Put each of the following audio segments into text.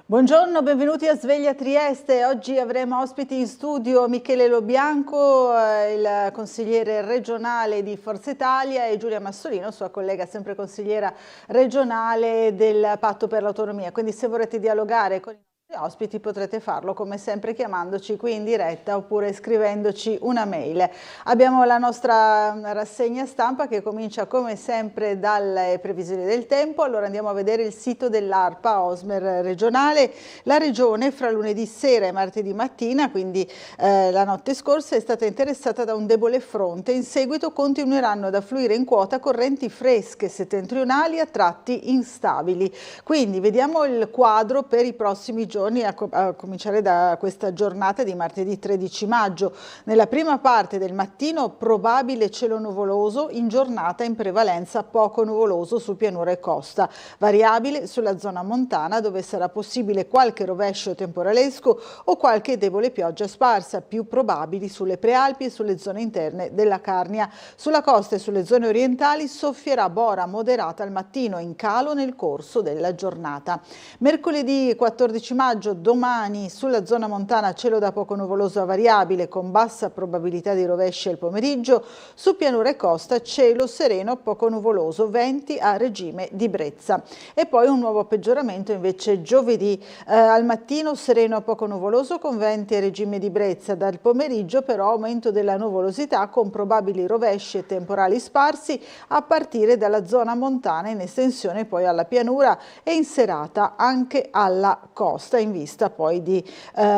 Buongiorno, benvenuti a Sveglia Trieste. Oggi avremo ospiti in studio Michele Lobianco, il consigliere regionale di Forza Italia, e Giulia Massolino, sua collega, sempre consigliera regionale del Patto per l'Autonomia. Quindi se vorrete dialogare con i nostri ospiti potrete farlo come sempre chiamandoci qui in diretta oppure scrivendoci una mail. Abbiamo la nostra rassegna stampa che comincia come sempre dalle previsioni del tempo. Allora andiamo a vedere il sito dell'ARPA Osmer regionale. La regione fra lunedì sera e martedì mattina, quindi la notte scorsa, è stata interessata da un debole fronte. In seguito continueranno ad affluire in quota correnti fresche settentrionali a tratti instabili. Quindi vediamo il quadro per i prossimi giorni, a cominciare da questa giornata di martedì 13 maggio. Nella prima parte del mattino probabile cielo nuvoloso, in giornata in prevalenza poco nuvoloso su pianura e costa, variabile sulla zona montana dove sarà possibile qualche rovescio temporalesco o qualche debole pioggia sparsa, più probabili sulle prealpi e sulle zone interne della Carnia. Sulla costa e sulle zone orientali soffierà bora moderata al mattino, in calo nel corso della giornata. Mercoledì 14 maggio, domani, sulla zona montana cielo da poco nuvoloso a variabile con bassa probabilità di rovesci al pomeriggio, su pianura e costa cielo sereno poco nuvoloso, venti a regime di brezza. E poi un nuovo peggioramento invece giovedì, al mattino sereno poco nuvoloso con venti a regime di brezza, dal pomeriggio però aumento della nuvolosità con probabili rovesci e temporali sparsi a partire dalla zona montana in estensione poi alla pianura e in serata anche alla costa in vista poi di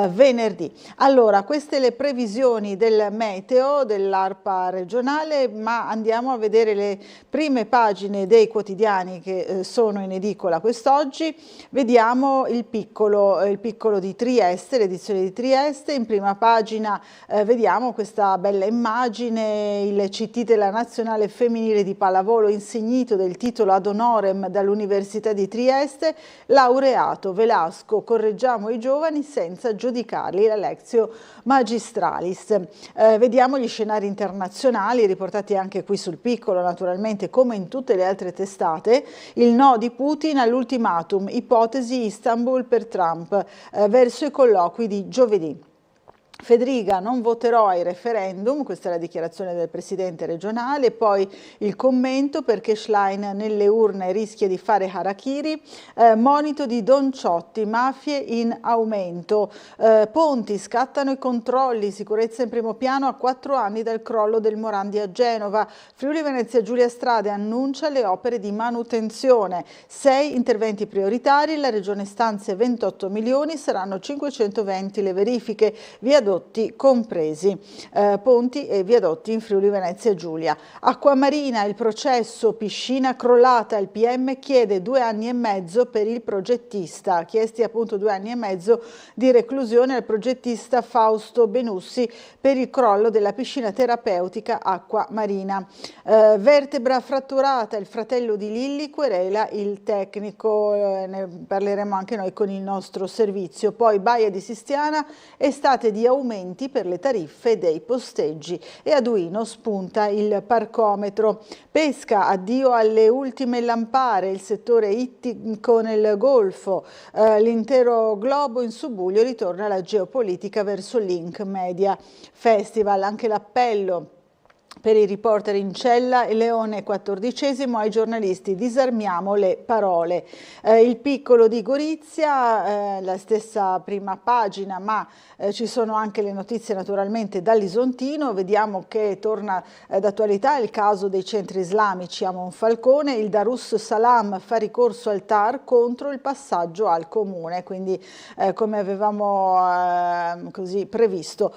venerdì. Allora, queste le previsioni del meteo dell'ARPA regionale, ma andiamo a vedere le prime pagine dei quotidiani che sono in edicola quest'oggi. Vediamo il piccolo di Trieste, l'edizione di Trieste. In prima pagina vediamo questa bella immagine, il CT della Nazionale Femminile di Pallavolo insignito del titolo ad honorem dall'Università di Trieste, laureato Velasco, correggiamo i giovani senza giudicarli, la Lectio Magistralis. Vediamo gli scenari internazionali riportati anche qui sul piccolo, naturalmente come in tutte le altre testate. Il no di Putin all'ultimatum, ipotesi Istanbul per Trump, verso i colloqui di giovedì. Federica, non voterò ai referendum, questa è la dichiarazione del presidente regionale, poi il commento perché Schlein nelle urne rischia di fare harakiri, monito di Don Ciotti, mafie in aumento, Ponti, scattano i controlli, sicurezza in primo piano a 4 anni dal crollo del Morandi a Genova, Friuli Venezia Giulia Strade annuncia le opere di manutenzione, 6 interventi prioritari, la regione stanzia 28 milioni, saranno 520 le verifiche, viadotti compresi, ponti e viadotti in Friuli Venezia Giulia. Acquamarina, il processo, piscina crollata, il PM chiede 2 anni e mezzo per il progettista, chiesti appunto 2 anni e mezzo di reclusione al progettista Fausto Benussi per il crollo della piscina terapeutica Acquamarina. Vertebra fratturata, il fratello di Lilli querela il tecnico, ne parleremo anche noi con il nostro servizio. Poi Baia di Sistiana, estate di aumenti per le tariffe dei posteggi e a Duino spunta il parcometro. Pesca, addio alle ultime lampare, il settore ittico nel Golfo, l'intero globo in subbuglio, ritorna la geopolitica verso Link Media Festival, anche l'appello per i reporter in cella e Leone XIV ai giornalisti, disarmiamo le parole. Il piccolo di Gorizia, la stessa prima pagina, ma ci sono anche le notizie naturalmente dall'Isontino. Vediamo che torna d'attualità il caso dei centri islamici a Monfalcone, il Darus Salam fa ricorso al TAR contro il passaggio al comune, quindi come avevamo così previsto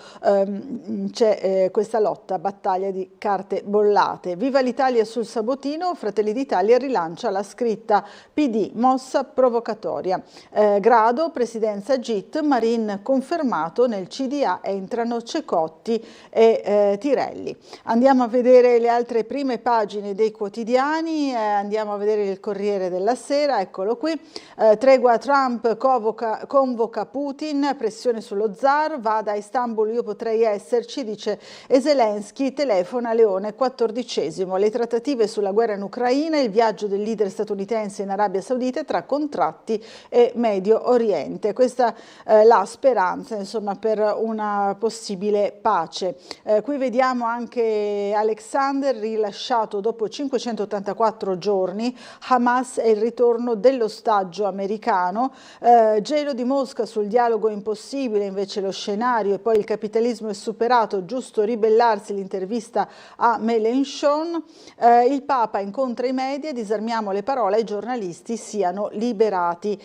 c'è questa lotta, battaglia di carte bollate. Viva l'Italia sul Sabotino, Fratelli d'Italia rilancia la scritta PD, mossa provocatoria. Grado, presidenza GIT, Marin confermato, nel CDA entrano Cecotti e Tirelli. Andiamo a vedere le altre prime pagine dei quotidiani, andiamo a vedere il Corriere della Sera, eccolo qui. Tregua, Trump convoca Putin, pressione sullo zar, vada a Istanbul, io potrei esserci, dice Zelensky, telefono telefona Leone XIV, le trattative sulla guerra in Ucraina, il viaggio del leader statunitense in Arabia Saudita tra contratti e Medio Oriente. Questa è la speranza, insomma, per una possibile pace. Qui vediamo anche Alexander rilasciato dopo 584 giorni, Hamas e il ritorno dell'ostaggio americano, gelo di Mosca sul dialogo impossibile, invece lo scenario, e poi il capitalismo è superato, giusto ribellarsi, l'intervista a Mélenchon, il Papa incontra i media, disarmiamo le parole, i giornalisti siano liberati.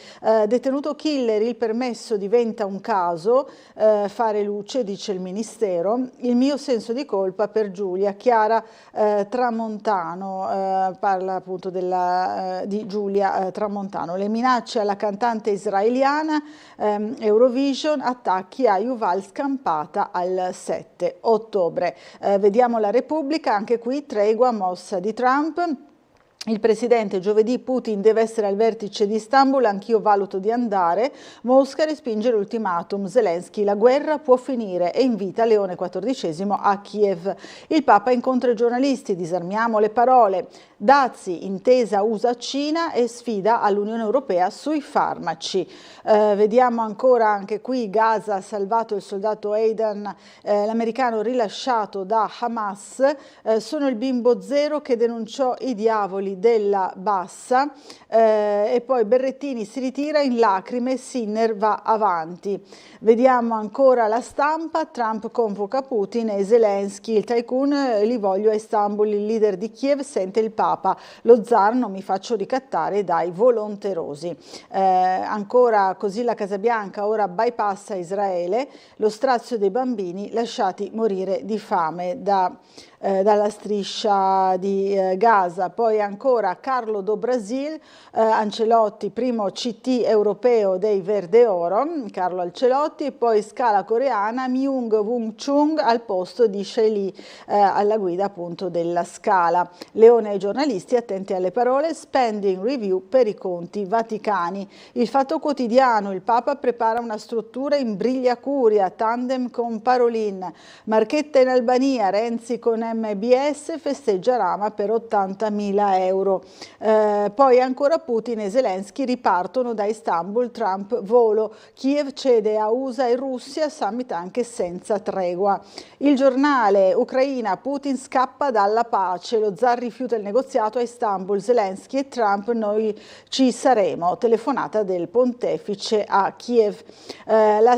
Detenuto killer, il permesso diventa un caso, fare luce, dice il Ministero, il mio senso di colpa per Giulia, Chiara Tramontano, parla appunto di Giulia Tramontano, le minacce alla cantante israeliana, Eurovision, attacchi a Yuval scampata al 7 ottobre. Vediamo la Repubblica, anche qui tregua mossa di Trump. Il presidente: giovedì Putin deve essere al vertice di Istanbul, anch'io valuto di andare. Mosca respinge l'ultimatum, Zelensky: la guerra può finire, e invita Leone XIV a Kiev. Il Papa incontra i giornalisti, disarmiamo le parole. Dazi, intesa USA-Cina e sfida all'Unione Europea sui farmaci. Vediamo ancora anche qui Gaza, ha salvato il soldato Aidan, l'americano rilasciato da Hamas. Sono il bimbo zero che denunciò i diavoli della Bassa, e poi Berrettini si ritira in lacrime, Sinner va avanti. Vediamo ancora La Stampa, Trump convoca Putin e Zelensky, il tycoon: li voglio a Istanbul, il leader di Kiev sente il Papa, lo zar: non mi faccio ricattare dai volonterosi. Ancora così la Casa Bianca ora bypassa Israele, lo strazio dei bambini lasciati morire di fame dalla striscia di Gaza. Poi ancora Carlo do Brasil, Ancelotti, primo CT europeo dei Verde Oro, Carlo Ancelotti, e poi scala coreana, Myung Wung Chung al posto di Shelley, alla guida appunto della Scala. Leone ai giornalisti, attenti alle parole, spending review per i conti vaticani. Il Fatto Quotidiano, il Papa prepara una struttura in Brigliacuria, tandem con Parolin. Marchetta in Albania, Renzi con MBS, festeggia Rama per 80.000 euro. Poi ancora Putin e Zelensky ripartono da Istanbul, Trump volo, Kiev cede a USA e Russia, summit anche senza tregua. Il Giornale, Ucraina, Putin scappa dalla pace, lo zar rifiuta il negoziato a Istanbul, Zelensky e Trump: noi ci saremo, telefonata del pontefice a Kiev. La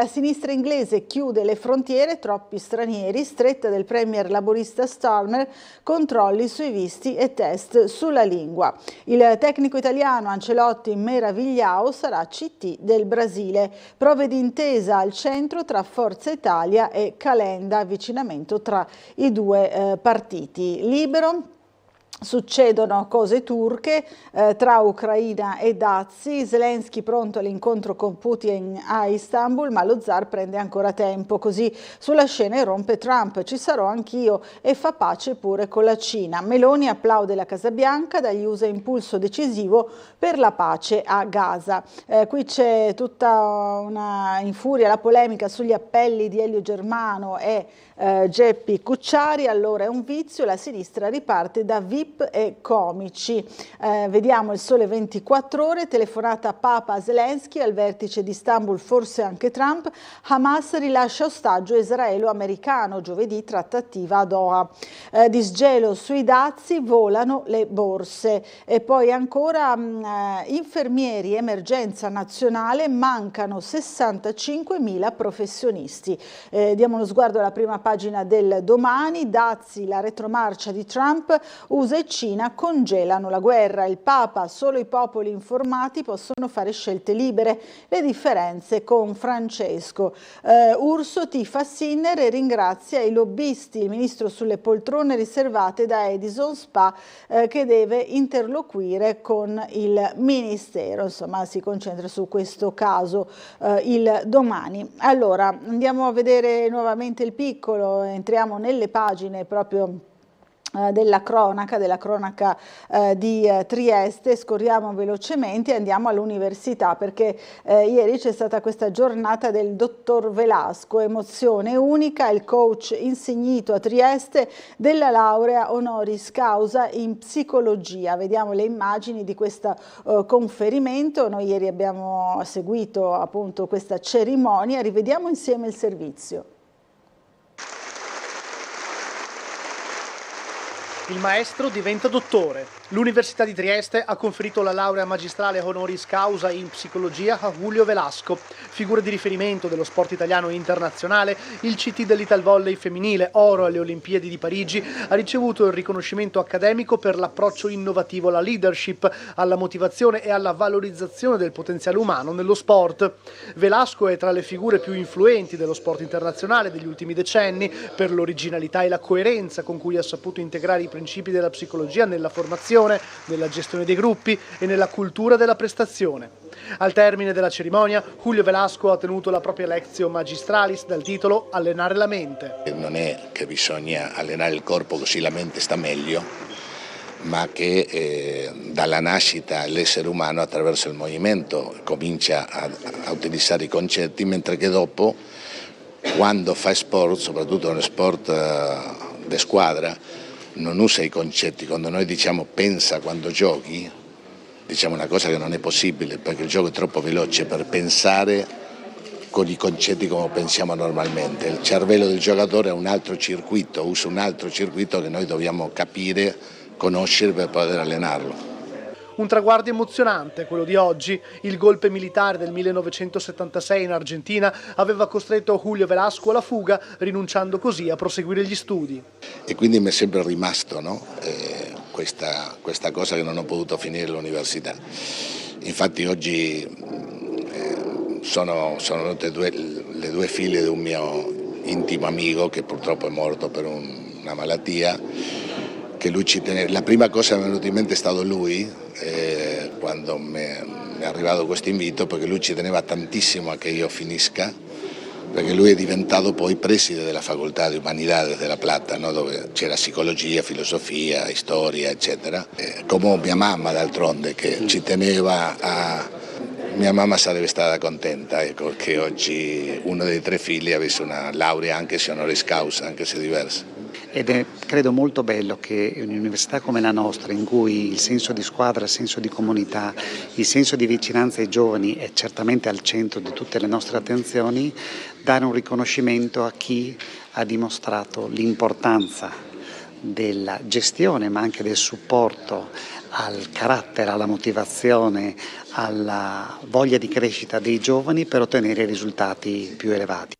sinistra inglese chiude le frontiere, troppi stranieri, stretta del premier laborista Starmer, controlli sui visti e test sulla lingua. Il tecnico italiano Ancelotti meravigliao sarà CT del Brasile. Prove di intesa al centro tra Forza Italia e Calenda, avvicinamento tra i due partiti. Libero. Succedono cose turche tra Ucraina e dazi, Zelensky pronto all'incontro con Putin a Istanbul, ma lo zar prende ancora tempo, così sulla scena irrompe Trump: ci sarò anch'io, e fa pace pure con la Cina. Meloni applaude la Casa Bianca, dagli USA impulso decisivo per la pace a Gaza. Qui c'è tutta una infuria, la polemica sugli appelli di Elio Germano e Geppi Cucciari. Allora è un vizio, la sinistra riparte da VIP e comici. Vediamo il Sole 24 Ore, telefonata Papa Zelensky, al vertice di Istanbul forse anche Trump, Hamas rilascia ostaggio israelo-americano, giovedì trattativa a Doha. Disgelo sui dazi, volano le borse. E poi ancora infermieri, emergenza nazionale, mancano 65.000 professionisti. Diamo uno sguardo alla prima pagina del Domani, dazi, la retromarcia di Trump, USA e Cina congelano la guerra, il Papa: solo i popoli informati possono fare scelte libere, le differenze con Francesco. Urso tifa Sinner e ringrazia i lobbisti, il ministro sulle poltrone riservate da Edison Spa, che deve interloquire con il ministero, insomma si concentra su questo caso il Domani. Allora andiamo a vedere nuovamente il piccolo, entriamo nelle pagine proprio della cronaca di Trieste. Scorriamo velocemente e andiamo all'università, perché ieri c'è stata questa giornata del dottor Velasco, emozione unica, il coach insignito a Trieste della laurea honoris causa in psicologia. Vediamo le immagini di questo conferimento. Noi ieri abbiamo seguito appunto questa cerimonia, rivediamo insieme il servizio. Il maestro diventa dottore. L'Università di Trieste ha conferito la laurea magistrale honoris causa in psicologia a Julio Velasco. Figura di riferimento dello sport italiano e internazionale, il CT dell'Italvolley femminile, oro alle Olimpiadi di Parigi, ha ricevuto il riconoscimento accademico per l'approccio innovativo alla leadership, alla motivazione e alla valorizzazione del potenziale umano nello sport. Velasco è tra le figure più influenti dello sport internazionale degli ultimi decenni per l'originalità e la coerenza con cui ha saputo integrare i principi della psicologia nella formazione, nella gestione dei gruppi e nella cultura della prestazione. Al termine della cerimonia, Julio Velasco ha tenuto la propria lectio magistralis dal titolo Allenare la mente. Non è che bisogna allenare il corpo così la mente sta meglio, ma che dalla nascita l'essere umano attraverso il movimento comincia a utilizzare i concetti, mentre che dopo, quando fa sport, soprattutto nello sport di squadra, non usa i concetti. Quando noi diciamo pensa quando giochi, diciamo una cosa che non è possibile, perché il gioco è troppo veloce per pensare con i concetti come pensiamo normalmente. Il cervello del giocatore ha un altro circuito, usa un altro circuito che noi dobbiamo capire, conoscere per poter allenarlo. Un traguardo emozionante, quello di oggi. Il golpe militare del 1976 in Argentina aveva costretto Julio Velasco alla fuga, rinunciando così a proseguire gli studi. E quindi mi è sempre rimasto, no? Questa cosa che non ho potuto finire l'università. Infatti oggi sono venute le due figlie di un mio intimo amico che purtroppo è morto per una malattia, che lui ci teneva. La prima cosa che mi è venuta in mente è stato lui, quando mi è arrivato questo invito, perché lui ci teneva tantissimo a che io finisca, perché lui è diventato poi preside della facoltà di Humanidades della Plata, no? Dove c'era psicologia, filosofia, storia, eccetera. Come mia mamma d'altronde, che ci teneva a... Mia mamma sarebbe stata contenta, ecco, che oggi uno dei 3 figli avesse una laurea anche se honoris causa, anche se diversa. Ed è credo molto bello che un'università come la nostra, in cui il senso di squadra, il senso di comunità, il senso di vicinanza ai giovani è certamente al centro di tutte le nostre attenzioni, dare un riconoscimento a chi ha dimostrato l'importanza della gestione, ma anche del supporto al carattere, alla motivazione, alla voglia di crescita dei giovani per ottenere risultati più elevati.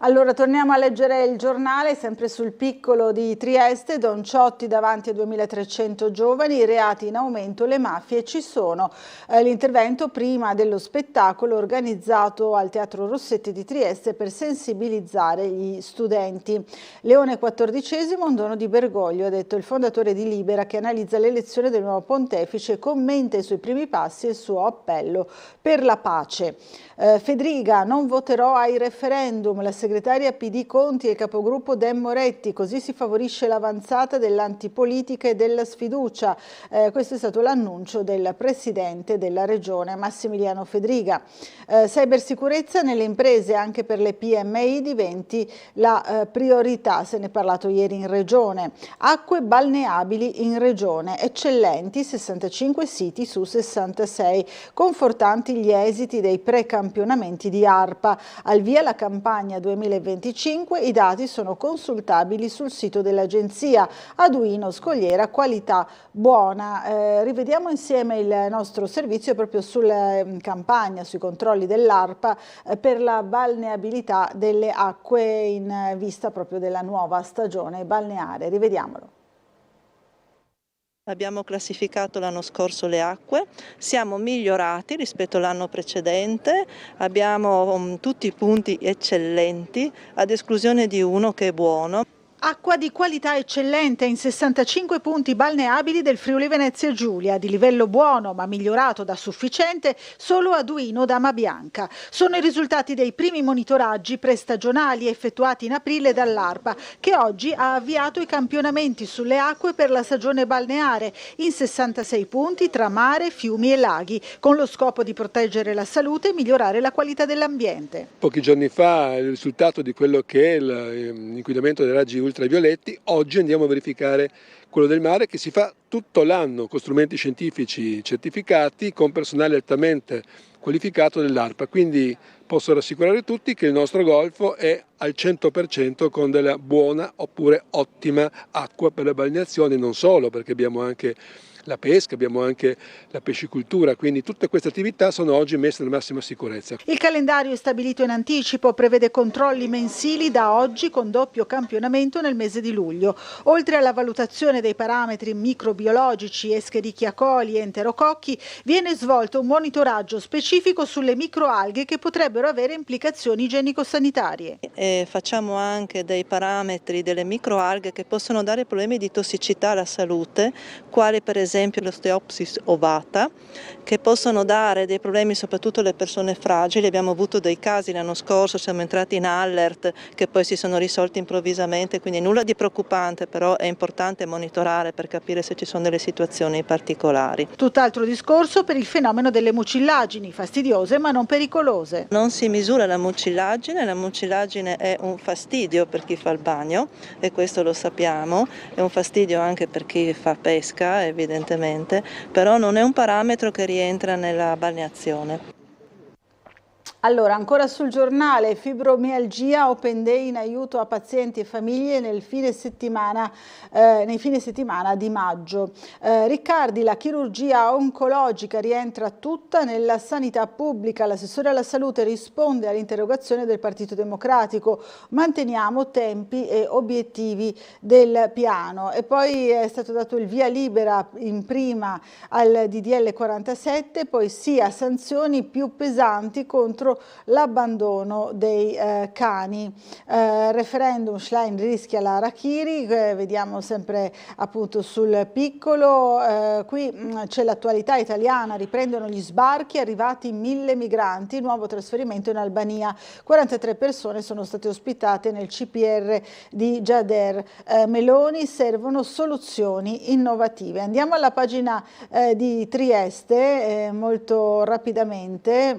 Allora torniamo a leggere il giornale, sempre sul piccolo di Trieste. Don Ciotti davanti a 2300 giovani, i reati in aumento, le mafie ci sono. L'intervento prima dello spettacolo organizzato al Teatro Rossetti di Trieste per sensibilizzare gli studenti. Leone XIV, un dono di Bergoglio, ha detto il fondatore di Libera, che analizza l'elezione del nuovo pontefice, commenta i suoi primi passi e il suo appello per la pace. Fedriga, non voterò ai referendum, la segretaria PD Conti e il capogruppo Dem Moretti, così si favorisce l'avanzata dell'antipolitica e della sfiducia. Questo è stato l'annuncio del presidente della regione Massimiliano Fedriga. Cybersicurezza nelle imprese anche per le PMI diventi la priorità, se ne è parlato ieri in regione. Acque balneabili in regione, eccellenti 65 siti su 66, confortanti gli esiti dei precampionamenti di ARPA. Al via la campagna 2025, i dati sono consultabili sul sito dell'agenzia. Aduino, Scogliera, qualità buona. Rivediamo insieme il nostro servizio proprio sulla campagna, sui controlli dell'ARPA per la balneabilità delle acque in vista proprio della nuova stagione balneare. Rivediamolo. Abbiamo classificato l'anno scorso le acque, siamo migliorati rispetto all'anno precedente, abbiamo tutti i punti eccellenti, ad esclusione di uno che è buono. Acqua di qualità eccellente in 65 punti balneabili del Friuli Venezia Giulia, di livello buono ma migliorato da sufficiente solo a Duino Dama Bianca. Sono i risultati dei primi monitoraggi prestagionali effettuati in aprile dall'ARPA, che oggi ha avviato i campionamenti sulle acque per la stagione balneare in 66 punti tra mare, fiumi e laghi, con lo scopo di proteggere la salute e migliorare la qualità dell'ambiente. Pochi giorni fa il risultato di quello che è l'inquinamento dei raggi ultravioletti, oggi andiamo a verificare quello del mare, che si fa tutto l'anno con strumenti scientifici certificati, con personale altamente qualificato dell'ARPA, quindi posso rassicurare tutti che il nostro golfo è al 100% con della buona oppure ottima acqua per la balneazione, non solo, perché abbiamo anche la pesca, abbiamo anche la pescicoltura, quindi tutte queste attività sono oggi messe nella massima sicurezza. Il calendario è stabilito in anticipo, prevede controlli mensili da oggi con doppio campionamento nel mese di luglio. Oltre alla valutazione dei parametri microbiologici, Escherichia coli e enterococchi, viene svolto un monitoraggio specifico sulle microalghe che potrebbero avere implicazioni igienico-sanitarie. Facciamo anche dei parametri delle microalghe che possono dare problemi di tossicità alla salute, quali per esempio l'Osteopsis ovata, che possono dare dei problemi soprattutto alle persone fragili. Abbiamo avuto dei casi l'anno scorso, siamo entrati in allert che poi si sono risolti improvvisamente, quindi nulla di preoccupante, però è importante monitorare per capire se ci sono delle situazioni particolari. Tutt'altro discorso per il fenomeno delle mucillagini, fastidiose ma non pericolose. Non si misura la mucillagine è un fastidio per chi fa il bagno e questo lo sappiamo, è un fastidio anche per chi fa pesca evidentemente, però non è un parametro che rientra nella balneazione. Allora, ancora sul giornale, fibromialgia, Open Day in aiuto a pazienti e famiglie nei fine settimana di maggio. Riccardi, la chirurgia oncologica rientra tutta nella sanità pubblica. L'assessore alla salute risponde all'interrogazione del Partito Democratico. Manteniamo tempi e obiettivi del piano. E poi è stato dato il via libera in prima al DDL 47, poi sì a sanzioni più pesanti contro l'abbandono dei cani. Referendum, Schlein rischia la Harakiri, vediamo sempre appunto sul piccolo. Qui c'è l'attualità italiana, riprendono gli sbarchi, arrivati 1000 migranti, nuovo trasferimento in Albania, 43 persone sono state ospitate nel CPR di Giader. Meloni, servono soluzioni innovative. Andiamo alla pagina di Trieste molto rapidamente,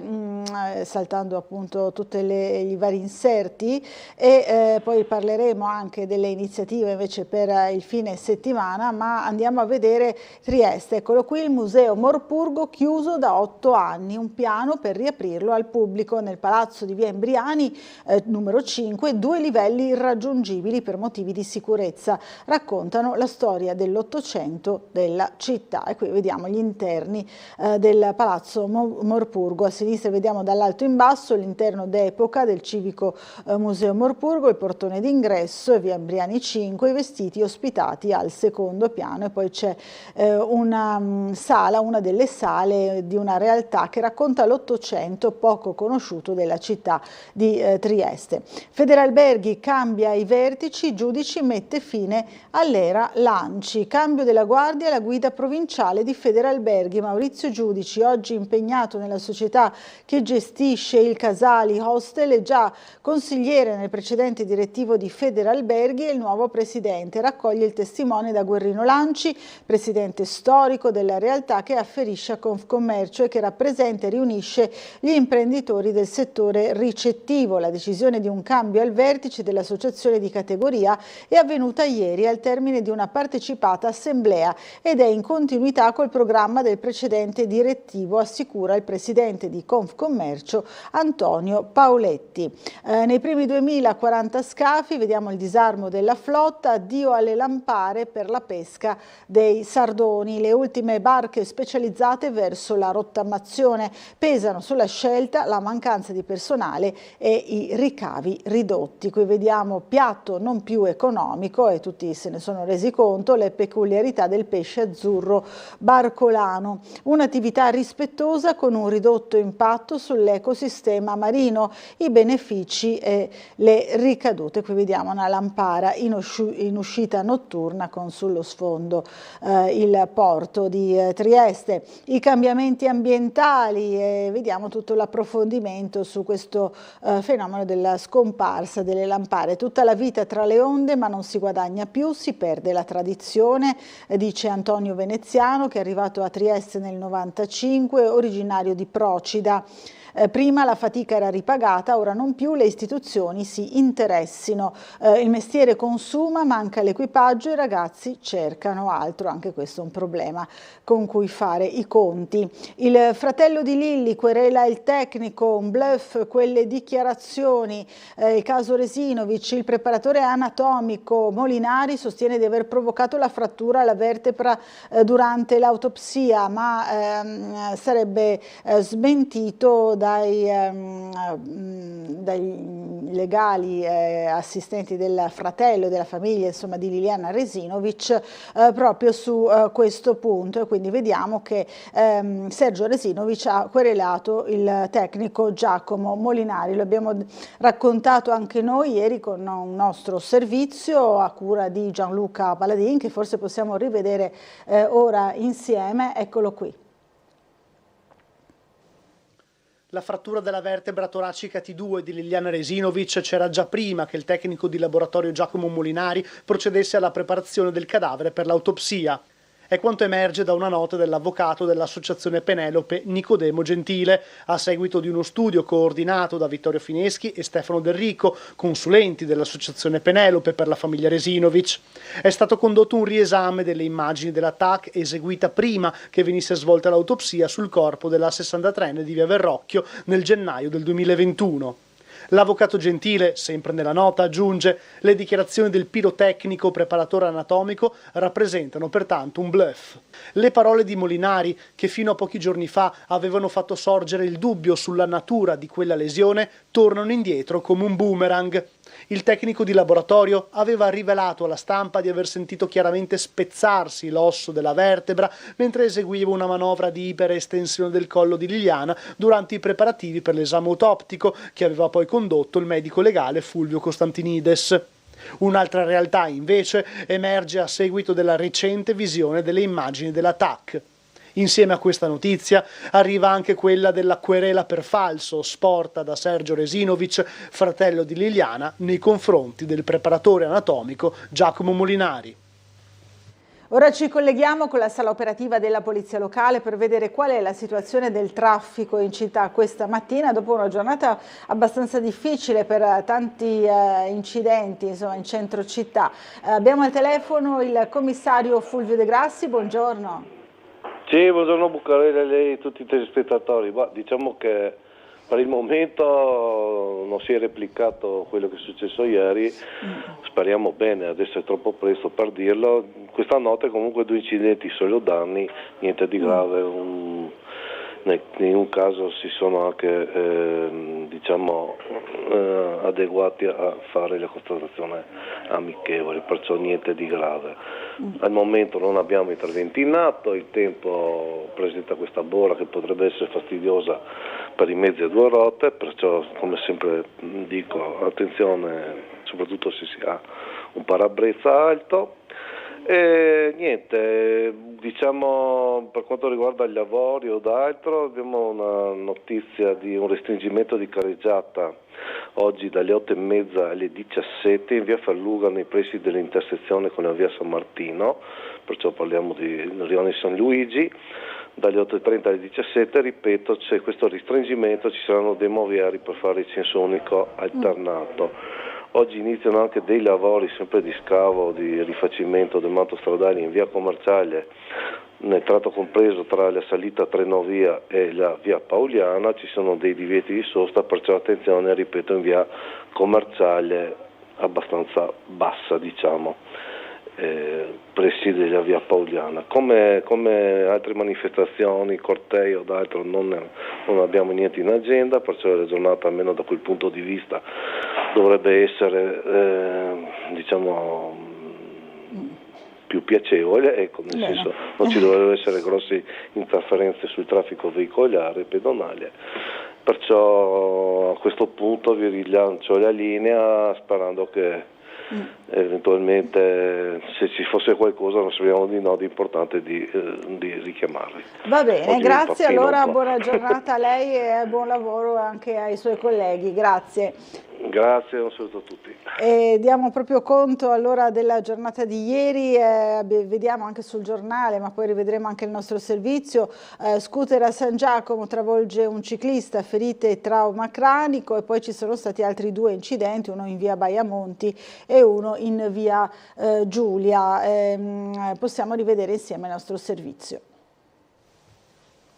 saltando appunto tutti i vari inserti, e poi parleremo anche delle iniziative invece per il fine settimana, ma andiamo a vedere Trieste. Eccolo qui, il Museo Morpurgo chiuso da 8 anni, un piano per riaprirlo al pubblico nel palazzo di via Embriani numero 5, 2 livelli irraggiungibili per motivi di sicurezza. Raccontano la storia dell'Ottocento della città, e qui vediamo gli interni del palazzo Morpurgo. A sinistra vediamo dall'alto in basso l'interno d'epoca del civico Museo Morpurgo, il portone d'ingresso e via Embriani 5, i vestiti ospitati al secondo piano, e poi c'è una sala, una delle sale di una realtà che racconta l'Ottocento poco conosciuto della città di Trieste. Federalberghi cambia i vertici, Giudici mette fine all'era Lanci, cambio della guardia alla guida provinciale di Federalberghi. Maurizio Giudici, oggi impegnato nella società che gestisce il Casali Hostel, è già consigliere nel precedente direttivo di Federalberghi, e il nuovo presidente raccoglie il testimone da Guerrino Lanci, presidente storico della realtà che afferisce a Confcommercio e che rappresenta e riunisce gli imprenditori del settore ricettivo. La decisione di un cambio al vertice dell'associazione di categoria è avvenuta ieri al termine di una partecipata assemblea ed è in continuità col programma del precedente direttivo, assicura il presidente di Confcommercio Antonio Paoletti. Nei primi 2040 scafi, vediamo il disarmo della flotta, addio alle lampare per la pesca dei sardoni. Le ultime barche specializzate verso la rottamazione, pesano sulla scelta la mancanza di personale e i ricavi ridotti. Qui vediamo piatto non più economico, e tutti se ne sono resi conto, le peculiarità del pesce azzurro barcolano. Un'attività rispettosa con un ridotto impatto sull'ecosistema l'ecosistema marino, i benefici e le ricadute. Qui vediamo una lampara in uscita notturna con sullo sfondo il porto di Trieste. I cambiamenti ambientali, vediamo tutto l'approfondimento su questo fenomeno della scomparsa delle lampare. Tutta la vita tra le onde ma non si guadagna più, si perde la tradizione, dice Antonio Veneziano, che è arrivato a Trieste nel 95, originario di Procida. Prima la fatica era ripagata, ora non più, le istituzioni si interessino. Il mestiere consuma, manca l'equipaggio, i ragazzi cercano altro, anche questo è un problema con cui fare i conti. Il fratello di Lilli querela il tecnico, un bluff, quelle dichiarazioni, il caso Resinovic, il preparatore anatomico Molinari sostiene di aver provocato la frattura alla vertebra durante l'autopsia, ma sarebbe smentito dai legali assistenti del fratello e della famiglia, insomma, di Liliana Resinovic, proprio su questo punto. E quindi vediamo che Sergio Resinovic ha querelato il tecnico Giacomo Molinari. Lo abbiamo raccontato anche noi ieri con un nostro servizio a cura di Gianluca Paladin, che forse possiamo rivedere ora insieme. Eccolo qui. La frattura della vertebra toracica T2 di Liliana Resinovic c'era già prima che il tecnico di laboratorio Giacomo Molinari procedesse alla preparazione del cadavere per l'autopsia. È quanto emerge da una nota dell'avvocato dell'associazione Penelope Nicodemo Gentile, a seguito di uno studio coordinato da Vittorio Fineschi e Stefano Del Rico, consulenti dell'associazione Penelope per la famiglia Resinovic. È stato condotto un riesame delle immagini della TAC eseguita prima che venisse svolta l'autopsia sul corpo della 63enne di Via Verrocchio nel gennaio del 2021. L'avvocato Gentile, sempre nella nota, aggiunge: le dichiarazioni del pirotecnico preparatore anatomico rappresentano pertanto un bluff. Le parole di Molinari, che fino a pochi giorni fa avevano fatto sorgere il dubbio sulla natura di quella lesione, tornano indietro come un boomerang. Il tecnico di laboratorio aveva rivelato alla stampa di aver sentito chiaramente spezzarsi l'osso della vertebra mentre eseguiva una manovra di iperestensione del collo di Liliana durante i preparativi per l'esame autoptico che aveva poi condotto il medico legale Fulvio Costantinides. Un'altra realtà invece emerge a seguito della recente visione delle immagini della TAC. Insieme a questa notizia arriva anche quella della querela per falso sporta da Sergio Resinovic, fratello di Liliana, nei confronti del preparatore anatomico Giacomo Molinari. Ora ci colleghiamo con la sala operativa della Polizia Locale per vedere qual è la situazione del traffico in città questa mattina, dopo una giornata abbastanza difficile per tanti incidenti, insomma, in centro città. Abbiamo al telefono il commissario Fulvio De Grassi, buongiorno. Sì, buongiorno Bucarella, lei e tutti i telespettatori. Diciamo che per il momento non si è replicato quello che è successo ieri, speriamo bene, adesso è troppo presto per dirlo. Questa notte comunque 2 incidenti, solo danni, niente di grave. In un caso si sono anche adeguati a fare la constatazione amichevole, perciò niente di grave. Al momento non abbiamo interventi in atto, il tempo presenta questa bolla che potrebbe essere fastidiosa per i mezzi a 2 ruote, perciò come sempre dico attenzione soprattutto se si ha un parabrezza alto. E niente, diciamo per quanto riguarda gli lavori o d'altro abbiamo una notizia di un restringimento di carreggiata oggi dalle 8:30 alle 17 in via Farluga nei pressi dell'intersezione con la via San Martino, perciò parliamo di Rione San Luigi. Dalle 8:30 alle 17, ripeto, c'è questo restringimento, ci saranno dei movieri per fare il senso unico alternato. Oggi iniziano anche dei lavori sempre di scavo, di rifacimento del manto stradale in via Commerciale, nel tratto compreso tra la salita Trenovia e la via Pauliana. Ci sono dei divieti di sosta, perciò attenzione, ripeto, in via Commerciale abbastanza bassa, diciamo, pressi della via Pauliana. Come altre manifestazioni, cortei o d'altro non abbiamo niente in agenda, perciò la giornata almeno da quel punto di vista dovrebbe essere più piacevole, ecco, nel senso non ci dovrebbero essere grosse interferenze sul traffico veicolare e pedonale. perciò a questo punto vi rilancio la linea sperando che eventualmente, se ci fosse qualcosa, non sappiamo di importante di richiamarli. Va bene, Oggi grazie, allora un po'. buona giornata a lei e buon lavoro anche ai suoi colleghi, grazie. Grazie, un saluto a tutti. Diamo proprio conto allora della giornata di ieri, vediamo anche sul giornale, ma poi rivedremo anche il nostro servizio. Scooter a San Giacomo travolge un ciclista, ferite e trauma cranico, e poi ci sono stati altri 2 incidenti, uno in via Baiamonti e uno in via Giulia. Possiamo rivedere insieme il nostro servizio.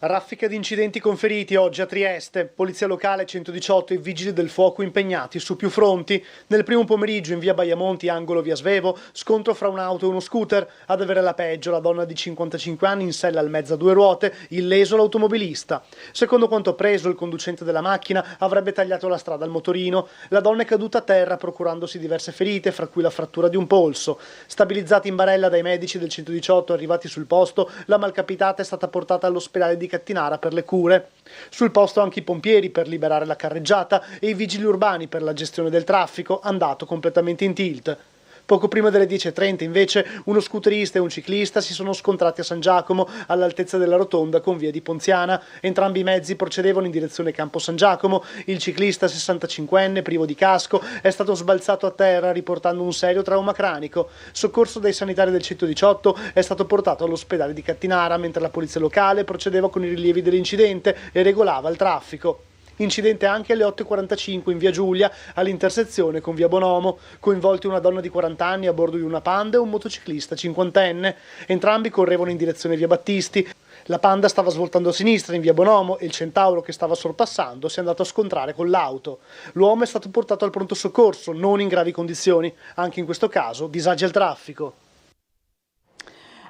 Raffica di incidenti con feriti oggi a Trieste, Polizia Locale 118 e Vigili del Fuoco impegnati su più fronti. Nel primo pomeriggio in via Baiamonti, angolo via Svevo, scontro fra un'auto e uno scooter. Ad avere la peggio la donna di 55 anni in sella al mezzo a 2 ruote, illeso l'automobilista. Secondo quanto preso, il conducente della macchina avrebbe tagliato la strada al motorino. La donna è caduta a terra procurandosi diverse ferite, fra cui la frattura di un polso. Stabilizzata in barella dai medici del 118 arrivati sul posto, la malcapitata è stata portata all'ospedale di Cattinara per le cure. Sul posto anche i pompieri per liberare la carreggiata e i vigili urbani per la gestione del traffico, andato completamente in tilt. Poco prima delle 10:30 invece uno scooterista e un ciclista si sono scontrati a San Giacomo all'altezza della rotonda con via di Ponziana. Entrambi i mezzi procedevano in direzione Campo San Giacomo. Il ciclista 65enne privo di casco è stato sbalzato a terra riportando un serio trauma cranico. Soccorso dai sanitari del 118 è stato portato all'ospedale di Cattinara mentre la polizia locale procedeva con i rilievi dell'incidente e regolava il traffico. Incidente anche alle 8:45 in via Giulia, all'intersezione con via Bonomo, coinvolti una donna di 40 anni a bordo di una Panda e un motociclista 50enne. Entrambi correvano in direzione via Battisti. La Panda stava svoltando a sinistra in via Bonomo e il Centauro che stava sorpassando si è andato a scontrare con l'auto. L'uomo è stato portato al pronto soccorso, non in gravi condizioni. Anche in questo caso disagi al traffico.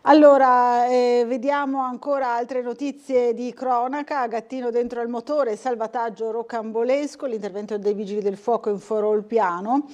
Allora, vediamo ancora altre notizie di cronaca. Gattino dentro al motore, salvataggio rocambolesco, l'intervento dei vigili del fuoco in Foro Olpiano.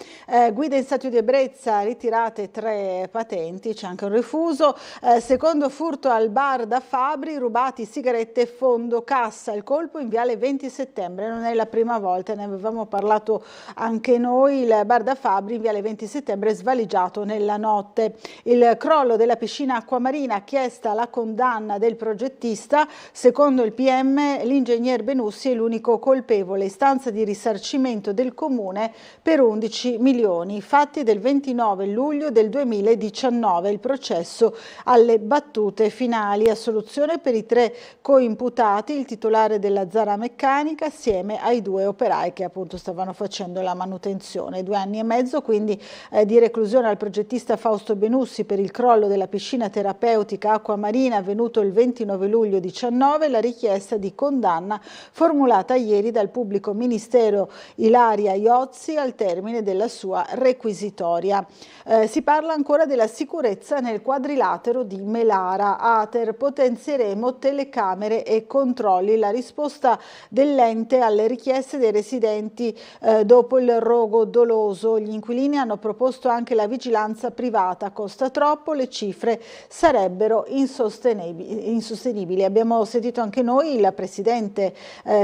Guida in stato di ebbrezza, ritirate 3 patenti, c'è anche un refuso. Secondo furto al bar da Fabri, rubati sigarette e fondo cassa. Il colpo in viale 20 settembre, non è la prima volta, ne avevamo parlato anche noi. Il bar da Fabri in viale 20 settembre svaligiato nella notte. Il crollo della piscina acqua marina, chiesta la condanna del progettista. Secondo il PM l'ingegner Benussi è l'unico colpevole, istanza di risarcimento del comune per 11 milioni. Fatti del 29 luglio del 2019, il processo alle battute finali. Assoluzione per i 3 coimputati, il titolare della Zara Meccanica assieme ai 2 operai che appunto stavano facendo la manutenzione. 2 anni e mezzo quindi di reclusione al progettista Fausto Benussi per il crollo della piscina terapeutica acqua marina avvenuto il 29 luglio 2019, la richiesta di condanna formulata ieri dal pubblico ministero Ilaria Iozzi al termine della sua requisitoria. Si parla ancora della sicurezza nel quadrilatero di Melara. Ater, potenzieremo telecamere e controlli. La risposta dell'ente alle richieste dei residenti dopo il rogo doloso. Gli inquilini hanno proposto anche la vigilanza privata. Costa troppo, le cifre sarebbero insostenibili. Abbiamo sentito anche noi il presidente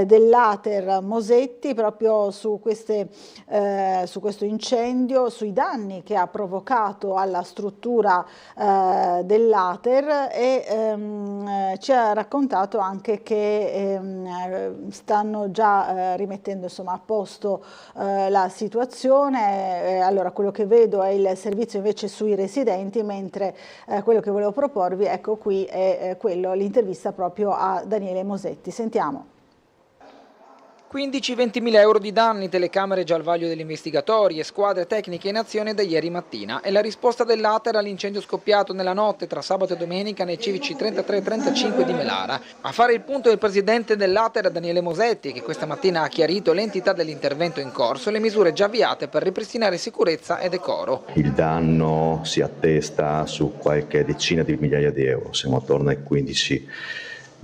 dell'Ater Mosetti proprio su questo incendio, sui danni che ha provocato alla struttura dell'Ater e ci ha raccontato anche che stanno già rimettendo a posto la situazione. Allora, quello che vedo è il servizio invece sui residenti, mentre quello che volevo proporvi, ecco qui, è l'intervista proprio a Daniele Mosetti. Sentiamo. 15-20 mila euro di danni, telecamere già al vaglio degli investigatori e squadre tecniche in azione da ieri mattina. È la risposta dell'Ater all'incendio scoppiato nella notte tra sabato e domenica nei civici 33 e 35 di Melara. A fare il punto è il presidente dell'Ater Daniele Mosetti, che questa mattina ha chiarito l'entità dell'intervento in corso e le misure già avviate per ripristinare sicurezza e decoro. Il danno si attesta su qualche decina di migliaia di euro, siamo attorno ai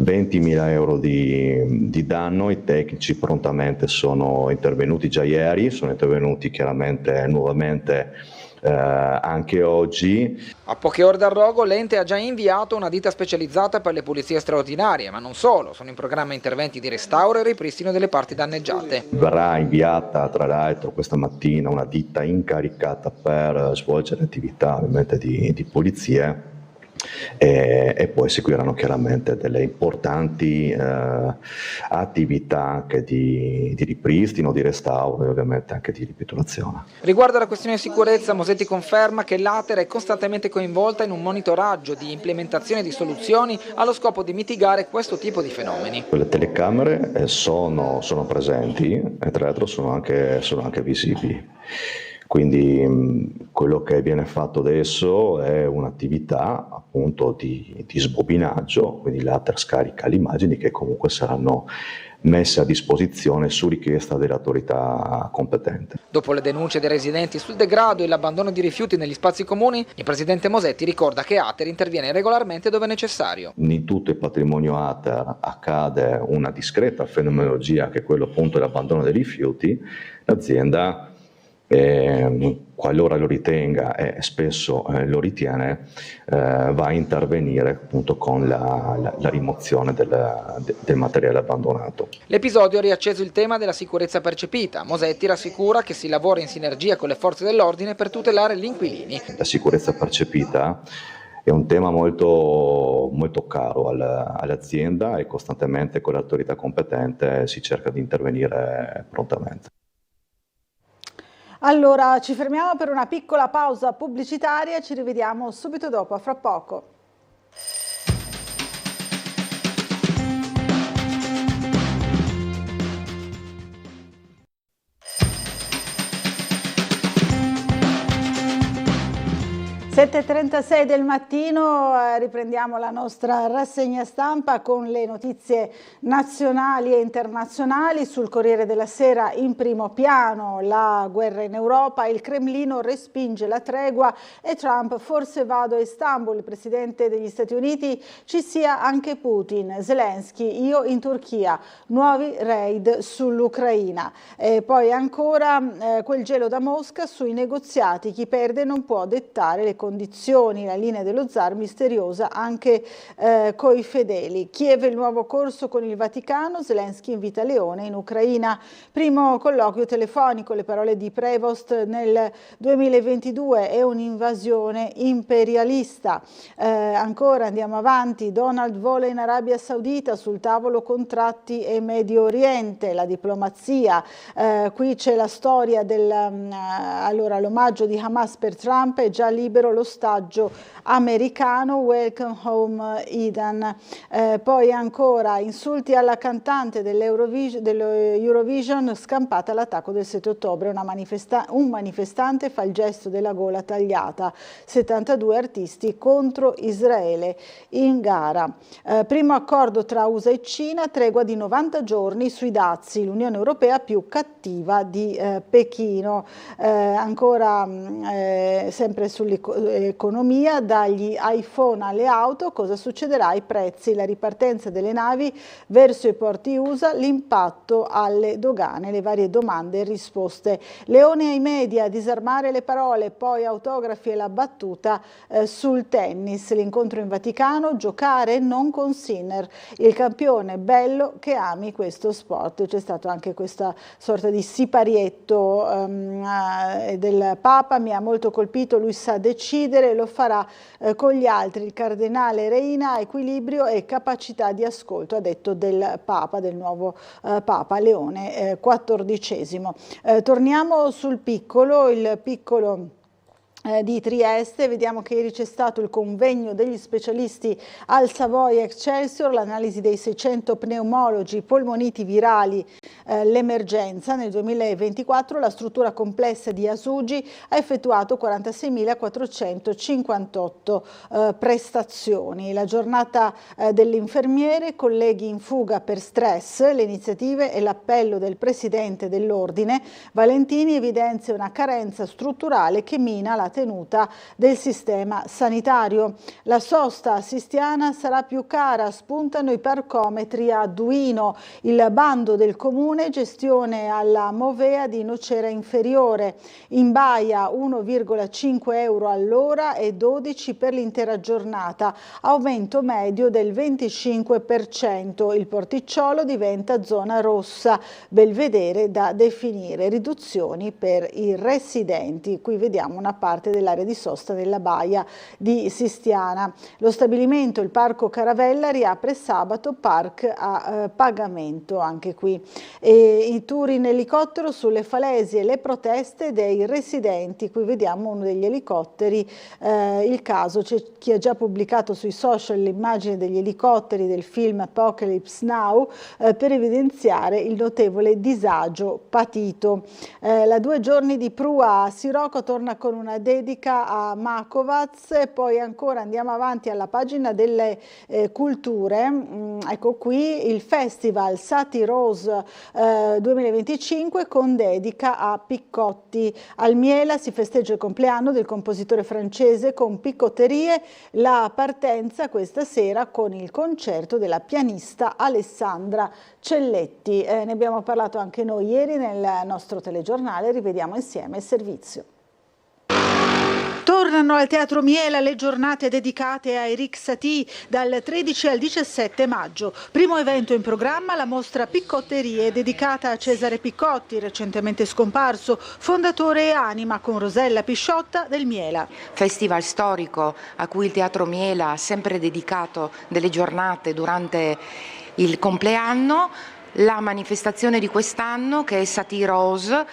20 mila euro di danno. I tecnici prontamente sono intervenuti già ieri, sono intervenuti chiaramente nuovamente anche oggi. A poche ore dal rogo l'ente ha già inviato una ditta specializzata per le pulizie straordinarie, ma non solo, sono in programma interventi di restauro e ripristino delle parti danneggiate. Verrà inviata tra l'altro questa mattina una ditta incaricata per svolgere attività ovviamente di pulizie e poi seguiranno chiaramente delle importanti attività anche di ripristino, di restauro e ovviamente anche di ripiturazione. Riguardo alla questione di sicurezza, Mosetti conferma che l'Ater è costantemente coinvolta in un monitoraggio di implementazione di soluzioni allo scopo di mitigare questo tipo di fenomeni. Le telecamere sono presenti e tra l'altro sono anche visibili. Quindi quello che viene fatto adesso è un'attività appunto di sbobinaggio, quindi l'Ater scarica le immagini che comunque saranno messe a disposizione su richiesta dell'autorità competente. Dopo le denunce dei residenti sul degrado e l'abbandono di rifiuti negli spazi comuni, il presidente Mosetti ricorda che Ater interviene regolarmente dove necessario. In tutto il patrimonio Ater accade una discreta fenomenologia che è quello appunto dell'abbandono dei rifiuti. L'azienda qualora lo ritenga e spesso lo ritiene, va a intervenire appunto con la rimozione del materiale abbandonato. L'episodio ha riacceso il tema della sicurezza percepita. Mosetti rassicura che si lavora in sinergia con le forze dell'ordine per tutelare gli inquilini. La sicurezza percepita è un tema molto caro all'azienda e costantemente con l'autorità competente si cerca di intervenire prontamente. Allora, ci fermiamo per una piccola pausa pubblicitaria, ci rivediamo subito dopo, a fra poco. Alle 7:36 del mattino riprendiamo la nostra rassegna stampa con le notizie nazionali e internazionali. Sul Corriere della Sera in primo piano la guerra in Europa, il Cremlino respinge la tregua e Trump forse vado a Istanbul, il presidente degli Stati Uniti, ci sia anche Putin, Zelensky, io in Turchia, nuovi raid sull'Ucraina. Poi ancora quel gelo da Mosca sui negoziati, chi perde non può dettare le condizioni, la linea dello zar misteriosa anche coi fedeli. Kiev il nuovo corso con il Vaticano, Zelensky invita Leone in Ucraina. Primo colloquio telefonico, le parole di Prevost nel 2022 è un'invasione imperialista. Ancora andiamo avanti, Donald vola in Arabia Saudita, sul tavolo contratti e Medio Oriente, la diplomazia. Qui c'è la storia l'omaggio di Hamas per Trump, è già libero l'ostaggio americano, welcome home Idan. Poi ancora insulti alla cantante dell'Eurovision, scampata all'attacco del 7 ottobre, un manifestante fa il gesto della gola tagliata, 72 artisti contro Israele in gara. Primo accordo tra USA e Cina, tregua di 90 giorni sui dazi, l'Unione Europea più cattiva di Pechino. Ancora sempre sull'economia, dagli iPhone alle auto, cosa succederà ai prezzi, la ripartenza delle navi verso i porti USA, l'impatto alle dogane, le varie domande e risposte. Leone ai media, disarmare le parole, poi autografi e la battuta sul tennis, l'incontro in Vaticano, giocare non con Sinner, il campione bello che ami questo sport. C'è stato anche questa sorta di siparietto del Papa, mi ha molto colpito, lui sa decidere, lo farà con gli altri. Il cardinale Reina, equilibrio e capacità di ascolto, ha detto del Papa, del nuovo Papa Leone XIV. Torniamo sul piccolo, il piccolo di Trieste. Vediamo che ieri c'è stato il convegno degli specialisti al Savoia Excelsior, l'analisi dei 600 pneumologi, polmoniti virali, l'emergenza. Nel 2024 la struttura complessa di Asugi ha effettuato 46.458 prestazioni. La giornata dell'infermiere, colleghi in fuga per stress, le iniziative e l'appello del presidente dell'ordine Valentini evidenzia una carenza strutturale che mina la tenuta del sistema sanitario. La sosta assistiana sarà più cara, spuntano i parcometri a Duino. Il bando del comune Comune, gestione alla Movea di Nocera Inferiore, in baia 1,5 euro all'ora e 12 per l'intera giornata, aumento medio del 25%, il porticciolo diventa zona rossa, belvedere da definire, riduzioni per i residenti, qui vediamo una parte dell'area di sosta della baia di Sistiana. Lo stabilimento, il Parco Caravella, riapre sabato, park a pagamento anche qui. E i tour in elicottero sulle falesie e le proteste dei residenti, qui vediamo uno degli elicotteri, il caso, c'è chi ha già pubblicato sui social l'immagine degli elicotteri del film Apocalypse Now per evidenziare il notevole disagio patito. La 2 giorni di prua a Sirocco torna con una dedica a Makovaz e poi ancora andiamo avanti alla pagina delle culture. Ecco qui il festival Sati Rose 2025 con dedica a Piccotti. Al Miela si festeggia il compleanno del compositore francese con piccotterie, la partenza questa sera con il concerto della pianista Alessandra Celletti. Ne abbiamo parlato anche noi ieri nel nostro telegiornale, rivediamo insieme il servizio. Tornano al Teatro Miela le giornate dedicate a Eric Satie dal 13 al 17 maggio. Primo evento in programma, la mostra Piccotterie dedicata a Cesare Piccotti, recentemente scomparso, fondatore e anima con Rosella Pisciotta del Miela. Festival storico a cui il Teatro Miela ha sempre dedicato delle giornate durante il compleanno. La manifestazione di quest'anno, che è Satie Rose,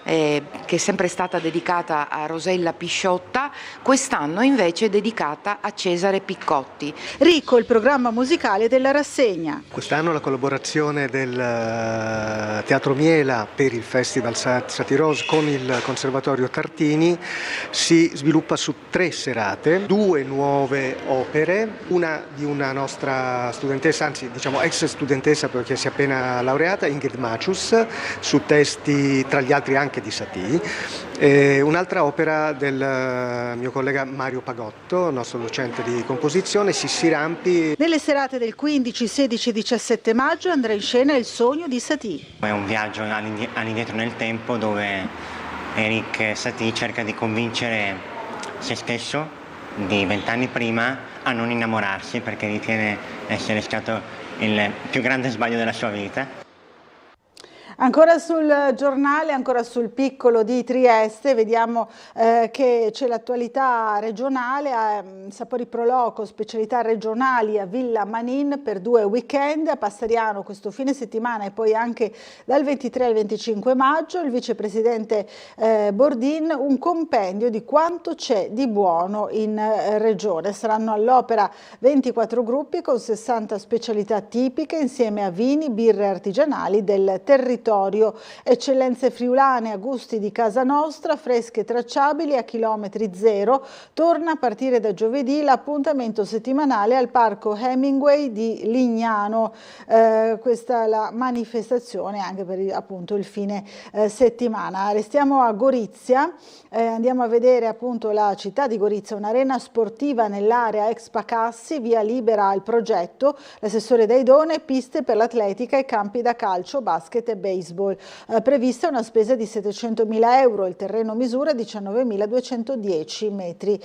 che è sempre stata dedicata a Rosella Pisciotta, quest'anno invece è dedicata a Cesare Piccotti. Ricco il programma musicale della rassegna. Quest'anno la collaborazione del Teatro Miela per il Festival Satie Rose con il Conservatorio Tartini si sviluppa su 3 serate, 2 nuove opere, una di una nostra studentessa, anzi diciamo ex studentessa perché si è appena laureata, Ingrid Macius, su testi tra gli altri anche di Satie, un'altra opera del mio collega Mario Pagotto, nostro docente di composizione, Sissi Rampi. Nelle serate del 15, 16 e 17 maggio andrà in scena Il sogno di Satie. È un viaggio all'indietro nel tempo dove Eric Satie cerca di convincere se stesso di 20 anni prima a non innamorarsi perché ritiene essere stato il più grande sbaglio della sua vita. Ancora sul giornale, ancora sul piccolo di Trieste, vediamo che c'è l'attualità regionale, Sapori Pro Loco, specialità regionali a Villa Manin per 2 weekend, a Passariano questo fine settimana e poi anche dal 23 al 25 maggio, il vicepresidente Bordin, un compendio di quanto c'è di buono in regione. Saranno all'opera 24 gruppi con 60 specialità tipiche insieme a vini, birre artigianali del territorio. Eccellenze friulane a gusti di casa nostra, fresche e tracciabili a chilometri zero. Torna a partire da giovedì l'appuntamento settimanale al Parco Hemingway di Lignano. Questa è la manifestazione anche per appunto il fine settimana. Restiamo a Gorizia, andiamo a vedere appunto la città di Gorizia, un'arena sportiva nell'area ex Pacassi, via libera al progetto, l'assessore Daidone, piste per l'atletica e campi da calcio, basket e baseball. Prevista una spesa di 700.000 euro, il terreno misura 19.210 metri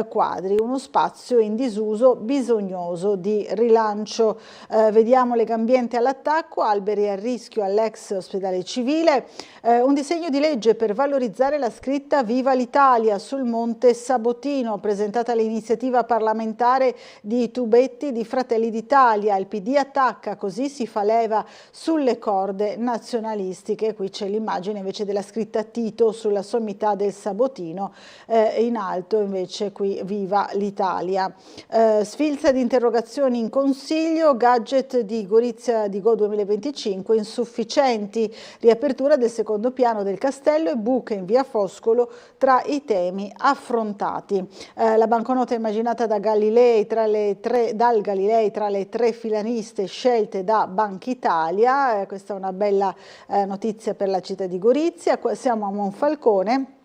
quadri, uno spazio in disuso bisognoso di rilancio. Vediamo Legambiente all'attacco, alberi a rischio all'ex ospedale civile, un disegno di legge per valorizzare la scritta Viva l'Italia sul Monte Sabotino, presentata l'iniziativa parlamentare di Tubetti di Fratelli d'Italia. Il PD attacca, così si fa leva sulle corde nazionalistiche. Qui c'è l'immagine invece della scritta Tito sulla sommità del Sabotino, in alto invece qui Viva l'Italia. Sfilza di interrogazioni in consiglio, gadget di Gorizia di Go 2025 insufficienti, riapertura del secondo piano del castello e buche in via Foscolo tra i temi affrontati. La banconota immaginata da Galilei dal Galilei tra le 3 filaniste scelte da Bankitalia, questa è una bella notizia per la città di Gorizia. Siamo a Monfalcone.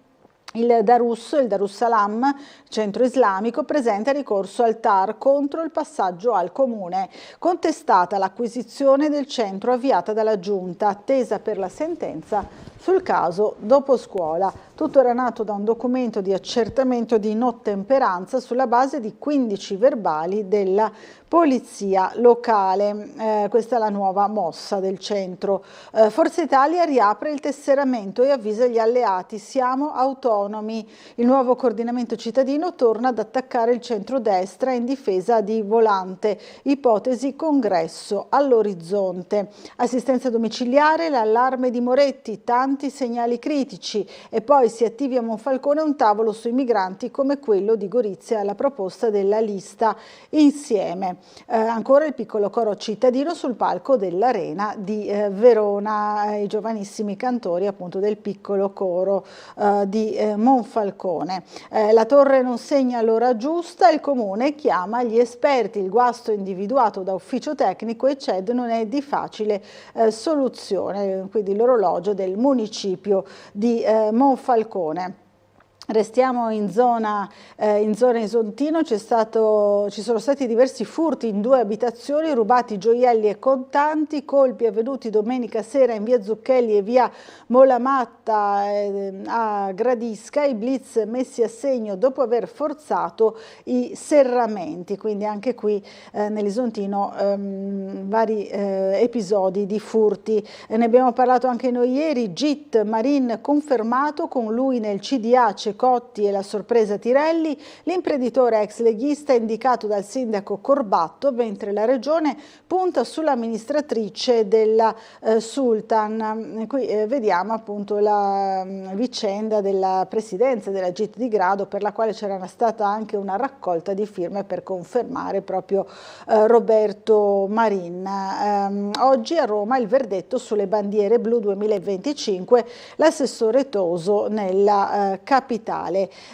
Il Darussalam, centro islamico, presenta ricorso al TAR contro il passaggio al comune. Contestata l'acquisizione del centro avviata dalla Giunta, attesa per la sentenza sul caso dopo scuola. Tutto era nato da un documento di accertamento di inottemperanza sulla base di 15 verbali della polizia locale. Questa è la nuova mossa del centro. Forza Italia riapre il tesseramento e avvisa gli alleati: siamo autonomi. Il nuovo coordinamento cittadino torna ad attaccare il centrodestra in difesa di Volante. Ipotesi congresso all'orizzonte. Assistenza domiciliare, l'allarme di Moretti, tanti segnali critici, e poi si attivi a Monfalcone un tavolo sui migranti come quello di Gorizia alla proposta della lista Insieme. Ancora il piccolo coro cittadino sul palco dell'Arena di Verona, i giovanissimi cantori appunto del piccolo coro di Monfalcone. La torre non segna l'ora giusta, il comune chiama gli esperti, il guasto individuato da ufficio tecnico e CED non è di facile soluzione, quindi l'orologio del municipio di Monfalcone. Restiamo in zona Isontino, ci sono stati diversi furti in 2 abitazioni, rubati gioielli e contanti, colpi avvenuti domenica sera in via Zucchelli e via Molamatta a Gradisca, i blitz messi a segno dopo aver forzato i serramenti, quindi anche qui nell'Isontino vari episodi di furti. Ne abbiamo parlato anche noi ieri, GIT Marin confermato, con lui nel CDA Cotti e la sorpresa Tirelli, l'imprenditore ex leghista indicato dal sindaco Corbatto, mentre la regione punta sull'amministratrice della Sultan. Qui vediamo appunto la vicenda della presidenza della GIT di Grado, per la quale c'era stata anche una raccolta di firme per confermare proprio Roberto Marin. Oggi a Roma il verdetto sulle bandiere blu 2025, l'assessore Toso nella capitale.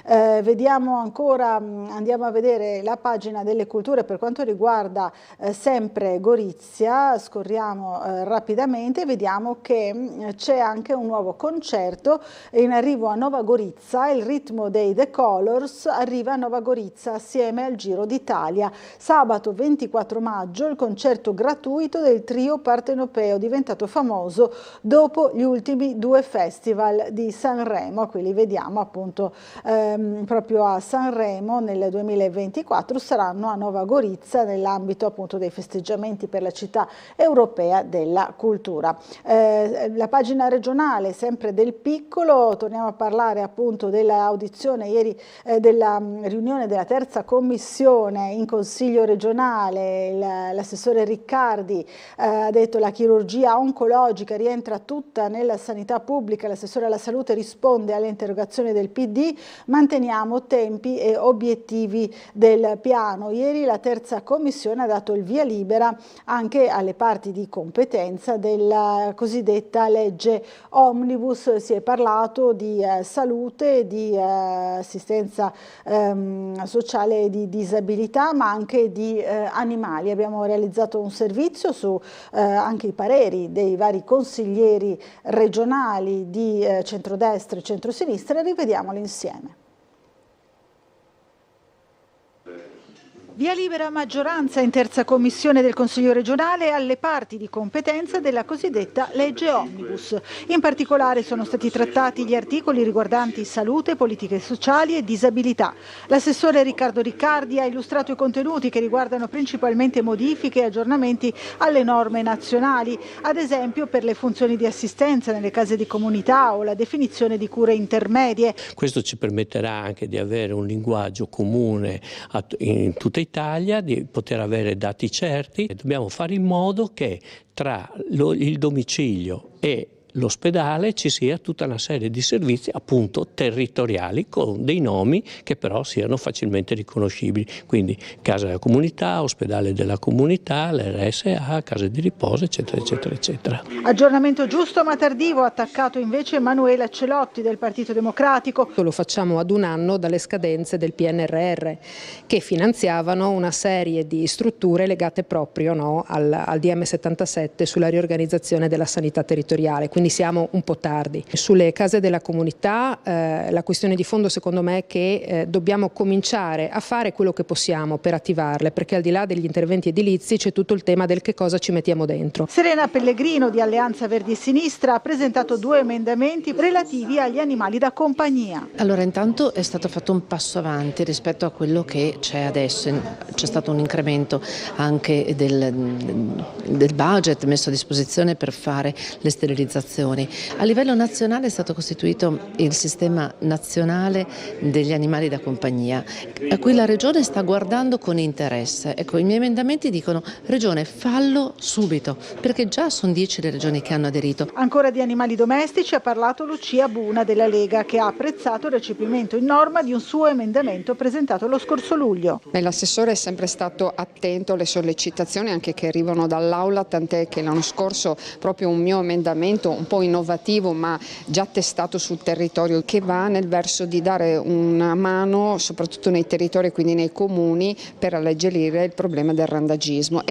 Vediamo ancora, andiamo a vedere la pagina delle culture per quanto riguarda sempre Gorizia, scorriamo rapidamente, vediamo che c'è anche un nuovo concerto in arrivo a Nova Gorizia, il ritmo dei The Colors arriva a Nova Gorizia assieme al Giro d'Italia. Sabato 24 maggio il concerto gratuito del trio partenopeo, diventato famoso dopo gli ultimi 2 festival di Sanremo. Qui li vediamo appunto proprio a Sanremo nel 2024, saranno a Nova Gorizia nell'ambito appunto dei festeggiamenti per la città europea della cultura. La pagina regionale sempre del piccolo, torniamo a parlare appunto dell'audizione ieri della riunione della terza commissione in consiglio regionale. L'assessore Riccardi ha detto la chirurgia oncologica rientra tutta nella sanità pubblica, l'assessore alla salute risponde alle interrogazioni del PD, manteniamo tempi e obiettivi del piano. Ieri la terza commissione ha dato il via libera anche alle parti di competenza della cosiddetta legge Omnibus. Si è parlato di salute, di assistenza sociale e di disabilità, ma anche di animali. Abbiamo realizzato un servizio su anche i pareri dei vari consiglieri regionali di centrodestra e centrosinistra, e rivediamoli insieme. Via libera maggioranza in terza commissione del Consiglio regionale alle parti di competenza della cosiddetta legge Omnibus. In particolare sono stati trattati gli articoli riguardanti salute, politiche sociali e disabilità. L'assessore Riccardo Riccardi ha illustrato i contenuti che riguardano principalmente modifiche e aggiornamenti alle norme nazionali, ad esempio per le funzioni di assistenza nelle case di comunità o la definizione di cure intermedie. Questo ci permetterà anche di avere un linguaggio comune in tutta Italia, di poter avere dati certi, e dobbiamo fare in modo che tra il domicilio e l'ospedale ci sia tutta una serie di servizi appunto territoriali con dei nomi che però siano facilmente riconoscibili, quindi casa della comunità, ospedale della comunità, l'RSA, case di riposo, eccetera eccetera eccetera. Aggiornamento giusto ma tardivo, ha attaccato invece Emanuela Celotti del Partito Democratico. Lo facciamo ad un anno dalle scadenze del PNRR che finanziavano una serie di strutture legate proprio al DM77 sulla riorganizzazione della sanità territoriale. Quindi quindi siamo un po' tardi. Sulle case della comunità la questione di fondo secondo me è che dobbiamo cominciare a fare quello che possiamo per attivarle, perché al di là degli interventi edilizi c'è tutto il tema del che cosa ci mettiamo dentro. Serena Pellegrino di Alleanza Verdi e Sinistra ha presentato 2 emendamenti relativi agli animali da compagnia. Allora, intanto è stato fatto un passo avanti rispetto a quello che c'è adesso, c'è stato un incremento anche del budget messo a disposizione per fare le sterilizzazioni. A livello nazionale è stato costituito il sistema nazionale degli animali da compagnia, a cui la Regione sta guardando con interesse. Ecco, i miei emendamenti dicono: Regione, fallo subito, perché già sono 10 le regioni che hanno aderito. Ancora di animali domestici ha parlato Lucia Buna della Lega, che ha apprezzato il recepimento in norma di un suo emendamento presentato lo scorso luglio. L'assessore è sempre stato attento alle sollecitazioni anche che arrivano dall'Aula, tant'è che l'anno scorso proprio un mio emendamento un po' innovativo ma già testato sul territorio, che va nel verso di dare una mano soprattutto nei territori, quindi nei comuni, per alleggerire il problema del randagismo.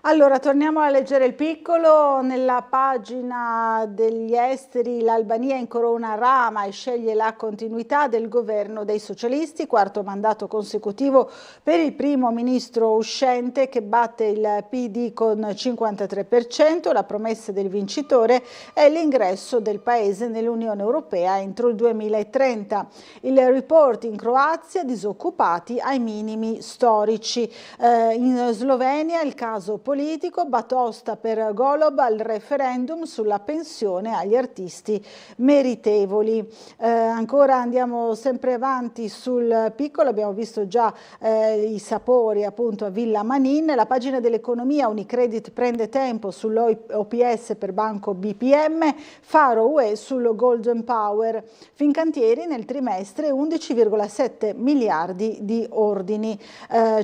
Allora, torniamo a leggere il piccolo. Nella pagina degli esteri l'Albania incorona Rama e sceglie la continuità del governo dei socialisti, 4º mandato consecutivo per il primo ministro uscente che batte il PD con 53%. La promessa del vincitore è l'ingresso del paese nell'Unione Europea entro il 2030. Il report in Croazia: disoccupati ai minimi storici. In Slovenia il caso politico, batosta per Golob al referendum sulla pensione agli artisti meritevoli. Ancora andiamo sempre avanti sul piccolo, abbiamo visto già i sapori appunto a Villa Manin. La pagina dell'economia: Unicredit prende tempo sull'OPS per Banco BPM, Faro UE sul Golden Power. Fincantieri nel trimestre 11,7 miliardi di ordini.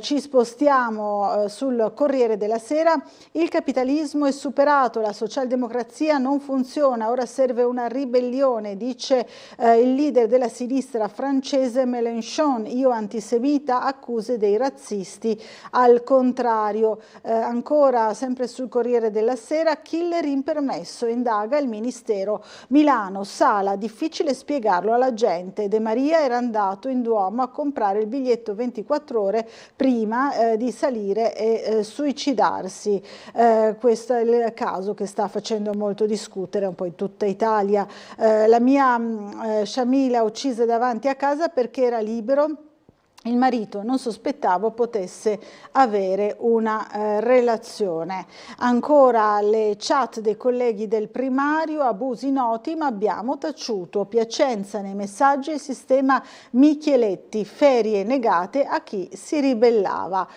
Ci spostiamo sul Corriere della Sera. Il capitalismo è superato, la socialdemocrazia non funziona, ora serve una ribellione, dice il leader della sinistra francese Mélenchon. Io antisemita, accuse dei razzisti al contrario. Ancora sempre sul Corriere della Sera: killer impermesso, indaga il Ministero. Milano, Sala, difficile spiegarlo alla gente. De Maria era andato in Duomo a comprare il biglietto 24 ore prima di salire e suicidarsi. Questo è il caso che sta facendo molto discutere un po' in tutta Italia. La mia Shamila uccisa davanti a casa perché era libero. Il marito non sospettavo potesse avere una relazione. Ancora le chat dei colleghi del primario: abusi noti ma abbiamo taciuto. Piacenza, nei messaggi il sistema Micheletti, ferie negate a chi si ribellava.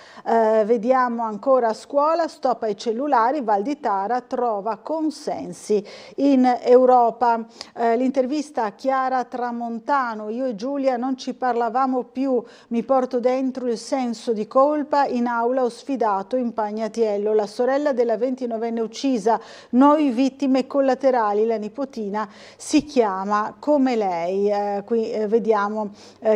Vediamo ancora a scuola: stop ai cellulari, Valditara trova consensi in Europa. L'intervista a Chiara Tramontano: io e Giulia non ci parlavamo più, mi porto dentro il senso di colpa, in aula ho sfidato Impagnatiello. La sorella della 29enne uccisa, noi vittime collaterali, la nipotina si chiama come lei. Qui vediamo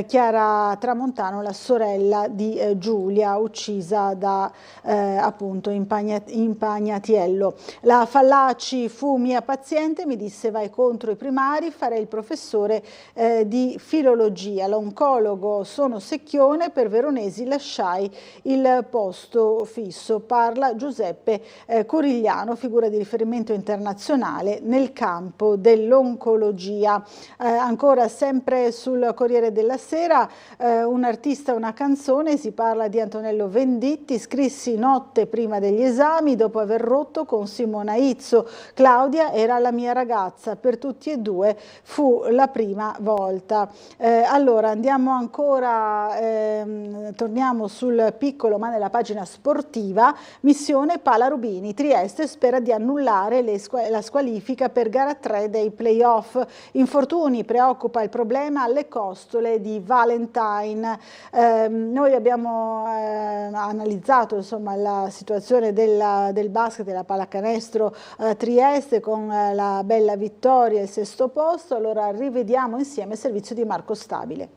Chiara Tramontano, la sorella di Giulia, uccisa da appunto Impagnatiello. La Fallaci fu mia paziente, mi disse vai contro i primari, farei il professore di filologia. L'oncologo sono secchione, per Veronesi lasciai il posto fisso. Parla Giuseppe Corigliano, figura di riferimento internazionale nel campo dell'oncologia. Ancora sempre sul Corriere della Sera, un artista, una canzone, si parla di Antonello Venditti. Scrissi notte prima degli esami, dopo aver rotto con Simona Izzo. Claudia era la mia ragazza, per tutti e due fu la prima volta. Allora andiamo ancora, torniamo sul piccolo ma nella pagina sportiva. Missione Pala Rubini, Trieste spera di annullare la squalifica per gara 3 dei playoff. Infortuni, preoccupa il problema alle costole di Valentine. Noi abbiamo analizzato insomma la situazione del basket, della pallacanestro Trieste con la bella vittoria, il 6° posto. Allora rivediamo insieme il servizio di Marco Stabile.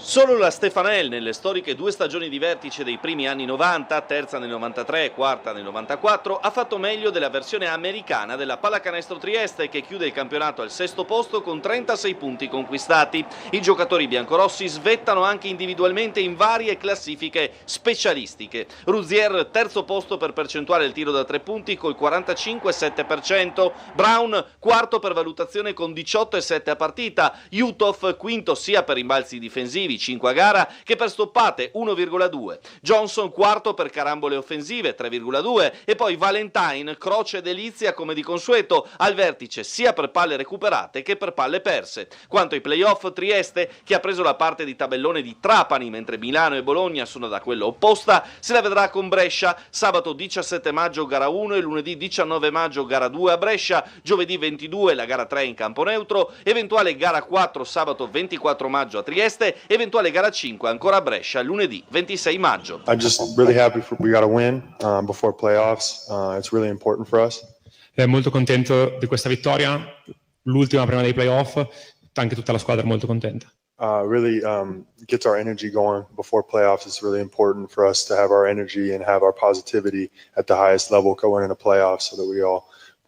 Solo la Stefanel, nelle storiche 2 stagioni di vertice dei primi anni 90, terza nel 93 e quarta nel 94, ha fatto meglio della versione americana della Pallacanestro Trieste, che chiude il campionato al 6° posto con 36 punti conquistati. I giocatori biancorossi svettano anche individualmente in varie classifiche specialistiche. Rouzier, 3° posto per percentuale del tiro da 3 punti col 45,7%. Brown, 4° per valutazione con 18,7 a partita. Uthoff, 5° sia per rimbalzi difensivi, 5 a gara, che per stoppate 1,2. Johnson 4° per carambole offensive 3,2 e poi Valentine, croce delizia come di consueto, al vertice sia per palle recuperate che per palle perse. Quanto ai playoff, Trieste, che ha preso la parte di tabellone di Trapani mentre Milano e Bologna sono da quella opposta, se la vedrà con Brescia sabato 17 maggio gara 1 e lunedì 19 maggio gara 2 a Brescia, giovedì 22 la gara 3 in campo neutro, eventuale gara 4 sabato 24 maggio a Trieste, eventuale gara 5 ancora a Brescia lunedì 26 maggio. I'm just really happy we got a win before playoffs. It's really important for us. Molto contento di questa vittoria, l'ultima prima dei playoff, anche tutta la squadra è molto contenta. Really gets our energy going before playoffs. It's really important for us to have our energy and have our positivity at the highest level going into playoffs so that we all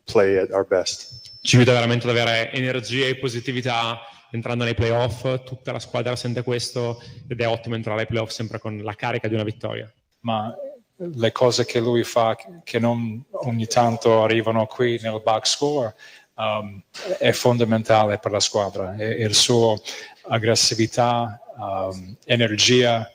play at our best. Ci aiuta veramente ad avere energia e positività entrando nei playoff, tutta la squadra sente questo ed è ottimo entrare ai playoff sempre con la carica di una vittoria. Ma le cose che lui fa, che non ogni tanto arrivano qui nel box score, è fondamentale per la squadra. E il suo aggressività, energia,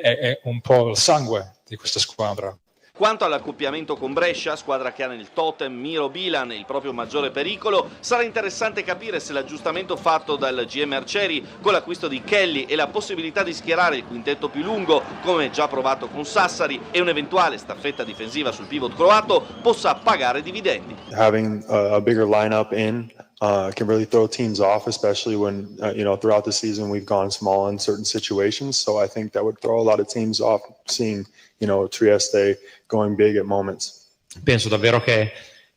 è un po' il sangue di questa squadra. Quanto all'accoppiamento con Brescia, squadra che ha nel totem Miro Bilan il proprio maggiore pericolo, sarà interessante capire se l'aggiustamento fatto dal GM Arcieri con l'acquisto di Kelly e la possibilità di schierare il quintetto più lungo, come già provato con Sassari, e un'eventuale staffetta difensiva sul pivot croato possa pagare dividendi. Having a bigger lineup in can really throw teams off, especially when throughout the season we've gone small in certain situations. So I think that would throw a lot of teams off, seeing Trieste going big at moments. Penso davvero che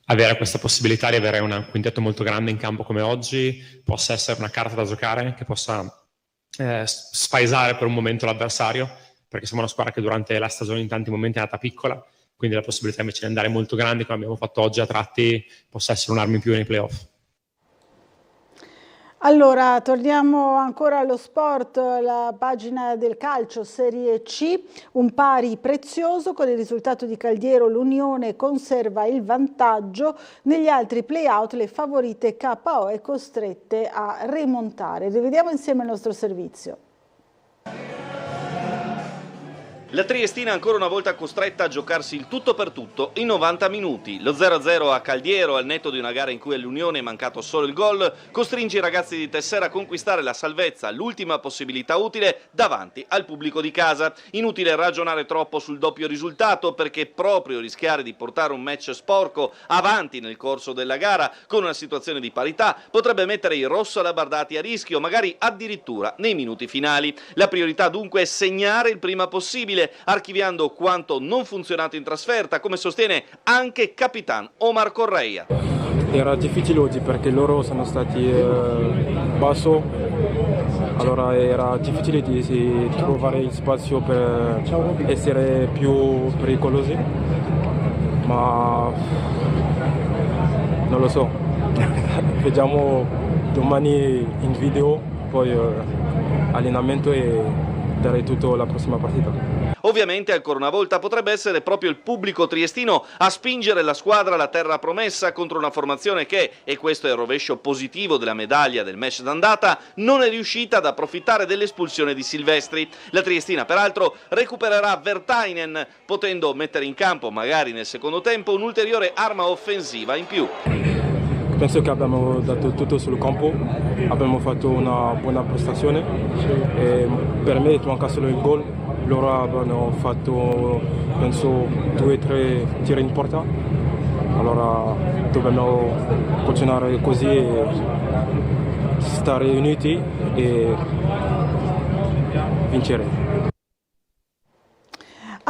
avere questa possibilità di avere un quintetto molto grande in campo come oggi possa essere una carta da giocare che possa spaesare per un momento l'avversario, perché siamo una squadra che durante la stagione in tanti momenti è andata piccola, quindi la possibilità invece di andare molto grandi come abbiamo fatto oggi a tratti possa essere un'arma in più nei playoff. Allora, torniamo ancora allo sport, la pagina del calcio, Serie C, un pari prezioso con il risultato di Caldiero, l'Unione conserva il vantaggio, negli altri play-out le favorite KO e costrette a remontare. Rivediamo insieme il nostro servizio. La Triestina ancora una volta costretta a giocarsi il tutto per tutto in 90 minuti. Lo 0-0 a Caldiero, al netto di una gara in cui all'Unione è mancato solo il gol, costringe i ragazzi di Tessera a conquistare la salvezza, l'ultima possibilità utile, davanti al pubblico di casa. Inutile ragionare troppo sul doppio risultato, perché proprio rischiare di portare un match sporco avanti nel corso della gara con una situazione di parità potrebbe mettere i rosso-labardati a rischio, magari addirittura nei minuti finali. La priorità dunque è segnare il prima possibile, archiviando quanto non funzionato in trasferta, come sostiene anche Capitan Omar Correia. Era difficile oggi perché loro sono stati basso, allora era difficile di trovare il spazio per essere più pericolosi, ma non lo so, vediamo domani in video, poi allenamento e dare tutto la prossima partita. Ovviamente ancora una volta potrebbe essere proprio il pubblico triestino a spingere la squadra alla terra promessa contro una formazione che, e questo è il rovescio positivo della medaglia del match d'andata, non è riuscita ad approfittare dell'espulsione di Silvestri. La Triestina peraltro recupererà Vertainen, potendo mettere in campo magari nel secondo tempo un'ulteriore arma offensiva in più. Penso che abbiamo dato tutto sul campo, abbiamo fatto una buona prestazione e per me manca solo il gol. Loro hanno fatto penso 2-3 tiri in porta, allora dobbiamo continuare così e stare uniti e vincere.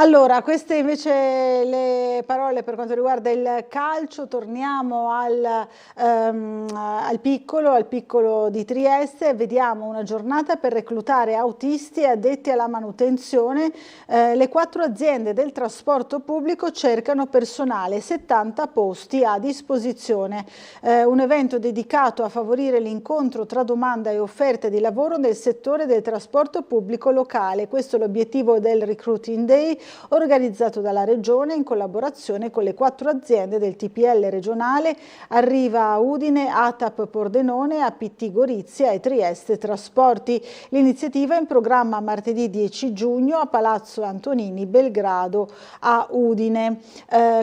Allora, queste invece le parole per quanto riguarda il calcio. Torniamo al piccolo di Trieste. Vediamo una giornata per reclutare autisti e addetti alla manutenzione. Le 4 aziende del trasporto pubblico cercano personale, 70 posti a disposizione. Un evento dedicato a favorire l'incontro tra domanda e offerta di lavoro nel settore del trasporto pubblico locale. Questo è l'obiettivo del Recruiting Day, organizzato dalla Regione in collaborazione con le 4 aziende del TPL regionale, Arriva a Udine, ATAP Pordenone, APT Gorizia e Trieste Trasporti. L'iniziativa è in programma martedì 10 giugno a Palazzo Antonini, Belgrado a Udine.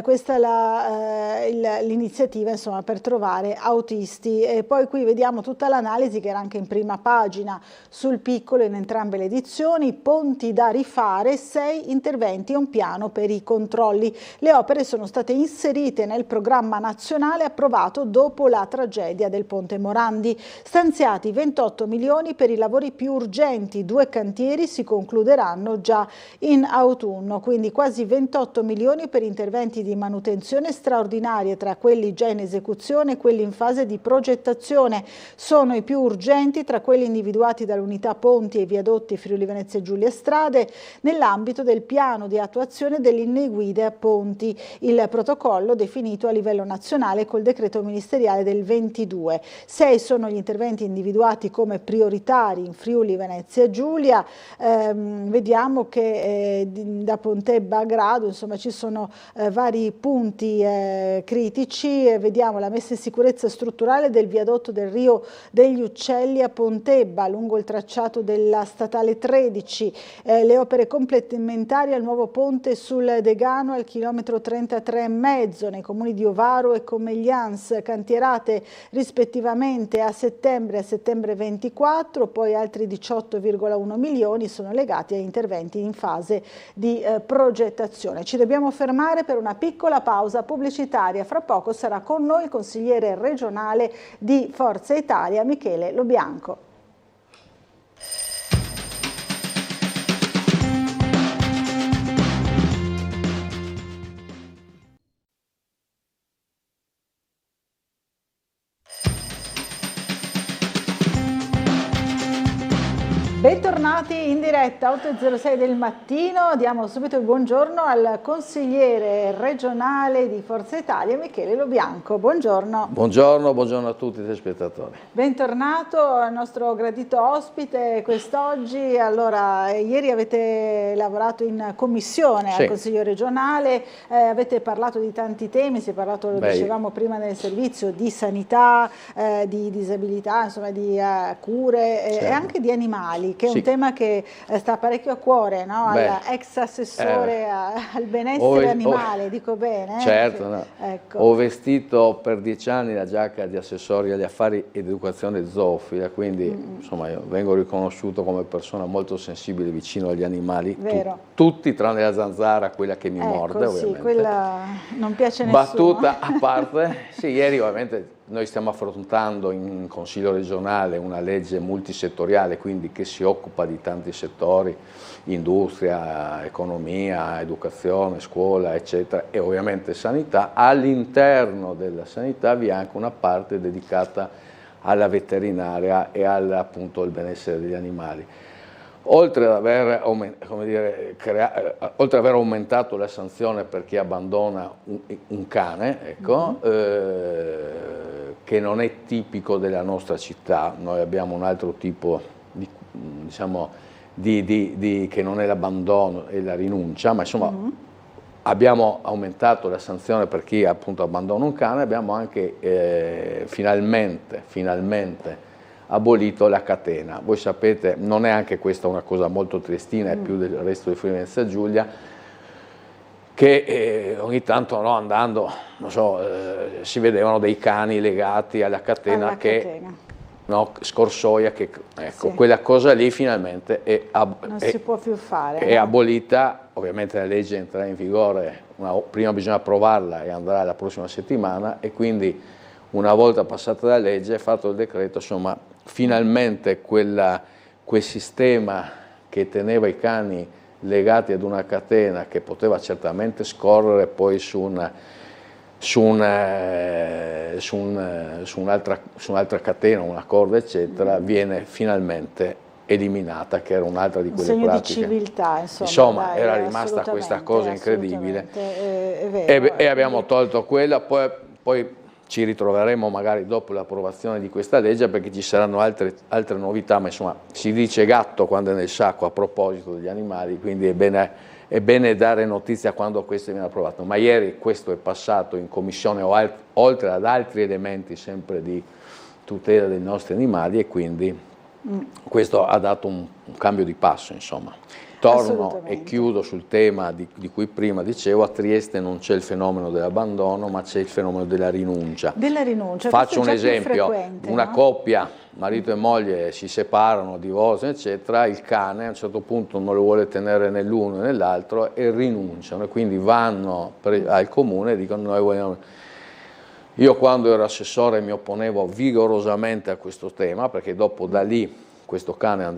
Questa è l'iniziativa, insomma, per trovare autisti. E poi qui vediamo tutta l'analisi che era anche in prima pagina sul piccolo in entrambe le edizioni. Ponti da rifare, 6 interventi e un piano per i controlli. Le opere sono state inserite nel programma nazionale approvato dopo la tragedia del Ponte Morandi. Stanziati 28 milioni per i lavori più urgenti, 2 cantieri si concluderanno già in autunno, quindi quasi 28 milioni per interventi di manutenzione straordinarie, tra quelli già in esecuzione e quelli in fase di progettazione. Sono i più urgenti tra quelli individuati dall'unità Ponti e Viadotti Friuli Venezia Giulia Strade nell'ambito del piano di attuazione delle linee guida a ponti, il protocollo definito a livello nazionale col decreto ministeriale del 22. 6 sono gli interventi individuati come prioritari in Friuli Venezia Giulia. Vediamo che da Pontebba a Grado, insomma, ci sono vari punti critici. Vediamo la messa in sicurezza strutturale del viadotto del Rio degli Uccelli a Pontebba lungo il tracciato della statale 13, le opere complementari al nuovo ponte sul Degano al chilometro 33,5 nei comuni di Ovaro e Comeglians, cantierate rispettivamente a settembre 24, poi altri 18,1 milioni sono legati a interventi in fase di progettazione. Ci dobbiamo fermare per una piccola pausa pubblicitaria, fra poco sarà con noi il consigliere regionale di Forza Italia Michele Lobianco. Bentornati in diretta, 8.06 del mattino, diamo subito il buongiorno al consigliere regionale di Forza Italia Michele Lobianco. Buongiorno. Buongiorno a tutti i telespettatori. Bentornato al nostro gradito ospite quest'oggi. Allora, ieri avete lavorato in commissione al Consiglio regionale, avete parlato di tanti temi, si è parlato, lo dicevamo prima nel servizio, di sanità, di disabilità, insomma di cure e anche di animali, che è un tema che sta parecchio a cuore, no? All'ex assessore al benessere animale, dico bene? Certo, no. Ecco. Ho vestito per 10 anni la giacca di assessore agli affari ed educazione zoofila, quindi insomma io vengo riconosciuto come persona molto sensibile, vicino agli animali, tutti tranne la zanzara, quella che mi morde ovviamente. Sì, quella non piace a nessuno. Battuta a parte, sì, ieri ovviamente noi stiamo affrontando in Consiglio regionale una legge multisettoriale, quindi che si occupa di tanti settori, industria, economia, educazione, scuola, eccetera, e ovviamente sanità. All'interno della sanità vi è anche una parte dedicata alla veterinaria e appunto al benessere degli animali. Oltre ad aver aumentato la sanzione per chi abbandona un cane, ecco, che non è tipico della nostra città, noi abbiamo un altro tipo di, diciamo, che non è l'abbandono e la rinuncia, ma insomma abbiamo aumentato la sanzione per chi appunto abbandona un cane, abbiamo anche finalmente abolito la catena. Voi sapete, non è anche questa una cosa molto triestina, è più del resto di Friuli Venezia Giulia, che ogni tanto andando, non so, si vedevano dei cani legati alla catena scorsoia, che ecco, quella cosa lì finalmente non si può più fare. È abolita, ovviamente la legge entrerà in vigore, prima bisogna approvarla e andrà la prossima settimana, e quindi una volta passata la legge, fatto il decreto, insomma, finalmente quel sistema che teneva i cani legati ad una catena che poteva certamente scorrere poi su un'altra catena, una corda eccetera, viene finalmente eliminata, che era un'altra di quelle pratiche. Un segno di civiltà, insomma dai, era rimasta questa cosa incredibile è vero, e abbiamo tolto quella, poi ci ritroveremo magari dopo l'approvazione di questa legge, perché ci saranno altre novità, ma insomma si dice gatto quando è nel sacco a proposito degli animali, quindi è bene dare notizia quando questo viene approvato. Ma ieri questo è passato in commissione, oltre ad altri elementi sempre di tutela dei nostri animali, e quindi questo ha dato un cambio di passo, insomma. Torno e chiudo sul tema di cui prima dicevo: a Trieste non c'è il fenomeno dell'abbandono, ma c'è il fenomeno della rinuncia. Faccio un esempio: una coppia, marito e moglie, si separano, divorziano, eccetera, il cane a un certo punto non lo vuole tenere né l'uno né nell'altro e rinunciano, e quindi vanno al comune e dicono: noi vogliamo. Io quando ero assessore mi opponevo vigorosamente a questo tema, perché dopo da lì questo cane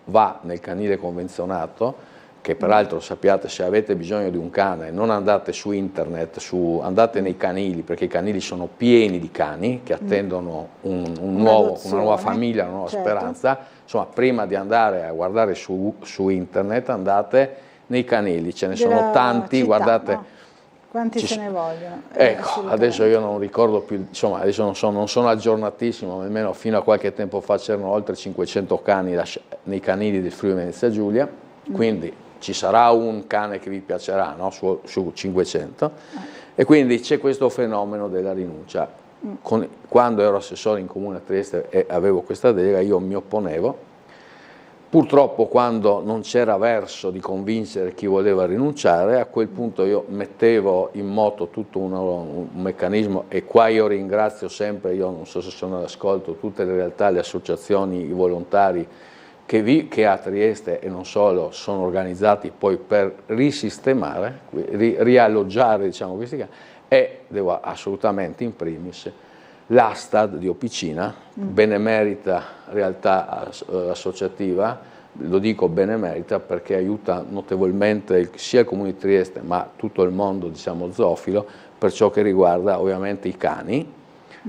va nel canile convenzionato, che peraltro sappiate, se avete bisogno di un cane non andate su internet, andate nei canili, perché i canili sono pieni di cani che attendono una nuova famiglia, una nuova speranza. Insomma, prima di andare a guardare su internet andate nei canili, ce ne sono tanti, guardate. No? Quanti se ne vogliono? Ecco, adesso io non ricordo più, insomma adesso non sono aggiornatissimo, ma almeno fino a qualche tempo fa c'erano oltre 500 cani nei canili del Friuli Venezia Giulia, quindi ci sarà un cane che vi piacerà, no? su 500, e quindi c'è questo fenomeno della rinuncia. Quando ero assessore in Comune a Trieste e avevo questa delega, io mi opponevo. Purtroppo quando non c'era verso di convincere chi voleva rinunciare, a quel punto io mettevo in moto tutto un meccanismo, e qua io ringrazio sempre, io non so se sono all'ascolto, tutte le realtà, le associazioni, i volontari che a Trieste e non solo sono organizzati poi per risistemare, rialloggiare, diciamo, questi casi, e devo assolutamente in primis l'Astad di Opicina, benemerita realtà associativa, lo dico benemerita perché aiuta notevolmente sia il Comune di Trieste ma tutto il mondo, diciamo, zoofilo, per ciò che riguarda ovviamente i cani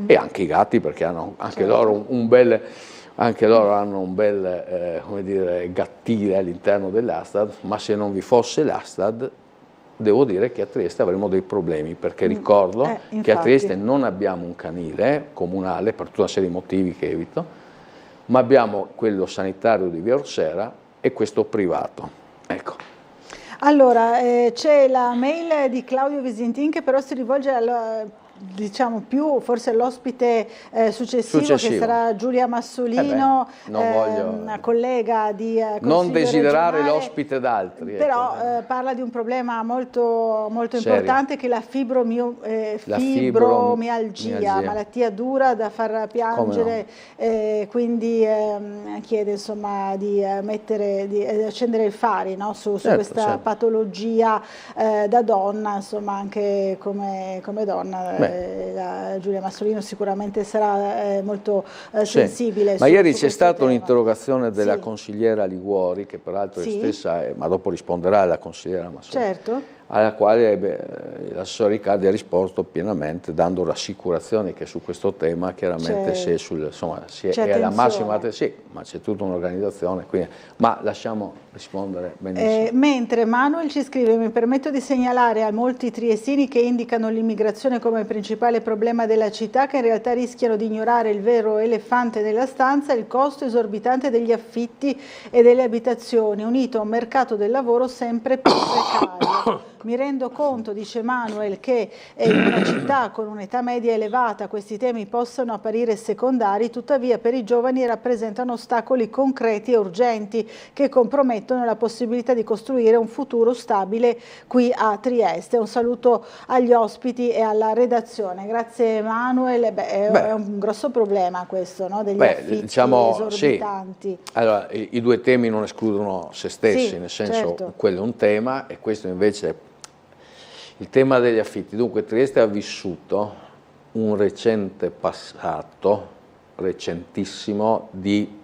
e anche i gatti, perché hanno anche loro un bel come dire, gattile all'interno dell'Astad, ma se non vi fosse l'Astad devo dire che a Trieste avremo dei problemi, perché ricordo che a Trieste non abbiamo un canile comunale per tutta una serie di motivi che evito, ma abbiamo quello sanitario di Via Orsera e questo privato. Ecco. Allora, c'è la mail di Claudio Visintin che però si rivolge diciamo più forse all'ospite successivo, che sarà Giulia Massolino, una collega di non desiderare regionale, l'ospite d'altri, però parla di un problema molto importante, che è la fibromialgia, malattia dura da far piangere, quindi chiede insomma di accendere il fari, no? su questa patologia da donna, insomma anche come donna. La Giulia Massolino sicuramente sarà molto sensibile. Ma ieri c'è stata un'interrogazione della consigliera Liguori, che peraltro è stessa, ma dopo risponderà alla consigliera Massolino. Certo. Alla quale l'assessore Riccardi ha risposto pienamente, dando rassicurazioni che su questo tema chiaramente è alla massima, sì, ma c'è tutta un'organizzazione, ma lasciamo rispondere benissimo. Mentre Manuel ci scrive: mi permetto di segnalare a molti triestini che indicano l'immigrazione come il principale problema della città, che in realtà rischiano di ignorare il vero elefante nella stanza, il costo esorbitante degli affitti e delle abitazioni, unito a un mercato del lavoro sempre più precario. Mi rendo conto, dice Manuel, che in una città con un'età media elevata questi temi possono apparire secondari, tuttavia per i giovani rappresentano ostacoli concreti e urgenti che compromettono la possibilità di costruire un futuro stabile qui a Trieste. Un saluto agli ospiti e alla redazione. Grazie Manuel. È un grosso problema questo, no? Degli affitti esorbitanti. Sì. Allora, i due temi non escludono se stessi, nel senso quello è un tema e questo invece è il tema degli affitti. Dunque Trieste ha vissuto un recente passato, recentissimo, di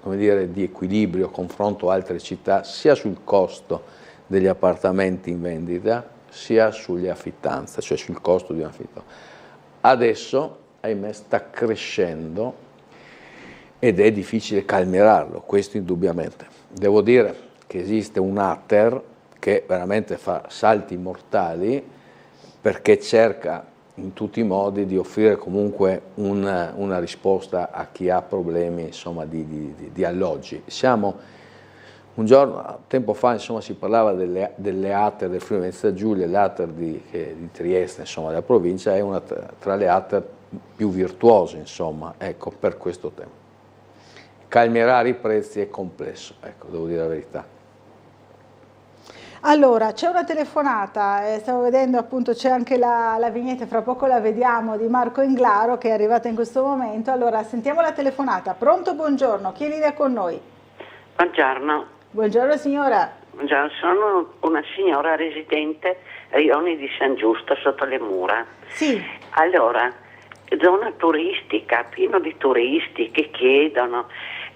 come dire, di equilibrio confronto a altre città, sia sul costo degli appartamenti in vendita, sia sulle affittanze, cioè sul costo di un affitto. Adesso, ahimè, sta crescendo ed è difficile calmierarlo, questo indubbiamente. Devo dire che esiste un ATER che veramente fa salti mortali perché cerca in tutti i modi di offrire comunque una risposta a chi ha problemi, insomma, di alloggi. Un giorno, tempo fa, insomma, si parlava delle ATER del Friuli Venezia Giulia, l'ATER di Trieste, insomma, della provincia, è una tra le ATER più virtuose, insomma, ecco, per questo tema. Calmierare i prezzi è complesso, ecco, devo dire la verità. Allora, c'è una telefonata, stavo vedendo appunto, c'è anche la vignetta, fra poco la vediamo, di Marco Inglaro che è arrivata in questo momento. Allora, sentiamo la telefonata. Pronto, buongiorno, chi è in linea con noi? Buongiorno. Buongiorno signora. Buongiorno, sono una signora residente a Rioni di San Giusto, sotto le mura. Sì. Allora, zona turistica, pieno di turisti che chiedono.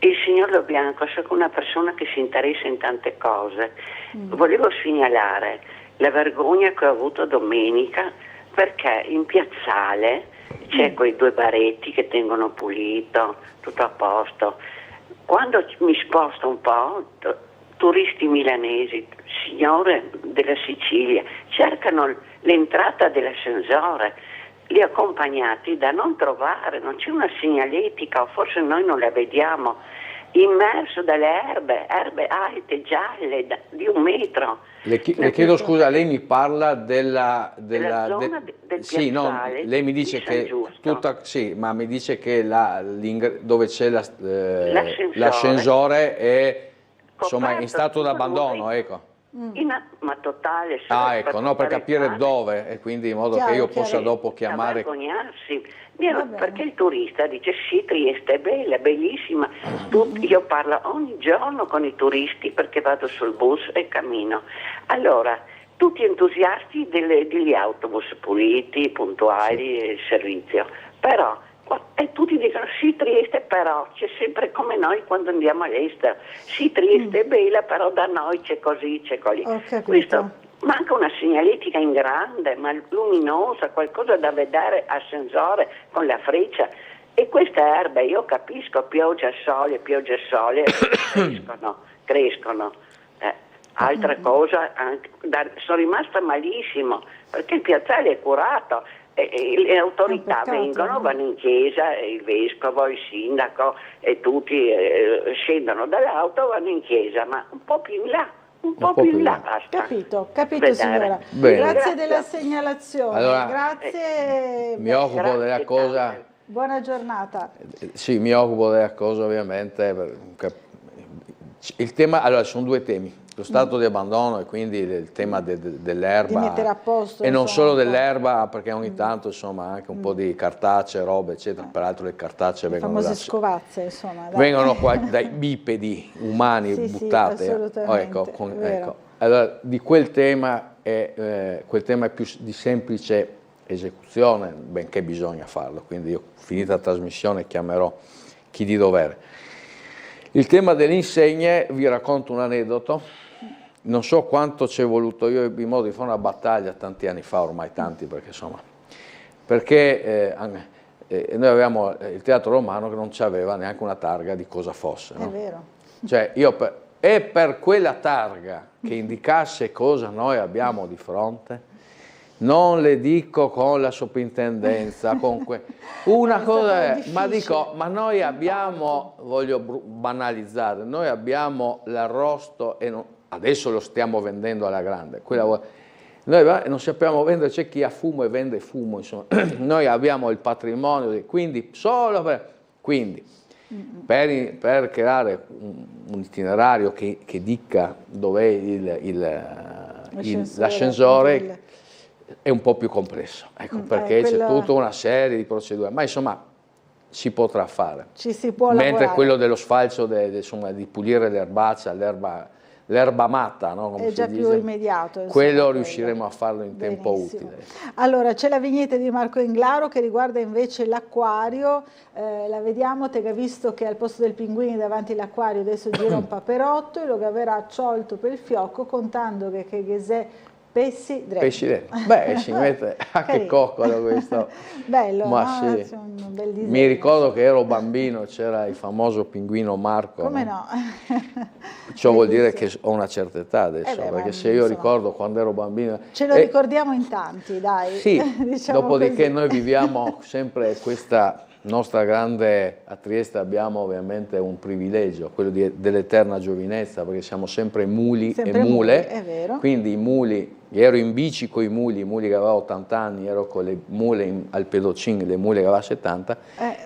Il signor Lo Bianco è una persona che si interessa in tante cose. Volevo segnalare la vergogna che ho avuto domenica perché in piazzale c'è quei 2 baretti che tengono pulito, tutto a posto. Quando mi sposto un po', turisti milanesi, signore della Sicilia, cercano l'entrata dell'ascensore, li accompagnati da non trovare, non c'è una segnaletica, o forse noi non la vediamo, immerso dalle erbe alte, gialle, di 1 metro. Le chiedo scusa, lei mi parla della zona del sì, no, piazzale lei mi dice di San che Giusto. sì, ma mi dice che dove c'è l'ascensore è, insomma, in stato d'abbandono, ecco. Ma totale. Ah, ecco, no, per capire dove, e quindi in modo che io possa dopo chiamare. Vergognarsi. Perché il turista dice sì, Trieste è bella, bellissima. Io parlo ogni giorno con i turisti perché vado sul bus e cammino. Allora, tutti entusiasti degli autobus puliti, puntuali e il servizio. Però, e tutti dicono sì, Trieste, però c'è sempre come noi quando andiamo all'estero. Sì, Trieste è bella, però da noi c'è così, c'è così. Questo manca una segnaletica in grande, ma luminosa, qualcosa da vedere, ascensore con la freccia. E queste erbe, io capisco, pioggia, sole, crescono. Altra cosa, sono rimasta malissimo, perché il piazzale è curato. Le autorità vengono, vanno in chiesa, il vescovo, il sindaco e tutti scendono dall'auto, vanno in chiesa, ma un po' più in là, basta. Capito Vedere. signora. Bene. Grazie della segnalazione. Allora, grazie. Mi occupo della cosa. Buona giornata. Sì, mi occupo della cosa ovviamente. Il tema, allora, sono 2 temi. Lo stato di abbandono e quindi il tema dell'erba, di mettere a posto, e non insomma, solo dell'erba, perché ogni tanto, insomma, anche un po' di cartacee, robe eccetera. Peraltro le cartacee le vengono famose scovazze, insomma, dai. vengono qua dai bipedi umani buttate. Sì, assolutamente, ecco. Allora, di quel tema è più di semplice esecuzione, benché bisogna farlo, quindi io, finita la trasmissione, chiamerò chi di dovere. Il tema delle insegne, vi racconto un aneddoto. Non so quanto ci è voluto, io ebbi modo di fare una battaglia tanti anni fa, ormai tanti, perché insomma, noi avevamo il Teatro Romano che non c'aveva neanche una targa di cosa fosse. No? È vero. Cioè, per quella targa che indicasse cosa noi abbiamo di fronte, non le dico con la soprintendenza, una cosa è, ma noi abbiamo, voglio banalizzare, noi abbiamo l'arrosto e adesso lo stiamo vendendo alla grande, noi non sappiamo vendere, c'è chi ha fumo e vende fumo, insomma. Noi abbiamo il patrimonio, quindi per creare un itinerario che dica dov'è l'ascensore è un po' più complesso, ecco, perché c'è tutta una serie di procedure, ma insomma si potrà fare. Ci si può Mentre lavorare. quello dello sfalcio, insomma, di pulire l'erbaccia, l'erba l'erba matta, no? Come è si già dice. più immediato. Insomma, Quello riusciremo a farlo in tempo benissimo. utile. Allora, c'è la vignetta di Marco Englaro che riguarda invece l'acquario, la vediamo, te che ha visto che al posto del pinguino davanti all'acquario adesso gira un paperotto e lo avrà sciolto per il fiocco contando che Gesè pesci dentro. Beh, si mette a che coccolo questo. Bello, Ma no? sì. Un bel disegno. Mi ricordo che ero bambino, c'era il famoso pinguino Marco. Come no? Ciò vuol dire che ho una certa età adesso, beh, perché se io ricordo quando ero bambino... Ce lo ricordiamo in tanti, dai. Sì, diciamo dopodiché così. noi viviamo sempre questa nostra grande... A Trieste abbiamo ovviamente un privilegio, quello dell'eterna giovinezza, perché siamo sempre muli Sempre e mule. muli, è vero. Quindi i muli... Ero in bici con i muli che aveva 80 anni, ero con le mule al pedocin, le mule che aveva 70,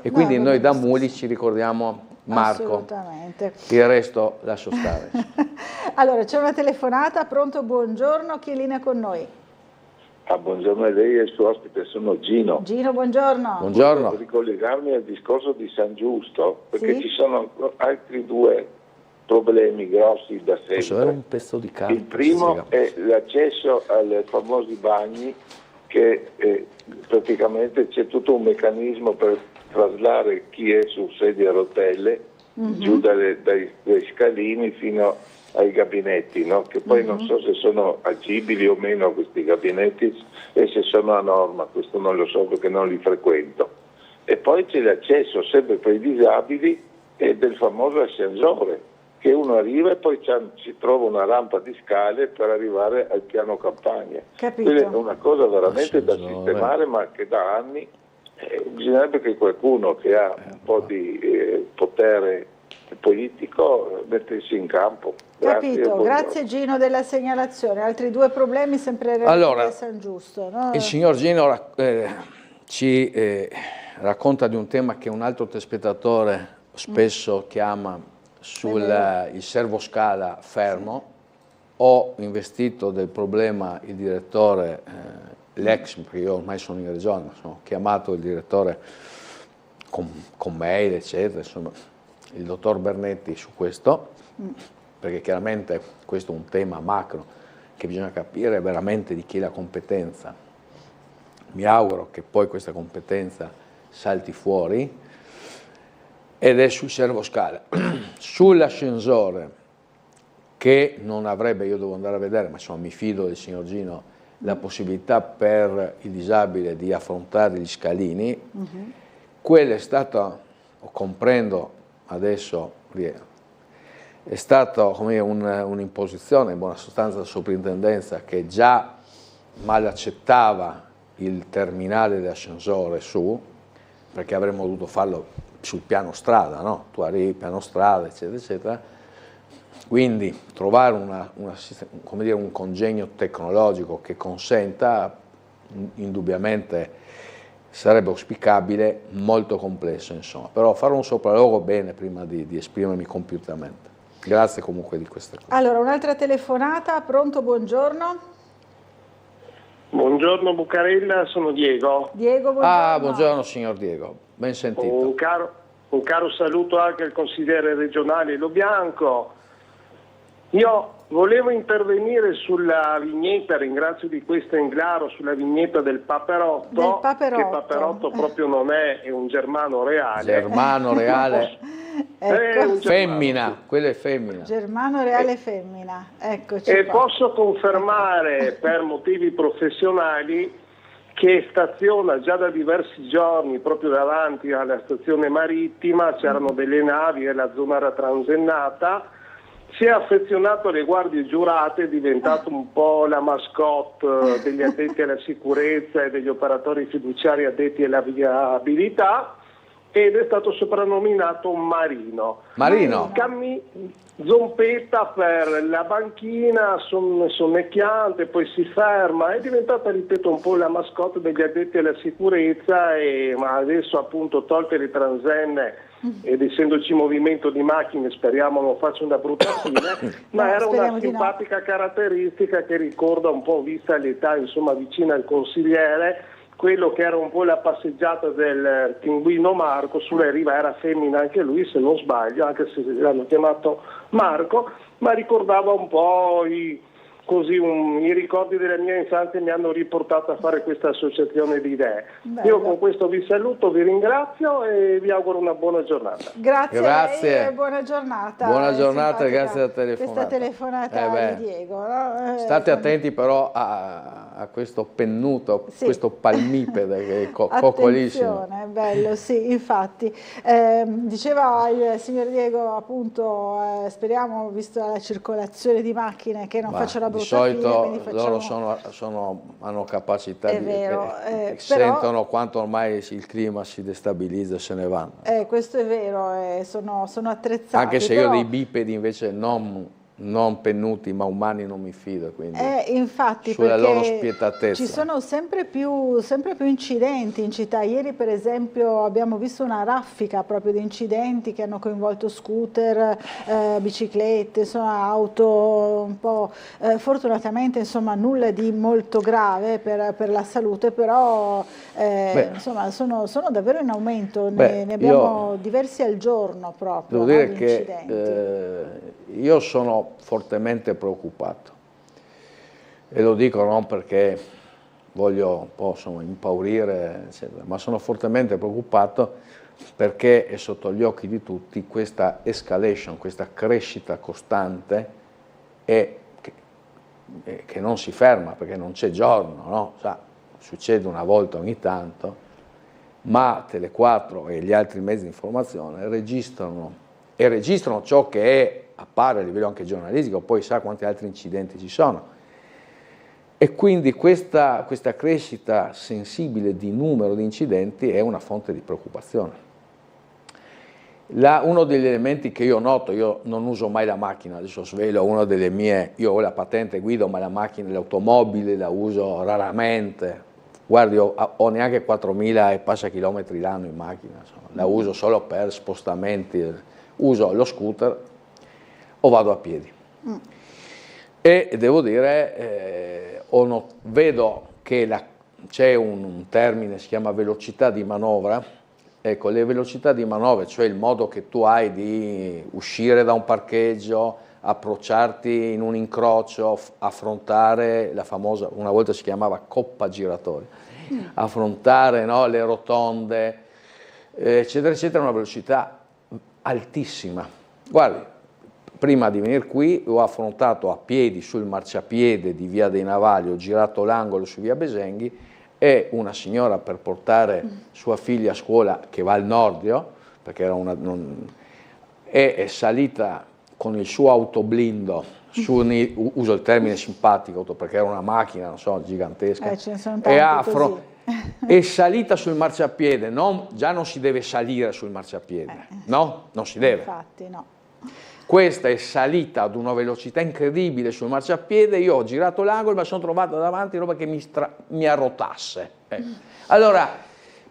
e quindi noi da muli ci ricordiamo Marco. Assolutamente. Il resto lascio stare. Allora, c'è una telefonata, pronto, buongiorno, chi è in linea con noi? Buongiorno a lei e il suo ospite, sono Gino. Gino, buongiorno. Buongiorno. Volevo ricollegarmi al discorso di San Giusto, perché Sì? ci sono altri due problemi grossi da Posso avere sempre. un pezzo di carta? Il primo è l'accesso ai famosi bagni, che praticamente c'è tutto un meccanismo per traslare chi è su sedie a rotelle giù dai scalini fino ai gabinetti, no? Che poi non so se sono agibili o meno questi gabinetti e se sono a norma, questo non lo so perché non li frequento. E poi c'è l'accesso sempre per i disabili del famoso ascensore, che uno arriva e poi si trova una rampa di scale per arrivare al piano campagna. Capito. Quella è una cosa veramente da sistemare, ma che da anni bisognerebbe che qualcuno che ha un po' di potere politico mettesse in campo. Capito, grazie Gino della segnalazione. Altri due problemi sempre relativi a San Giusto. No? Il signor Gino ci racconta di un tema che un altro telespettatore spesso chiama il servoscala fermo. Ho investito del problema il direttore, l'ex, perché io ormai sono in regione, ho chiamato il direttore con mail, eccetera, insomma, il dottor Bernetti su questo, perché chiaramente questo è un tema macro che bisogna capire veramente di chi è la competenza. Mi auguro che poi questa competenza salti fuori, ed è sul servoscala. Sull'ascensore, che non avrebbe, io devo andare a vedere, ma insomma mi fido del signor Gino, la possibilità per il disabile di affrontare gli scalini, quella è stata, comprendo adesso, è stata un'imposizione, in buona sostanza, della soprintendenza, che già mal accettava il terminale dell'ascensore su, perché avremmo dovuto farlo sul piano strada, no? Tu arrivi piano strada, eccetera, eccetera. Quindi trovare un congegno tecnologico che consenta, indubbiamente sarebbe auspicabile, molto complesso, insomma. Però fare un sopralluogo bene prima di esprimermi compiutamente. Grazie comunque di queste cose. Allora, un'altra telefonata, pronto, buongiorno. Buongiorno Bucarella, sono Diego. Diego, buongiorno. Buongiorno signor Diego, ben sentito. Un caro saluto anche al consigliere regionale Lo Bianco. Io volevo intervenire sulla vignetta, ringrazio di questo Englaro, sulla vignetta del Paperotto, che Paperotto proprio non è un germano reale. Germano reale, Ecco. femmina, quella è femmina. Germano reale femmina, eccoci E qua. posso confermare per motivi professionali che staziona già da diversi giorni proprio davanti alla stazione marittima, c'erano delle navi e la zona era transennata, si è affezionato alle guardie giurate, è diventato un po' la mascotte degli addetti alla sicurezza e degli operatori fiduciari addetti alla viabilità, ed è stato soprannominato Marino. Marino? Zompetta per la banchina, sonnecchiante, poi si ferma, è diventata, ripeto, un po' la mascotte degli addetti alla sicurezza, ma adesso appunto tolte le transenne ed essendoci movimento di macchine speriamo non faccia una brutta fine, ma era una simpatica caratteristica che ricorda un po', vista l'età insomma vicina al consigliere, quello che era un po' la passeggiata del pinguino Marco, sulle rive era femmina anche lui se non sbaglio, anche se l'hanno chiamato Marco, ma ricordava un po' i ricordi della mia infanzia mi hanno riportato a fare questa associazione di idee. Bello. Io con questo vi saluto, vi ringrazio e vi auguro una buona giornata. Grazie a lei e buona giornata. Buona giornata e grazie della telefonata. Questa telefonata di Diego. No? State attenti però a questo pennuto, questo palmipede che è coccolissimo. Attenzione, bello, sì, infatti. Diceva il signor Diego, appunto, speriamo, visto la circolazione di macchine, che non facciano di brutta solito fine, facciamo... loro hanno capacità È di vero, sentono quanto ormai il clima si destabilizza e se ne vanno. Questo è vero, sono attrezzati. Anche se io dei bipedi invece non pennuti ma umani non mi fido, quindi infatti, sulla perché loro spietatezza. ci sono sempre più incidenti in città. Ieri per esempio abbiamo visto una raffica proprio di incidenti che hanno coinvolto scooter, biciclette, insomma auto un po', fortunatamente insomma nulla di molto grave per la salute, però insomma sono davvero in aumento, ne abbiamo diversi al giorno proprio. Devo dire che io sono fortemente preoccupato e lo dico non perché voglio un po' impaurire, eccetera, ma sono fortemente preoccupato perché è sotto gli occhi di tutti questa escalation, questa crescita costante e che non si ferma perché non c'è giorno, no? Succede una volta ogni tanto, ma Tele4 e gli altri mezzi di informazione registrano ciò che appare a livello anche giornalistico, poi sa quanti altri incidenti ci sono. E quindi questa crescita sensibile di numero di incidenti è una fonte di preoccupazione. Uno degli elementi che io noto, io non uso mai la macchina, adesso svelo una delle mie, io ho la patente guido, ma la macchina, l'automobile la uso raramente. Guardi, ho neanche 4.000 e passa chilometri l'anno in macchina, insomma. La uso solo per spostamenti, uso lo scooter o vado a piedi. E devo dire, vedo che c'è un termine, si chiama velocità di manovra. Ecco, le velocità di manovra, cioè il modo che tu hai di uscire da un parcheggio, approcciarti in un incrocio, affrontare la famosa, una volta si chiamava coppa giratoria, affrontare le rotonde, eccetera, eccetera, una velocità altissima. Guardi, prima di venire qui ho affrontato a piedi sul marciapiede di Via dei Navali, ho girato l'angolo su Via Besenghi e una signora per portare sua figlia a scuola che va al Nordio, perché era è salita con il suo autoblindo, uso il termine simpatico perché era una macchina, non so, gigantesca, ce ne sono tanti così. È salita sul marciapiede, già non si deve salire sul marciapiede, no? Non si deve. Infatti no. Questa è salita ad una velocità incredibile sul marciapiede, io ho girato l'angolo e mi sono trovato davanti roba che mi arrotasse. Allora,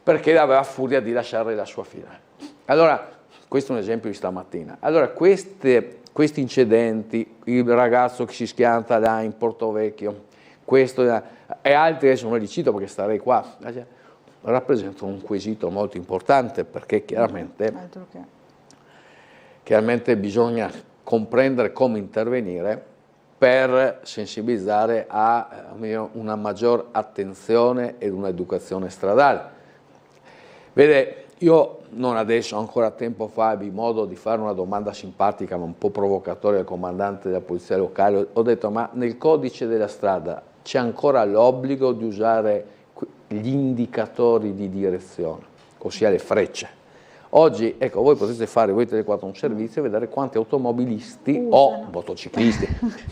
perché aveva furia di lasciare la sua figlia. Allora, questo è un esempio di stamattina. Allora, questi incidenti, il ragazzo che si schianta là in Portovecchio, questo e altri, adesso non li cito perché starei qua, rappresentano un quesito molto importante perché chiaramente bisogna comprendere come intervenire per sensibilizzare a una maggior attenzione ed un'educazione stradale. Vede, io non adesso, ancora tempo fa, ebbi modo di fare una domanda simpatica ma un po' provocatoria al comandante della polizia locale, ho detto ma nel codice della strada c'è ancora l'obbligo di usare gli indicatori di direzione, ossia le frecce. Oggi, ecco, voi potete fare, voi Tele4 un servizio e vedere quanti automobilisti o motociclisti,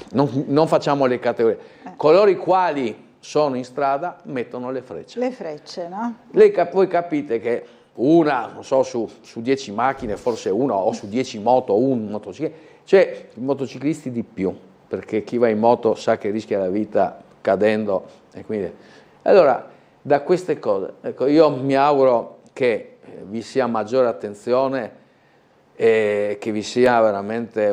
non facciamo le categorie, coloro i quali sono in strada mettono le frecce. Le frecce, no? Voi capite che una, non so, su 10 macchine, forse una, o su 10 moto, un motociclista, c'è i motociclisti di più, perché chi va in moto sa che rischia la vita cadendo. E quindi, allora, da queste cose, ecco, io mi auguro che vi sia maggiore attenzione e che vi sia veramente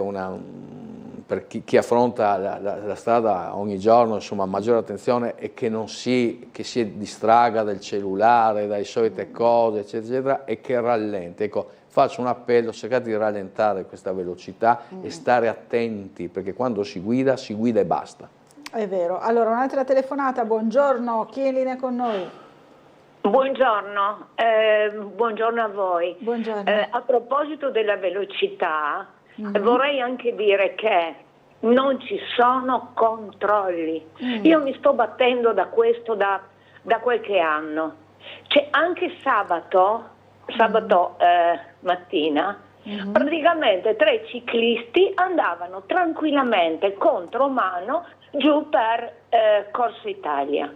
per chi affronta la strada ogni giorno, insomma, maggiore attenzione e che non si distraga dal cellulare, dalle solite cose, eccetera, eccetera, e che rallenti. Ecco, faccio un appello, cercate di rallentare questa velocità e stare attenti, perché quando si guida e basta. È vero. Allora, un'altra telefonata, buongiorno, chi è in linea con noi? Buongiorno, buongiorno a voi. Buongiorno. A proposito della velocità, vorrei anche dire che non ci sono controlli. Io mi sto battendo da questo da qualche anno. Cioè, anche sabato mattina, praticamente 3 ciclisti andavano tranquillamente contromano giù per Corso Italia.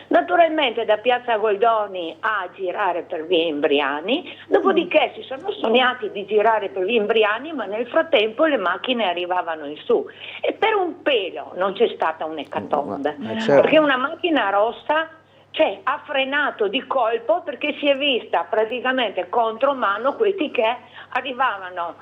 Naturalmente da Piazza Goldoni a girare per via Imbriani, dopodiché si sono sognati di girare per via Imbriani, ma nel frattempo le macchine arrivavano in su e per un pelo non c'è stata un'ecatombe, perché una macchina rossa ha frenato di colpo perché si è vista praticamente contromano questi che arrivavano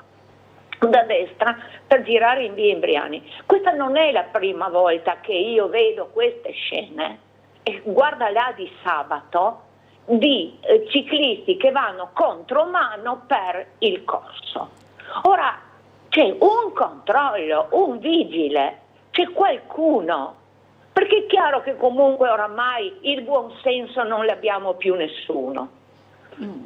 da destra per girare in via Imbriani. Questa non è la prima volta che io vedo queste scene. E guarda là di sabato di ciclisti che vanno contromano per il corso. Ora c'è un controllo, un vigile, c'è qualcuno, perché è chiaro che comunque oramai il buon senso non l'abbiamo più nessuno.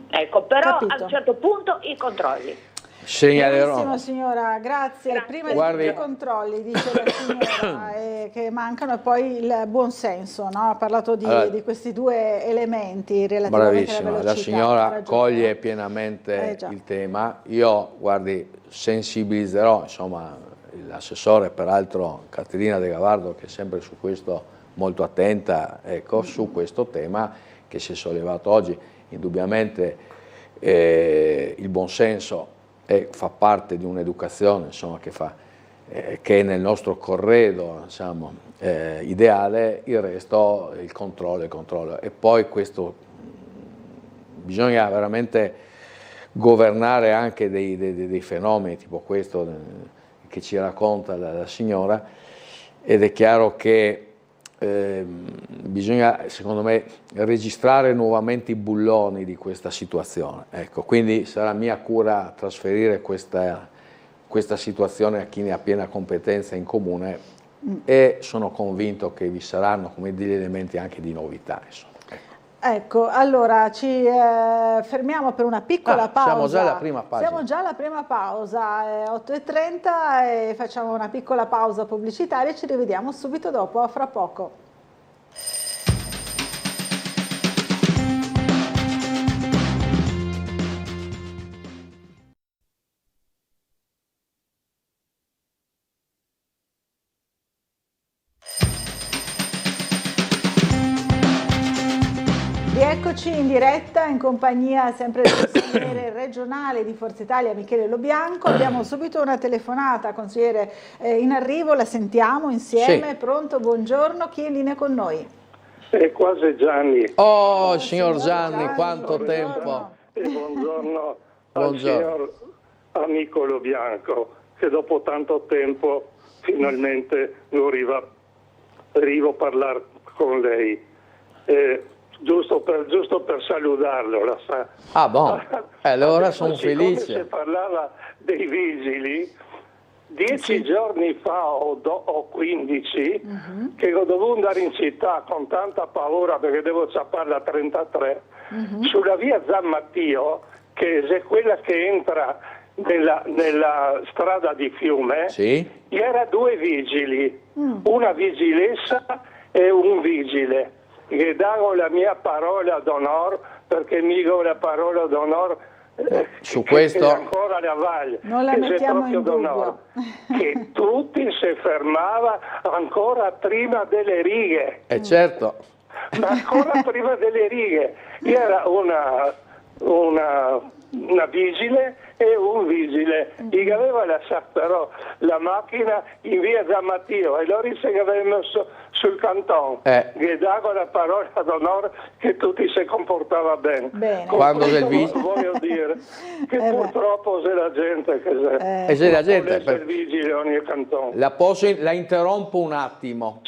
Ecco, però a un certo punto i controlli. Benissimo signora, grazie. Prima di controlli, dice la signora, che mancano, e poi il buon senso, no? Ha parlato di questi 2 elementi relativamente alla velocità. La signora coglie pienamente il tema. Io, guardi, sensibilizzerò, insomma, l'assessore, peraltro Caterina De Gavardo, che è sempre su questo molto attenta, ecco, su questo tema che si è sollevato oggi. Indubbiamente il buonsenso fa parte di un'educazione, insomma, che è nel nostro corredo, diciamo, ideale. Il resto, il controllo. E poi questo bisogna veramente governare anche dei fenomeni tipo questo che ci racconta la signora, ed è chiaro che bisogna, secondo me, registrare nuovamente i bulloni di questa situazione. Ecco, quindi sarà mia cura trasferire questa situazione a chi ne ha piena competenza in comune, e sono convinto che vi saranno, come degli elementi anche di novità, insomma. Ecco, allora ci fermiamo per una piccola pausa. Siamo già alla prima pagina. Siamo già alla prima pausa, 8:30, e facciamo una piccola pausa pubblicitaria e ci rivediamo subito dopo, a fra poco. Eccoci in diretta in compagnia sempre del consigliere regionale di Forza Italia Michele Lobianco. Abbiamo subito una telefonata, consigliere, in arrivo, la sentiamo insieme. Sì. Pronto, buongiorno, chi è in linea con noi? È quasi Gianni. Oh, signor Gianni, quanto tempo. Buongiorno al signor amico Lobianco, che dopo tanto tempo finalmente arrivo a parlare con lei. Giusto per salutarlo, la sa. Ah, buono. Allora sono felice. Se parlava dei vigili, 10 giorni fa o 15, che ho dovuto andare in città con tanta paura perché devo ciappare la 33, sulla via San Mattio, che è quella che entra nella strada di Fiume, c'era 2 vigili, una vigilessa e un vigile. Che dago la mia parola d'onore, perché mi do la parola d'onore su questo ancora la Valle, non la mettiamo in dubbio, che tutti si fermava ancora prima delle righe, certo, ma ancora prima delle righe. Era una vigile e un vigile. Gli aveva lasciato però la macchina in via Zammatio e loro si avevano messo sul canton. Gli davo la parola d'onore che tutti si comportava bene. Quando del vigile... Voglio dire che purtroppo c'è la gente che c'è la gente il vigile ogni canton. La interrompo un attimo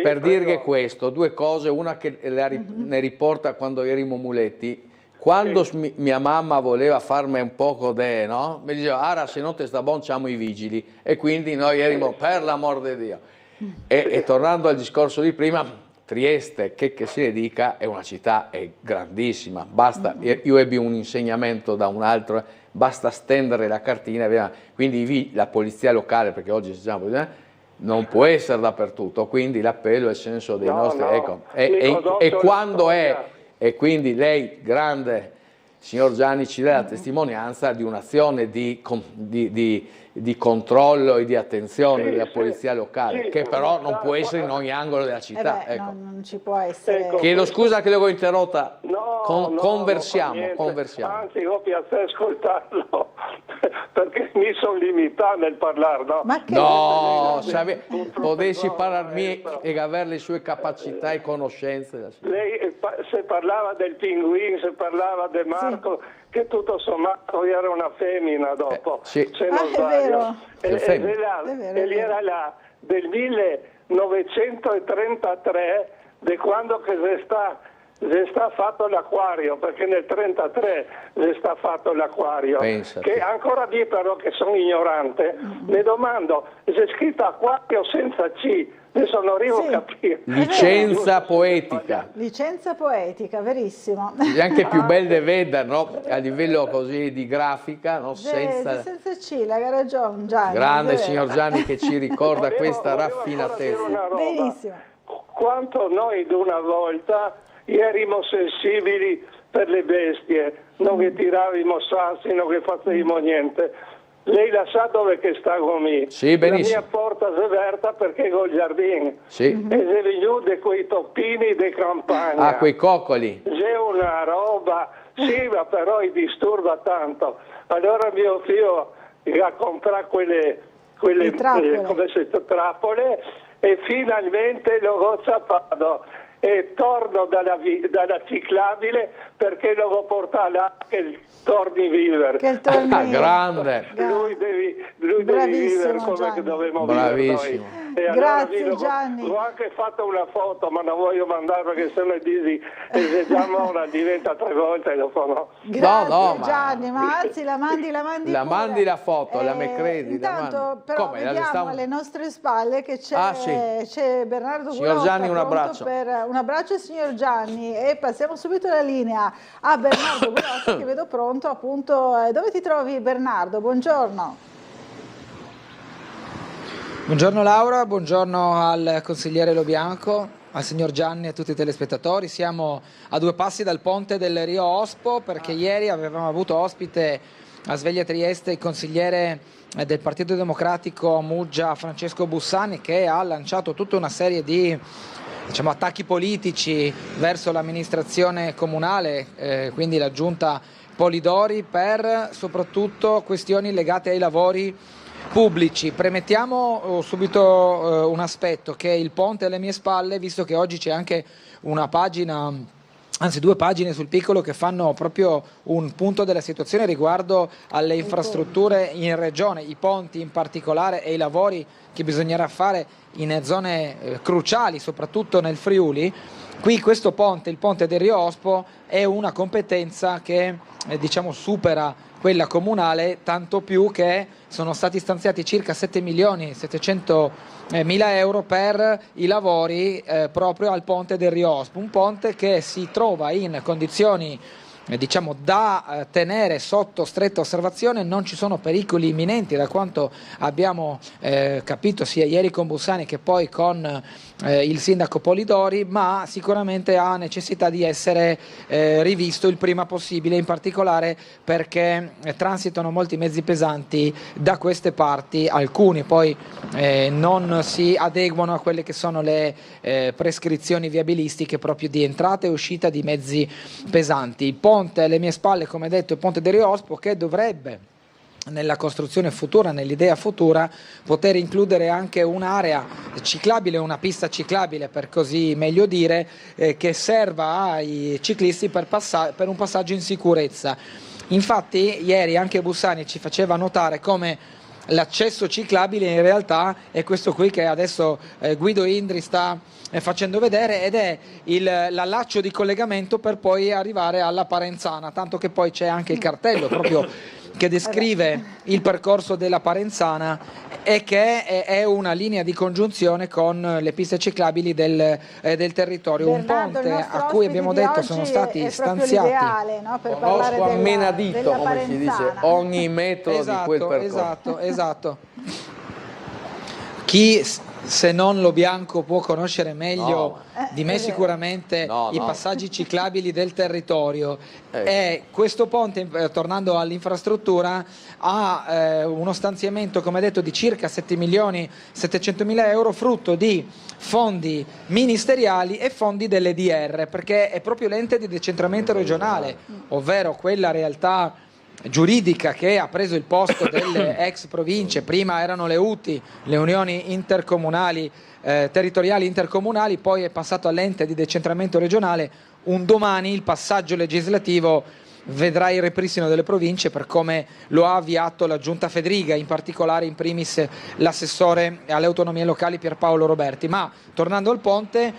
per dirgli questo, due cose, una che ne riporta quando erimo muletti. Quando mia mamma voleva farmi un poco no? Mi diceva, Ara, se non te sta buon, siamo i vigili. E quindi noi erimo, per l'amor di Dio. E tornando al discorso di prima, Trieste, che si ne dica, è una città grandissima. Basta, io ebbi un insegnamento da un altro, basta stendere la cartina, quindi la polizia locale, perché oggi siamo... non può essere dappertutto, quindi l'appello è il senso dei nostri... Ecco, e quando è... E quindi lei, grande signor Gianni, ci dà la testimonianza di un'azione di controllo e di attenzione della polizia locale, che però non può essere in ogni angolo della città. Non ci può essere. Chiedo scusa che l'avevo interrotta, conversiamo. Anzi, ho piacere ascoltarlo, perché mi sono limitato nel parlare. No, potessi parlarmi e avere le sue capacità e conoscenze. Lei se parlava del pinguino, se parlava di Marco, che tutto sommato era una femmina dopo, se non sbaglio. E lì era là del 1933, di quando che si sta fatto l'acquario, perché nel 1933 si sta fatto l'acquario. Che ancora di però che sono ignorante, mi domando, c'è scritto acquario senza C. Adesso non arrivo a capire. Licenza poetica. Licenza poetica, verissimo. È anche più bella da vedere, no? A livello così di grafica, no? Senza C, l'ha ragione Gianni. Grande signor Gianni che ci ricorda questa raffinatezza. Benissimo. Quanto noi di una volta erimo sensibili per le bestie, non che tiravamo sassi, non che facevamo niente. Lei la sa dove che sta con me? Sì, benissimo. La mia porta si aperta perché col giardino. Sì. E si venuti quei toppini di campagna. Ah, quei coccoli. C'è una roba, sì, ma però mi disturba tanto. Allora mio figlio va a comprare quelle trappole e finalmente lo ho zappato. E torno dalla ciclabile perché lo devo portare là che torni a vivere. Grande. Lui deve vivere come che dovevamo vivere noi. E Grazie allora Gianni. Ho anche fatto una foto, ma non voglio mandare perché se ne dici esegiamo una diventa 3 volte e dopo no. Grazie Gianni, ma anzi la mandi la mandi la foto, la me credi. Intanto però vediamo alle nostre spalle che c'è Bernardo Signor Gianni, un abbraccio. Un abbraccio signor Gianni e passiamo subito la linea a Bernardo Gulotta che vedo pronto appunto. Dove ti trovi Bernardo? Buongiorno. Buongiorno Laura, buongiorno al consigliere Lobianco, al signor Gianni e a tutti i telespettatori. Siamo a 2 passi dal ponte del Rio Ospo perché ieri avevamo avuto ospite a Sveglia Trieste il consigliere del Partito Democratico Muggia Francesco Bussani, che ha lanciato tutta una serie di attacchi politici verso l'amministrazione comunale, quindi la giunta Polidori, per soprattutto questioni legate ai lavori pubblici. Premettiamo subito un aspetto, che il ponte alle mie spalle, visto che oggi c'è anche una pagina, anzi 2 pagine sul Piccolo che fanno proprio un punto della situazione riguardo alle infrastrutture in regione, i ponti in particolare e i lavori che bisognerà fare in zone cruciali, soprattutto nel Friuli. Qui questo ponte, il ponte del Rio Ospo, è una competenza che supera quella comunale, tanto più che sono stati stanziati circa 7.700.000 euro per i lavori proprio al ponte del Rio Ospo, un ponte che si trova in condizioni da tenere sotto stretta osservazione. Non ci sono pericoli imminenti da quanto abbiamo capito sia ieri con Bussani che poi con il sindaco Polidori, ma sicuramente ha necessità di essere rivisto il prima possibile, in particolare perché transitano molti mezzi pesanti da queste parti, alcuni poi non si adeguano a quelle che sono le prescrizioni viabilistiche proprio di entrata e uscita di mezzi pesanti. Il ponte alle mie spalle, come detto, è il ponte del Rio Ospo, che dovrebbe nella costruzione futura, nell'idea futura, poter includere anche un'area ciclabile, una pista ciclabile per così meglio dire, che serva ai ciclisti per un passaggio in sicurezza. Infatti ieri anche Bussani ci faceva notare come l'accesso ciclabile in realtà è questo qui che adesso Guido Indri sta facendo vedere, ed è l'allaccio di collegamento per poi arrivare alla Parenzana, tanto che poi c'è anche il cartello proprio che descrive il percorso della Parenzana e che è una linea di congiunzione con le piste ciclabili del territorio. Bernardo, un ponte a cui abbiamo detto sono stati stanziati. Ideale, no? Per parlare a menadito, come si dice, ogni metro di quel percorso. Esatto. Chi se non Lo Bianco può conoscere meglio di me sicuramente i passaggi ciclabili del territorio, e questo ponte, tornando all'infrastruttura, ha uno stanziamento, come detto, di circa 7.700.000 euro, frutto di fondi ministeriali e fondi dell'EDR, perché è proprio l'ente di decentramento regionale, ovvero quella realtà giuridica che ha preso il posto delle ex province. Prima erano le UTI, le unioni intercomunali, territoriali intercomunali, poi è passato all'ente di decentramento regionale. Un domani il passaggio legislativo vedrà il ripristino delle province, per come lo ha avviato la Giunta Fedriga, in particolare in primis l'assessore alle autonomie locali Pierpaolo Roberti. Ma tornando al ponte,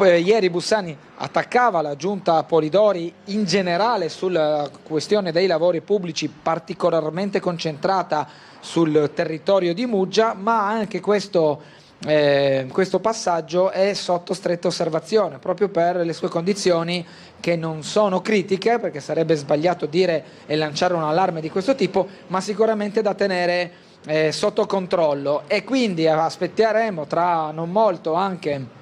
ieri Bussani attaccava la Giunta Polidori in generale sulla questione dei lavori pubblici, particolarmente concentrata sul territorio di Muggia, ma anche questo passaggio è sotto stretta osservazione, proprio per le sue condizioni, che non sono critiche, perché sarebbe sbagliato dire e lanciare un allarme di questo tipo, ma sicuramente da tenere sotto controllo. E quindi aspetteremo tra non molto anche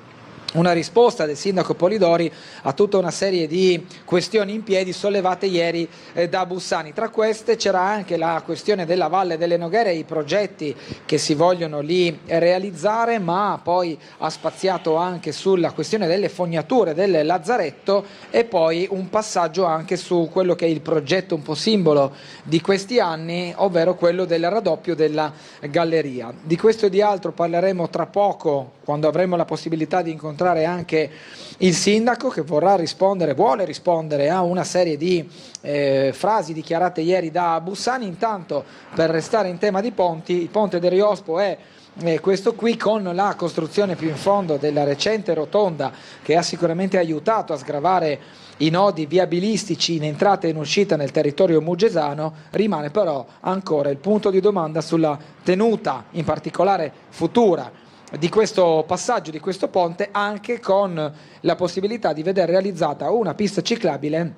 una risposta del sindaco Polidori a tutta una serie di questioni in piedi sollevate ieri da Bussani. Tra queste c'era anche la questione della Valle delle Noghere e i progetti che si vogliono lì realizzare, ma poi ha spaziato anche sulla questione delle fognature del Lazzaretto, e poi un passaggio anche su quello che è il progetto un po' simbolo di questi anni, ovvero quello del raddoppio della galleria. Di questo e di altro parleremo tra poco, quando avremo la possibilità di incontrare anche il sindaco, che vuole rispondere a una serie di frasi dichiarate ieri da Bussani. Intanto, per restare in tema di ponti, il ponte del Riospo è questo qui, con la costruzione più in fondo della recente rotonda, che ha sicuramente aiutato a sgravare i nodi viabilistici in entrata e in uscita nel territorio muggesano. Rimane però ancora il punto di domanda sulla tenuta, in particolare futura, di questo passaggio, di questo ponte, anche con la possibilità di vedere realizzata una pista ciclabile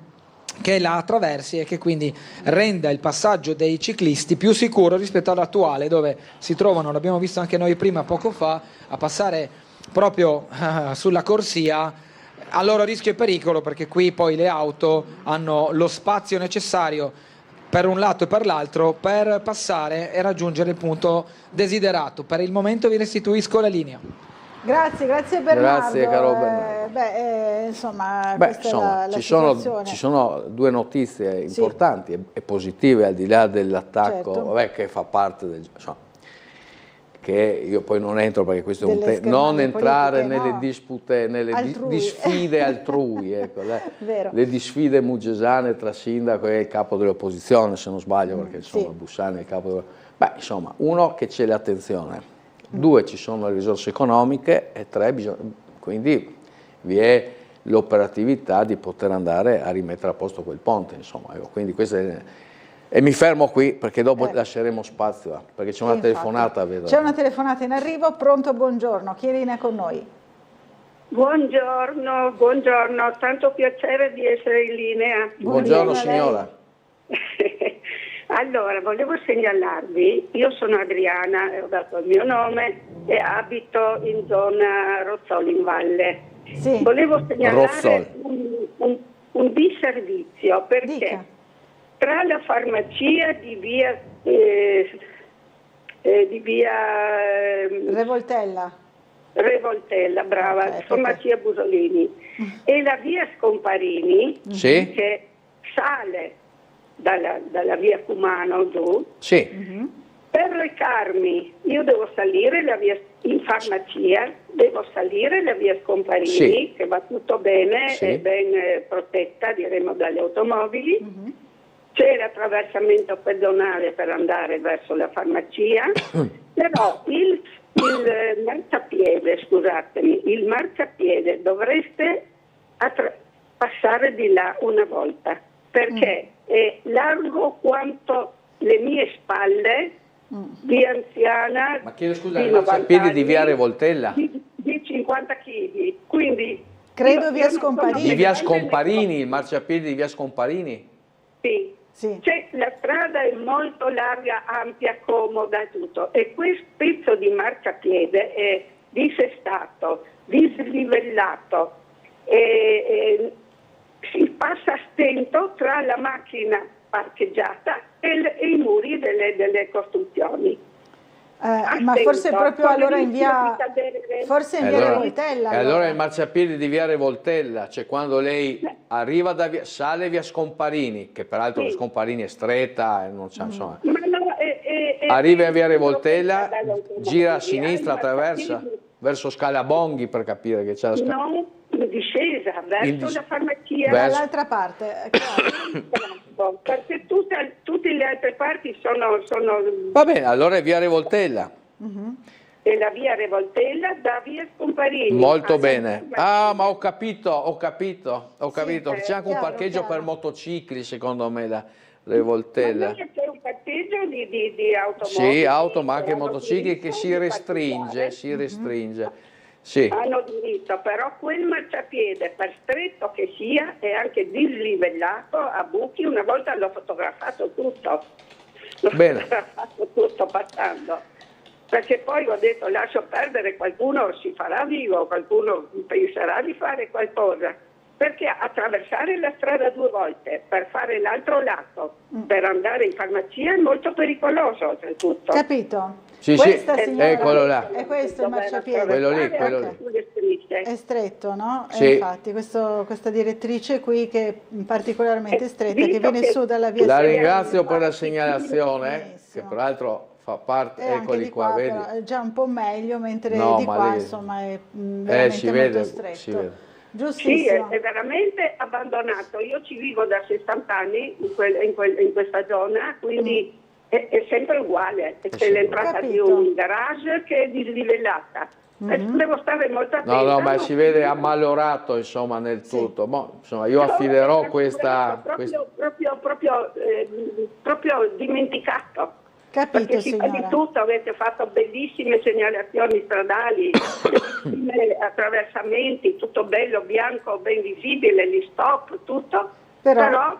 che la attraversi e che quindi renda il passaggio dei ciclisti più sicuro rispetto all'attuale, dove si trovano, l'abbiamo visto anche noi prima poco fa, a passare proprio sulla corsia a loro rischio e pericolo, perché qui poi le auto hanno lo spazio necessario per un lato e per l'altro per passare e raggiungere il punto desiderato. Per il momento vi restituisco la linea. Grazie Bernardo. Grazie caro Bernardo. Insomma, ci sono due notizie importanti e positive, al di là dell'attacco, che fa parte del... che io poi non entro, perché questo è un tema, non entrare nelle dispute, nelle disfide altrui, ecco, le disfide muggesane tra sindaco e il capo dell'opposizione, se non sbaglio, perché insomma Bussani è il capo insomma, uno, che c'è l'attenzione, due, ci sono le risorse economiche, e tre, quindi vi è l'operatività di poter andare a rimettere a posto quel ponte, insomma, ecco, quindi questo è... E mi fermo qui, perché dopo lasceremo spazio, perché c'è una telefonata. Vedo. C'è una telefonata in arrivo. Pronto, buongiorno. Chi è in linea con noi? Buongiorno, tanto piacere di essere in linea. Buongiorno signora. Allora, volevo segnalarvi, io sono Adriana, ho dato il mio nome e abito in zona Rozzoli in Valle. Sì. Volevo segnalare un disservizio, perché tra la farmacia di via Revoltella, brava, farmacia Busolini, e la via Scomparini, che sale dalla via Cumano giù. Sì. Per recarmi, io devo salire la via in farmacia, devo salire la via Scomparini, Sì. che va tutto bene, Sì. è ben protetta, diremo, dalle automobili. C'è l'attraversamento pedonale per andare verso la farmacia, però il marciapiede, scusatemi, il marciapiede dovreste passare di là una volta, perché è largo quanto le mie spalle di anziana. Ma chiedo scusa, di il 90 marciapiede di anni, via Revoltella? di 50 kg, quindi Credo via Scomparini. Di via Scomparini, il marciapiede di via Scomparini? Sì. Cioè, la strada è molto larga, ampia, comoda e tutto, e questo pezzo di marciapiede è dissestato, dislivellato, e si passa a stento tra la macchina parcheggiata e i muri delle costruzioni. Ma forse proprio allora in via, forse in via Revoltella. E allora il marciapiede di via Revoltella, cioè quando lei arriva sale via Scomparini, che peraltro via Scomparini è stretta e non c'è, insomma. Arriva a via Revoltella, gira a sinistra, attraversa verso Scala Bonghi, per capire che c'è la scala. No, in discesa verso la farmacia. Dall'altra parte. Perché tutte le altre parti sono Va bene, allora è via Revoltella. E la via Revoltella da via Scomparini. Molto bene. Ah, ma ho capito. C'è anche un parcheggio per motocicli, secondo me, la Revoltella. Ma c'è un parcheggio di automobili. Sì, auto, ma anche motocicli che si restringe. Sì. Hanno diritto, però quel marciapiede, per stretto che sia, è anche dislivellato a buchi. Una volta l'ho fotografato tutto. Bene. Fotografato tutto passando. Perché poi ho detto lascio perdere, qualcuno si farà vivo, qualcuno penserà di fare qualcosa. Perché attraversare la strada 2 volte per fare l'altro lato, per andare in farmacia, è molto pericoloso oltretutto. Capito? Sì, Questa, sì, signora, eccolo là. è questo il marciapiede. Quello lì. È stretto, no? Sì. Infatti, questa direttrice qui che è particolarmente stretta, che viene su dalla via La Scomparini. ringrazio per la segnalazione, che peraltro fa parte, E anche eccoli di qua, vedi? però è già un po' meglio, mentre No, di ma qua lì- insomma è veramente si molto vede, stretto. si vede. Sì, Giustissimo. è veramente abbandonato. Io ci vivo da 60 anni in questa zona, quindi è sempre uguale. C'è l'entrata di un garage che è dislivelata. Devo stare molto attenta. No, ma si vede ammalorato, insomma, nel tutto. Boh, insomma, io affiderò questa... Proprio dimenticato. Capito, perché si fa di tutto, avete fatto bellissime segnalazioni stradali, bellissimi attraversamenti, tutto bello, bianco, ben visibile, gli stop, tutto, però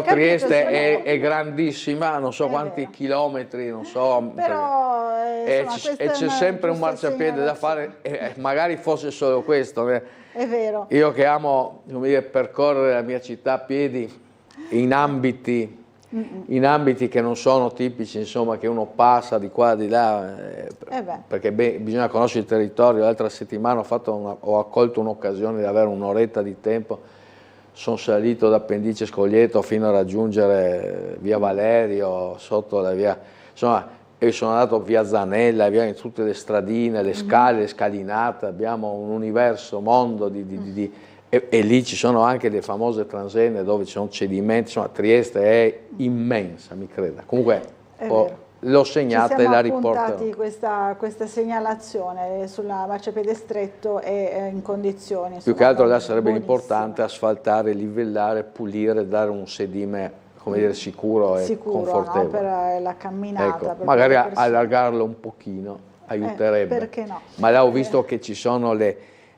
Trieste è grandissima, non so quanti chilometri, non so, Però e insomma, c'è sempre un marciapiede da fare, magari fosse solo questo. È vero. Io che amo, come dire, percorrere la mia città a piedi in ambiti che non sono tipici, insomma, che uno passa di qua di là, perché bisogna conoscere il territorio. L'altra settimana ho accolto un'occasione di avere un'oretta di tempo, sono salito da Pendice Scoglieto fino a raggiungere via Valerio, sotto la via, insomma, e sono andato via Zanella, via in tutte le stradine, le scale, le scalinate, abbiamo un universo, mondo e lì ci sono anche le famose transenne dove ci sono cedimenti, insomma Trieste è immensa, mi creda. Comunque l'ho segnata e la riporterò. Ci siamo questa segnalazione sulla marciapiede stretto e in condizioni. Più che altro là sarebbe importante asfaltare, livellare, pulire, dare un sedime, come dire, sicuro e confortevole. No? Per la camminata. Ecco, magari allargarlo un pochino aiuterebbe. Perché no? Ma là ho visto che ci sono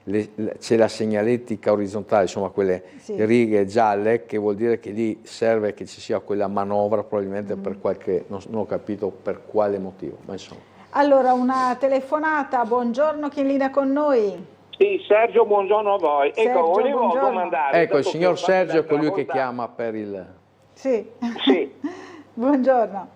c'è la segnaletica orizzontale, insomma quelle righe gialle, che vuol dire che lì serve che ci sia quella manovra, probabilmente per qualche, non ho capito per quale motivo, ma insomma. Allora, una telefonata, buongiorno, chi è in linea con noi? Sì, Sergio, buongiorno a voi. Sergio, ecco, volevo buongiorno. domandare... Ecco, il signor Sergio è colui che chiama per il... Sì. Buongiorno.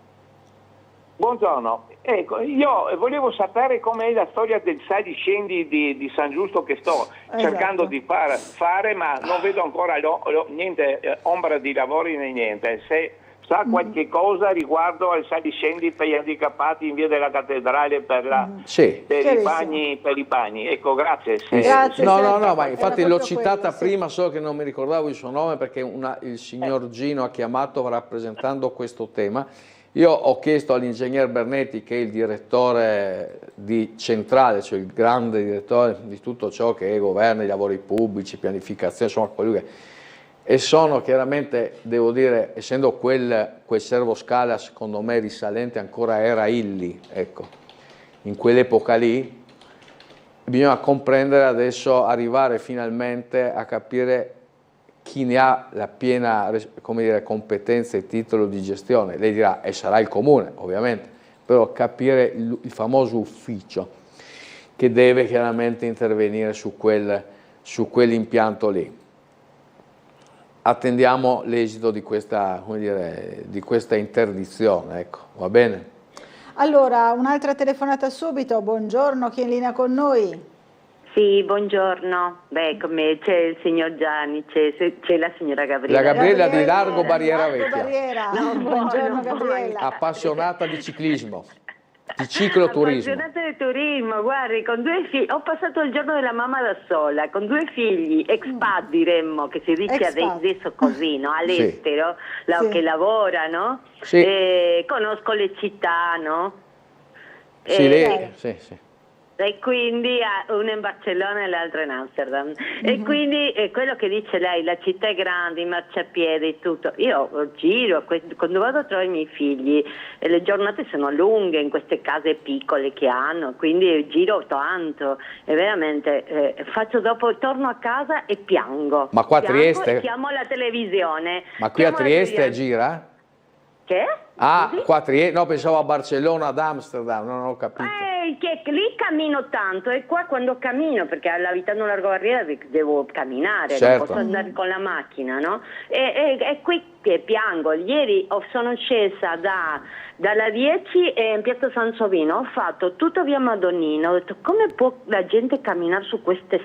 Buongiorno, ecco, io volevo sapere com'è la storia del sali-scendi di San Giusto che sto cercando di fare, ma non vedo ancora niente, ombra di lavori né niente. Se sa qualche cosa riguardo al sali-scendi per gli handicappati in via della Cattedrale per i bagni. Ecco, grazie. Grazie. No, ma infatti l'ho citata prima, solo che non mi ricordavo il suo nome perché il signor Gino ha chiamato rappresentando questo tema. Io ho chiesto all'ingegner Bernetti, che è il direttore di Centrale, cioè il grande direttore di tutto ciò che è governo, i lavori pubblici, pianificazione, insomma quello che... E sono chiaramente, devo dire, essendo quel servoscala secondo me risalente ancora era Illy, ecco, in quell'epoca lì, bisogna comprendere adesso, arrivare finalmente a capire chi ne ha la piena, come dire, competenza e titolo di gestione. Lei dirà, e sarà il comune, ovviamente, però capire il famoso ufficio che deve chiaramente intervenire su quell'impianto lì. Attendiamo l'esito di questa, come dire, di questa interdizione, ecco, va bene? Allora, un'altra telefonata subito, buongiorno, chi è in linea con noi? Sì, buongiorno. Beh, come c'è il signor Gianni, c'è la signora Gabriella. La Gabriella di Largo Barriera Vecchia. Buongiorno Gabriella. Appassionata di ciclismo, di cicloturismo. Appassionata di turismo, guardi, con 2 figli, ho passato il giorno della mamma da sola, con 2 figli, expat diremmo, che si dice adesso così, no? All'estero, che lavorano, conosco le città, no? Sì. E quindi una in Barcellona e l'altra in Amsterdam. E quindi quello che dice lei, la città è grande, i marciapiedi, tutto. Io giro, quando vado a trovare i miei figli, le giornate sono lunghe in queste case piccole che hanno, quindi giro tanto e veramente torno a casa e piango. Ma qua a Trieste? E chiamo la televisione. Ma qui a Trieste gira? Che? Ah, qua a Trieste? No, pensavo a Barcellona, ad Amsterdam, non ho capito. Che lì cammino tanto e qua quando cammino, perché abitando Largo Barriera devo camminare, non posso andare con la macchina, no? E qui che piango. Ieri sono scesa dalla 10 in piazza San Sovino, ho fatto tutto via Madonnina, ho detto come può la gente camminare su queste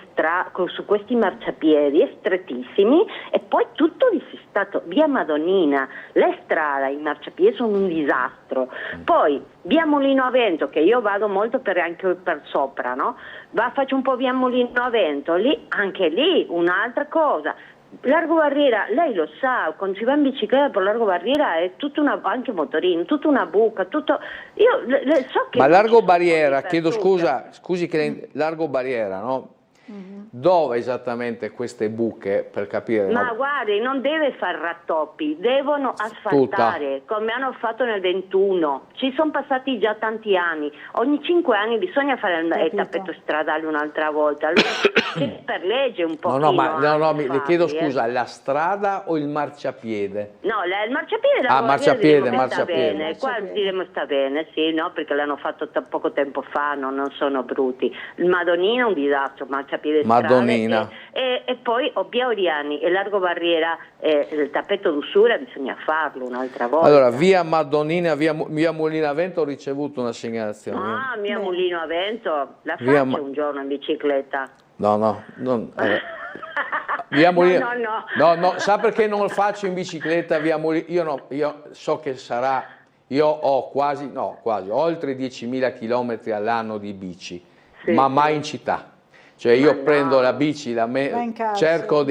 su questi marciapiedi strettissimi e poi tutto dissestato, via Madonnina, le strade, i marciapiedi sono un disastro. Poi via Mulino a Vento, che io vado molto anche per sopra, no? Faccio un po' via Mulino a Vento, anche lì un'altra cosa. Largo Barriera, lei lo sa, quando si va in bicicletta per Largo Barriera è tutta anche motorino, tutta una buca, tutto. Io so che. Ma Largo Barriera, chiedo scusi che Largo Barriera, no? Dove esattamente queste buche, per capire? Ma guardi, non deve fare rattoppi, devono asfaltare come hanno fatto nel 21. Ci sono passati già tanti anni, ogni 5 anni bisogna fare il tappeto stradale un'altra volta. Allora, per legge un po'. Le chiedo scusa, la strada o il marciapiede? No, il marciapiede. Sta bene. Qua diremo sta bene, sì, no, perché l'hanno fatto poco tempo fa, non sono brutti. Il Madonnina è un disastro, marciapiede Madonnina. E poi via Oriani e Largo Barriera, il tappeto d'usura bisogna farlo un'altra volta. Allora, via Madonnina, via Mulino a Vento ho ricevuto una segnalazione. Ah, via Mulino a Vento, la faccio un giorno in bicicletta. Via Mulino. No, sa perché non lo faccio in bicicletta via Mulino? Io so che sarà, io ho quasi, oltre 10.000 chilometri all'anno di bici, ma mai in città. Cioè io prendo la bici, cerco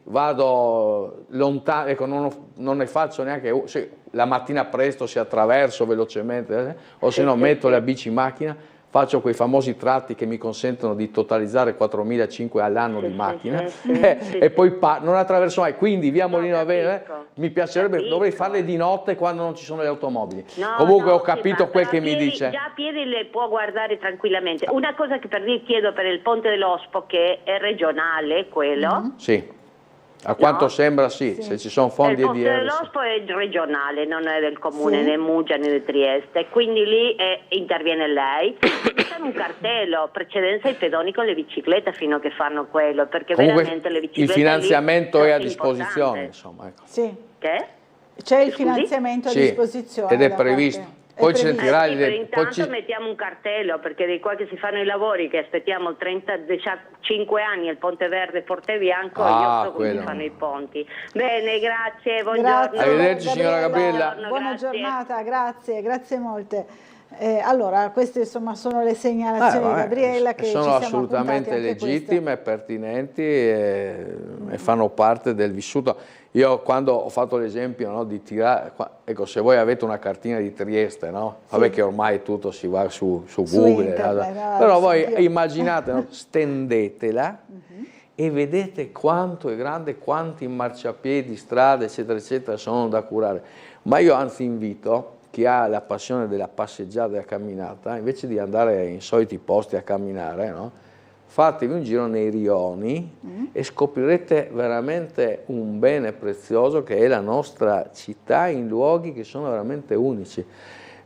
vado lontano, ecco, non ne faccio neanche, la mattina presto se attraverso velocemente, o se no metto la bici in macchina, faccio quei famosi tratti che mi consentono di totalizzare 4.500 all'anno di macchina e poi non attraverso mai, quindi via Mulino a Vento mi piacerebbe, dovrei farle di notte quando non ci sono le automobili. Comunque ho capito quel che mi dice. Già a piedi le può guardare tranquillamente. Una cosa che chiedo per il Ponte dell'Ospo, che è regionale quello. Sì. A quanto sembra sì, se ci sono fondi il Ponte dell'Ospo è regionale, non è del comune né Muggia né di Trieste, quindi lì interviene lei. C'è un cartello, precedenza ai pedoni con le biciclette fino a che fanno quello, perché comunque veramente le biciclette il finanziamento è a disposizione, insomma. Ecco. Sì. Che? C'è il finanziamento a disposizione. Ed è previsto. Poi sentirà intanto mettiamo un cartello, perché di qua che si fanno i lavori, che aspettiamo 35 anni il Ponte Verde e Forte Bianco, io so come si fanno i ponti. Bene, grazie, buongiorno. Arrivederci signora Gabriella. Buona giornata, grazie molte. Allora, queste insomma sono le segnalazioni di Gabriella che sono ci siamo assolutamente legittime, pertinenti e fanno parte del vissuto. Io quando ho fatto l'esempio, no, di tirare, ecco, se voi avete una cartina di Trieste, no? Vabbè che ormai tutto si va su Google, internet, però voi immaginate, no? Stendetela e vedete quanto è grande, quanti marciapiedi, strade, eccetera, eccetera, sono da curare. Ma io anzi invito chi ha la passione della passeggiata e della camminata, invece di andare in soliti posti a camminare, no? Fatevi un giro nei rioni e scoprirete veramente un bene prezioso che è la nostra città in luoghi che sono veramente unici.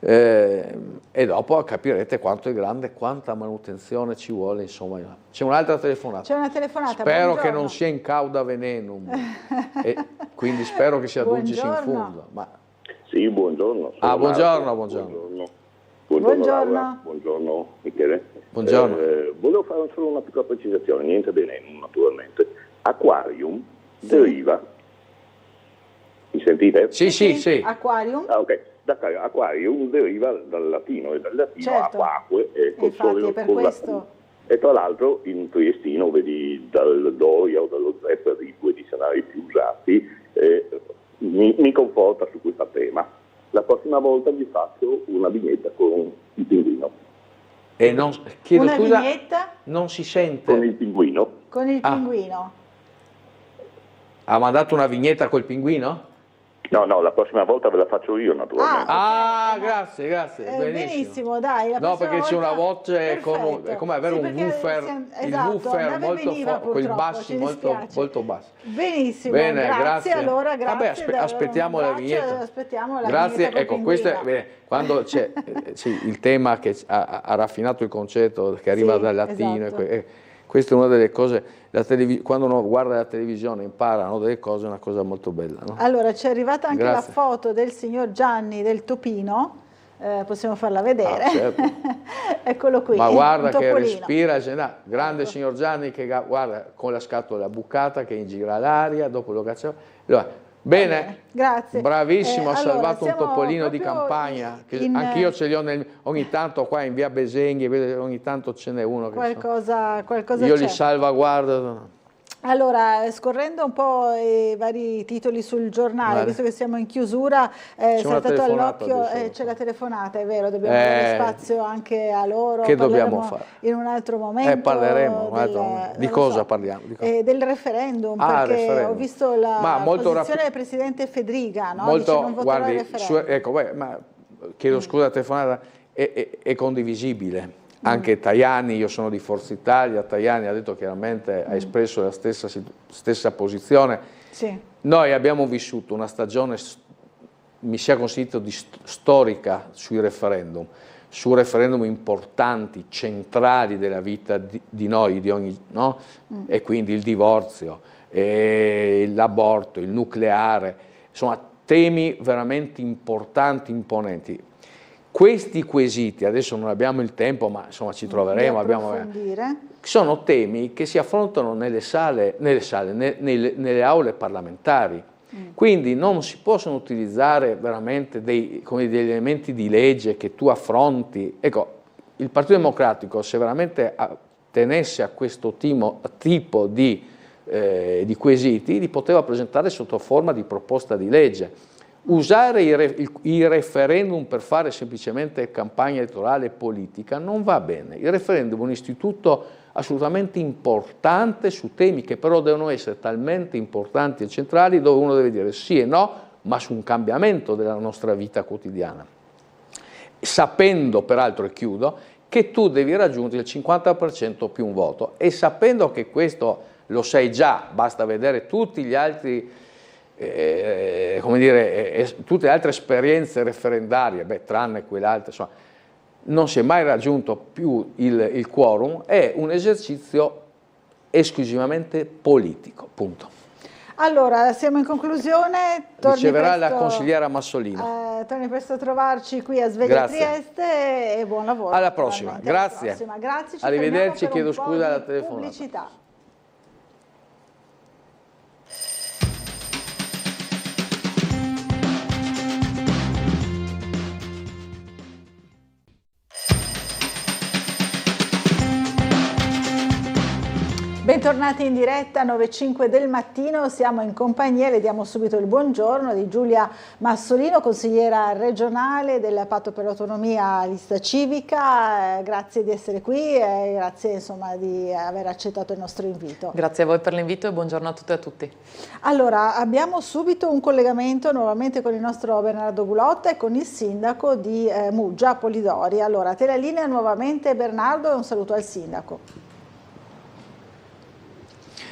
E dopo capirete quanto è grande, quanta manutenzione ci vuole, insomma. C'è un'altra telefonata. C'è una telefonata. Spero che non sia in cauda venenum, e quindi spero che si adugisi in fondo. Ma... Sì, buongiorno. Buongiorno. Buongiorno Laura, buongiorno Michele. Buongiorno. Volevo fare solo una piccola precisazione, niente veneno naturalmente. Aquarium deriva, mi sentite? Sì. Aquarium? Ok, aquarium deriva dal latino, e dal latino aquaque, infatti è per questo. E tra l'altro in triestino vedi dal Doria o dallo Zepper i due dizionari più usati, mi conforta su questo tema. La prossima volta vi faccio una vignetta con il pinguino. E non, chiedo una scusa, vignetta? Non si sente. Con il pinguino. Con il pinguino. Ha mandato una vignetta col pinguino? No, la prossima volta ve la faccio io naturalmente. Grazie. Benissimo, dai. No, perché c'è una voce, è come avere un woofer, il woofer molto forte, con i bassi molto bassi. Benissimo, bene, grazie. Allora, grazie. Vabbè, aspettiamo la vignetta. Grazie, ecco, questo è, quando c'è il tema che ha raffinato il concetto che arriva dal latino, questa è una delle cose, quando uno guarda la televisione imparano delle cose, è una cosa molto bella. No? Allora, ci è arrivata anche la foto del signor Gianni del Topino, possiamo farla vedere. Certo. Eccolo qui. Ma guarda che respira, grande signor Gianni che guarda con la scatola bucata che ingira l'aria, dopo lo caccia. Allora, bene, grazie. Bravissimo, ha salvato un topolino di campagna, che anch'io ce li ho ogni tanto qua in via Besenghi, ogni tanto ce n'è uno. Qualcosa io li salvaguardo. Allora, scorrendo un po' i vari titoli sul giornale, visto che siamo in chiusura, è saltato all'occhio, c'è la telefonata, è vero, dobbiamo dare spazio anche a loro. Che dobbiamo fare? In un altro momento. Parleremo, di cosa parliamo? Del referendum, perché ho visto la posizione del Presidente Fedriga, no? Molto, dice non voterò il referendum. Ma chiedo scusa, la telefonata è condivisibile. Anche Tajani, io sono di Forza Italia, Tajani ha detto chiaramente, ha espresso la stessa posizione. Sì. Noi abbiamo vissuto una stagione, mi sia consentito, storica sui referendum, su referendum importanti, centrali della vita di noi, di ogni, no? E quindi il divorzio, l'aborto, il nucleare, insomma temi veramente importanti, imponenti. Questi quesiti, adesso non abbiamo il tempo, ma insomma ci troveremo, sono temi che si affrontano nelle aule parlamentari, quindi non si possono utilizzare veramente degli elementi di legge che tu affronti. Ecco, il Partito Democratico, se veramente tenesse a questo tipo di quesiti, li poteva presentare sotto forma di proposta di legge. Usare i referendum per fare semplicemente campagna elettorale politica non va bene. Il referendum è un istituto assolutamente importante su temi che però devono essere talmente importanti e centrali, dove uno deve dire sì e no, ma su un cambiamento della nostra vita quotidiana. Sapendo, peraltro, e chiudo, che tu devi raggiungere il 50% più un voto, e sapendo che questo lo sai già, basta vedere tutti gli altri come dire, tutte le altre esperienze referendarie, tranne quell'altra, insomma, non si è mai raggiunto più il quorum, è un esercizio esclusivamente politico, punto. Allora, siamo in conclusione. Riceverà la consigliera Massolino. Torni presto a trovarci qui a Sveglia Trieste e buon lavoro. Alla prossima, grazie. Grazie, arrivederci, chiedo scusa alla telefonata. Pubblicità. Bentornati in diretta 9:05 del mattino, siamo in compagnia, le diamo subito il buongiorno, di Giulia Massolino, consigliera regionale del Patto per l'Autonomia Lista Civica. Grazie di essere qui e grazie insomma di aver accettato il nostro invito. Grazie a voi per l'invito e buongiorno a tutte e a tutti. Allora, abbiamo subito un collegamento nuovamente con il nostro Bernardo Gulotta e con il sindaco di Muggia, Polidori. Allora, te la linea nuovamente Bernardo e un saluto al sindaco.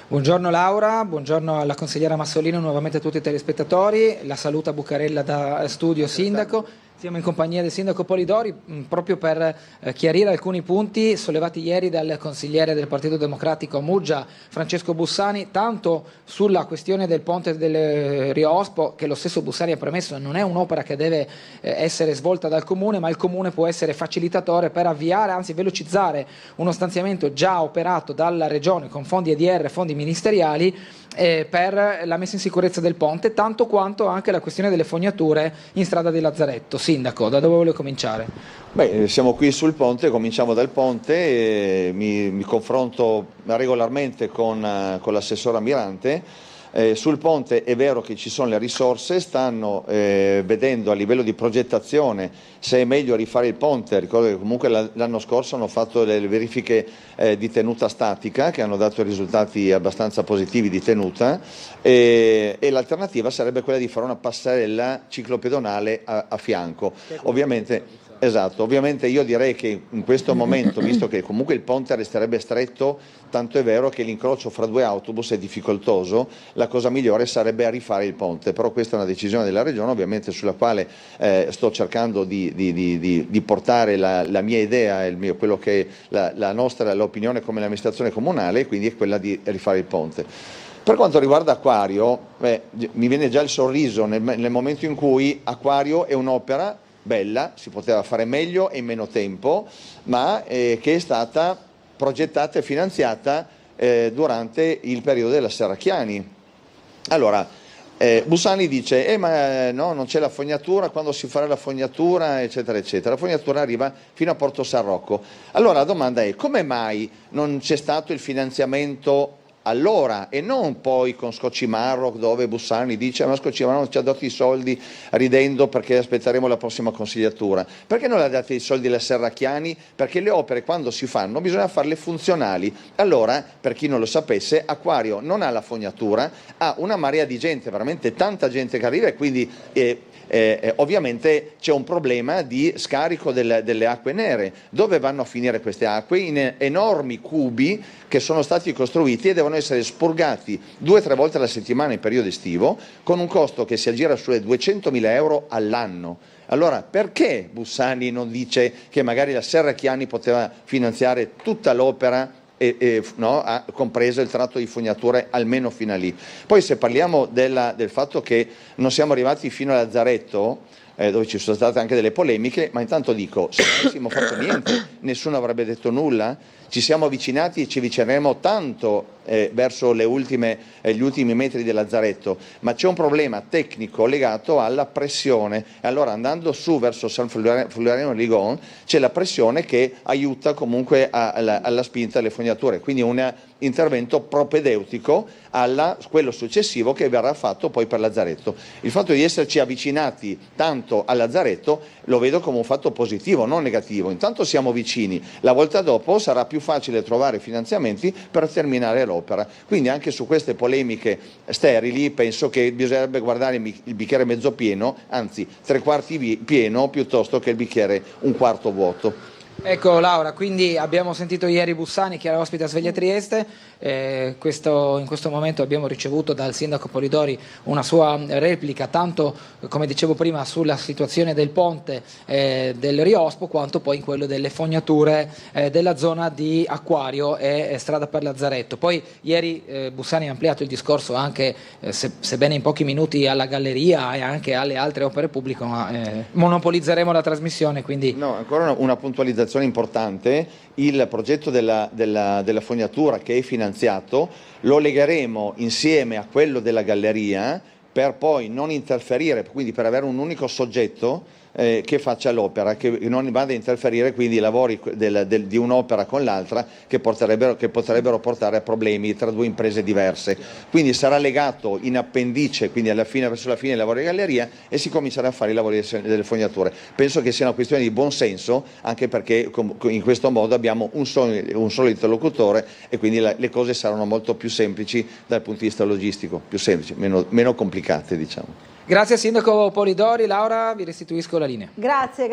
Buongiorno Laura, buongiorno alla consigliera Massolino, nuovamente a tutti i telespettatori, la saluta Bucarella da studio sindaco. Siamo in compagnia del sindaco Polidori proprio per chiarire alcuni punti sollevati ieri dal consigliere del Partito Democratico a Muggia, Francesco Bussani, tanto sulla questione del ponte del Rio Ospo, che lo stesso Bussani ha premesso non è un'opera che deve essere svolta dal Comune, ma il Comune può essere facilitatore per avviare, anzi velocizzare uno stanziamento già operato dalla Regione con fondi EDR, fondi ministeriali, per la messa in sicurezza del ponte, tanto quanto anche la questione delle fognature in strada di Lazzaretto. Sindaco, da dove vuole cominciare? Beh, siamo qui sul ponte, cominciamo dal ponte, mi confronto regolarmente con l'assessore Amirante. Sul ponte è vero che ci sono le risorse, stanno vedendo a livello di progettazione se è meglio rifare il ponte. Ricordo che comunque l'anno scorso hanno fatto delle verifiche di tenuta statica che hanno dato risultati abbastanza positivi di tenuta e l'alternativa sarebbe quella di fare una passerella ciclopedonale a fianco. Ovviamente. Esatto, ovviamente io direi che in questo momento, visto che comunque il ponte resterebbe stretto, tanto è vero che l'incrocio fra due autobus è difficoltoso, la cosa migliore sarebbe rifare il ponte, però questa è una decisione della Regione ovviamente sulla quale sto cercando di portare la mia idea, quello che l'opinione come l'amministrazione comunale, quindi è quella di rifare il ponte. Per quanto riguarda Acquario, mi viene già il sorriso nel momento in cui Acquario è un'opera bella, si poteva fare meglio e in meno tempo, ma che è stata progettata e finanziata durante il periodo della Serracchiani. Allora, Bussani dice, ma no, non c'è la fognatura, quando si farà la fognatura, eccetera, eccetera. La fognatura arriva fino a Porto San Rocco. Allora la domanda è, come mai non c'è stato il finanziamento allora e non poi con Scoccimarro, dove Bussani dice ma Scoccimarro non ci ha dato i soldi ridendo perché aspetteremo la prossima consigliatura. Perché non ha dato i soldi alla Serracchiani? Perché le opere quando si fanno bisogna farle funzionali. Allora, per chi non lo sapesse, Acquario non ha la fognatura, ha una marea di gente, veramente tanta gente che arriva e quindi ovviamente c'è un problema di scarico delle acque nere. Dove vanno a finire queste acque? In enormi cubi che sono stati costruiti e devono essere spurgati 2 o 3 volte alla settimana in periodo estivo, con un costo che si aggira sulle 200.000 euro all'anno. Allora perché Bussani non dice che magari la Serracchiani poteva finanziare tutta l'opera compreso il tratto di fognature almeno fino a lì? Poi se parliamo del fatto che non siamo arrivati fino a Lazzaretto, dove ci sono state anche delle polemiche, ma intanto dico, se non avessimo fatto niente nessuno avrebbe detto nulla. Ci siamo avvicinati e ci avvicineremo tanto verso gli ultimi metri del Lazzaretto, ma c'è un problema tecnico legato alla pressione. Allora andando su verso San Floriano Ligon c'è la pressione che aiuta comunque alla spinta delle fognature, quindi un intervento propedeutico a quello successivo che verrà fatto poi per Lazzaretto. Il fatto di esserci avvicinati tanto a Lazzaretto lo vedo come un fatto positivo, non negativo. Intanto siamo vicini, la volta dopo sarà più facile trovare finanziamenti per terminare l'opera. Quindi anche su queste polemiche sterili penso che bisognerebbe guardare il bicchiere mezzo pieno, anzi 3/4 pieno piuttosto che il bicchiere 1/4 vuoto. Ecco Laura, quindi abbiamo sentito ieri Bussani che era ospite a Sveglia Trieste, in questo momento abbiamo ricevuto dal sindaco Polidori una sua replica, tanto come dicevo prima sulla situazione del ponte del Riospo, quanto poi in quello delle fognature della zona di Acquario e strada per Lazzaretto. Poi ieri Bussani ha ampliato il discorso anche, sebbene in pochi minuti, alla galleria e anche alle altre opere pubbliche, ma monopolizzeremo la trasmissione. Quindi... No, ancora una puntualizzazione importante: il progetto della fognatura che è finanziato lo legheremo insieme a quello della galleria per poi non interferire, quindi per avere un unico soggetto che faccia l'opera, che non vada a interferire quindi i lavori di un'opera con l'altra che potrebbero portare a problemi tra due imprese diverse. Quindi sarà legato in appendice, quindi verso la fine dei lavori di galleria, e si comincerà a fare i lavori delle fognature. Penso che sia una questione di buon senso, anche perché in questo modo abbiamo un solo interlocutore e quindi le cose saranno molto più semplici dal punto di vista logistico, più semplici, meno complicate, diciamo. Grazie Sindaco Polidori. Laura, vi restituisco la linea. Grazie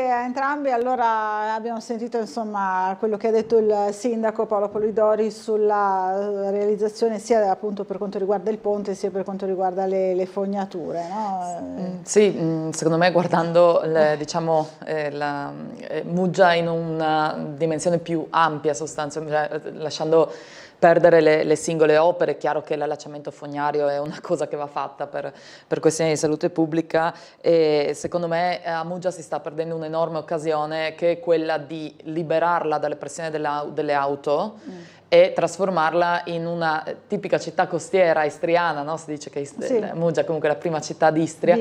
a entrambi. Allora abbiamo sentito insomma quello che ha detto il Sindaco Paolo Polidori sulla realizzazione sia appunto per quanto riguarda il ponte sia per quanto riguarda le fognature, no? Sì, secondo me guardando la Muggia in una dimensione più ampia sostanzialmente, lasciando perdere le singole opere, è chiaro che l'allacciamento fognario è una cosa che va fatta per questioni di salute pubblica, e secondo me a Muggia si sta perdendo un'enorme occasione, che è quella di liberarla dalle pressioni delle auto e trasformarla in una tipica città costiera istriana, no? Si dice che Muggia è comunque la prima città di Istria,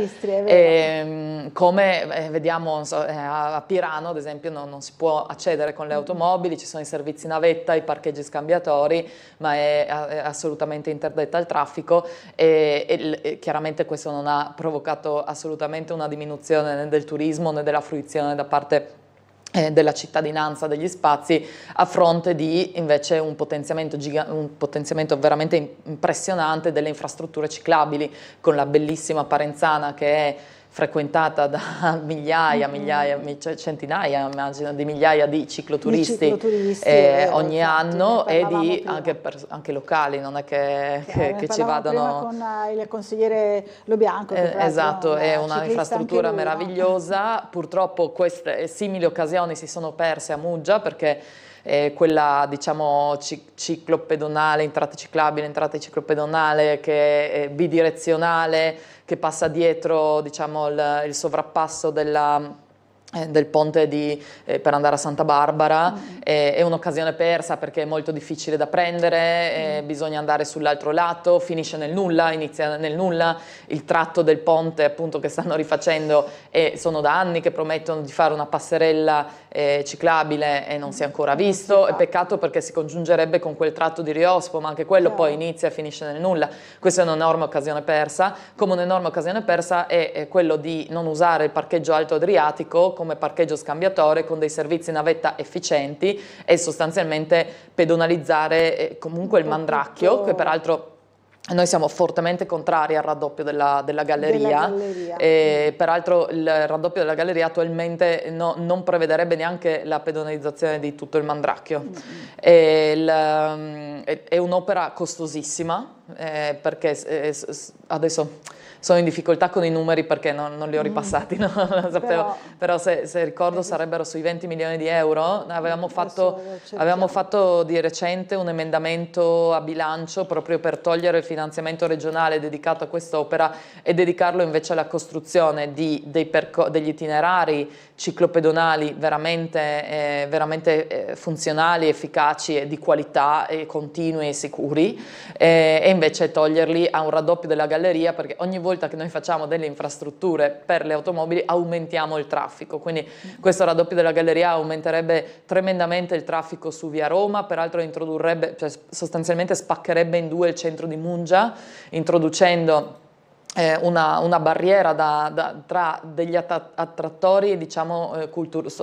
come vediamo a Pirano ad esempio non si può accedere con le automobili, ci sono i servizi navetta, i parcheggi scambiatori, ma è assolutamente interdetta al traffico, e chiaramente questo non ha provocato assolutamente una diminuzione né del turismo né della fruizione da parte della cittadinanza degli spazi, a fronte di invece un potenziamento veramente impressionante delle infrastrutture ciclabili, con la bellissima Parenzana che è frequentata da centinaia immagino di migliaia di cicloturisti ogni anno, e anche locali, non è che ci vadano. Con il consigliere Lobianco. Esatto, è una infrastruttura meravigliosa. Purtroppo queste simili occasioni si sono perse a Muggia, perché quella ciclopedonale, entrata ciclopedonale che è bidirezionale, che passa dietro il sovrappasso del ponte per andare a Santa Barbara, è un'occasione persa perché è molto difficile da prendere, bisogna andare sull'altro lato, finisce nel nulla, inizia nel nulla. Il tratto del ponte appunto che stanno rifacendo, e sono da anni che promettono di fare una passerella ciclabile e non si è ancora visto, è peccato perché si congiungerebbe con quel tratto di Riospo, ma anche quello poi inizia e finisce nel nulla. Questa è un'enorme occasione persa, come un'enorme occasione persa è quello di non usare il parcheggio Alto Adriatico come parcheggio scambiatore, con dei servizi navetta efficienti, e sostanzialmente pedonalizzare comunque il Mandracchio, che peraltro noi siamo fortemente contrari al raddoppio della galleria. Peraltro il raddoppio della galleria attualmente non prevederebbe neanche la pedonalizzazione di tutto il Mandracchio. È un'opera costosissima, perché adesso sono in difficoltà con i numeri perché non li ho ripassati, no? Però se ricordo sarebbero sui 20 milioni di euro. Avevamo fatto di recente un emendamento a bilancio proprio per togliere il finanziamento regionale dedicato a quest'opera e dedicarlo invece alla costruzione degli itinerari ciclopedonali veramente funzionali, efficaci e di qualità, e continui e sicuri, e invece toglierli a un raddoppio della galleria, perché ogni volta che noi facciamo delle infrastrutture per le automobili aumentiamo il traffico, quindi questo raddoppio della galleria aumenterebbe tremendamente il traffico su via Roma, peraltro sostanzialmente spaccherebbe in due il centro di Muggia, introducendo una barriera tra degli attrattori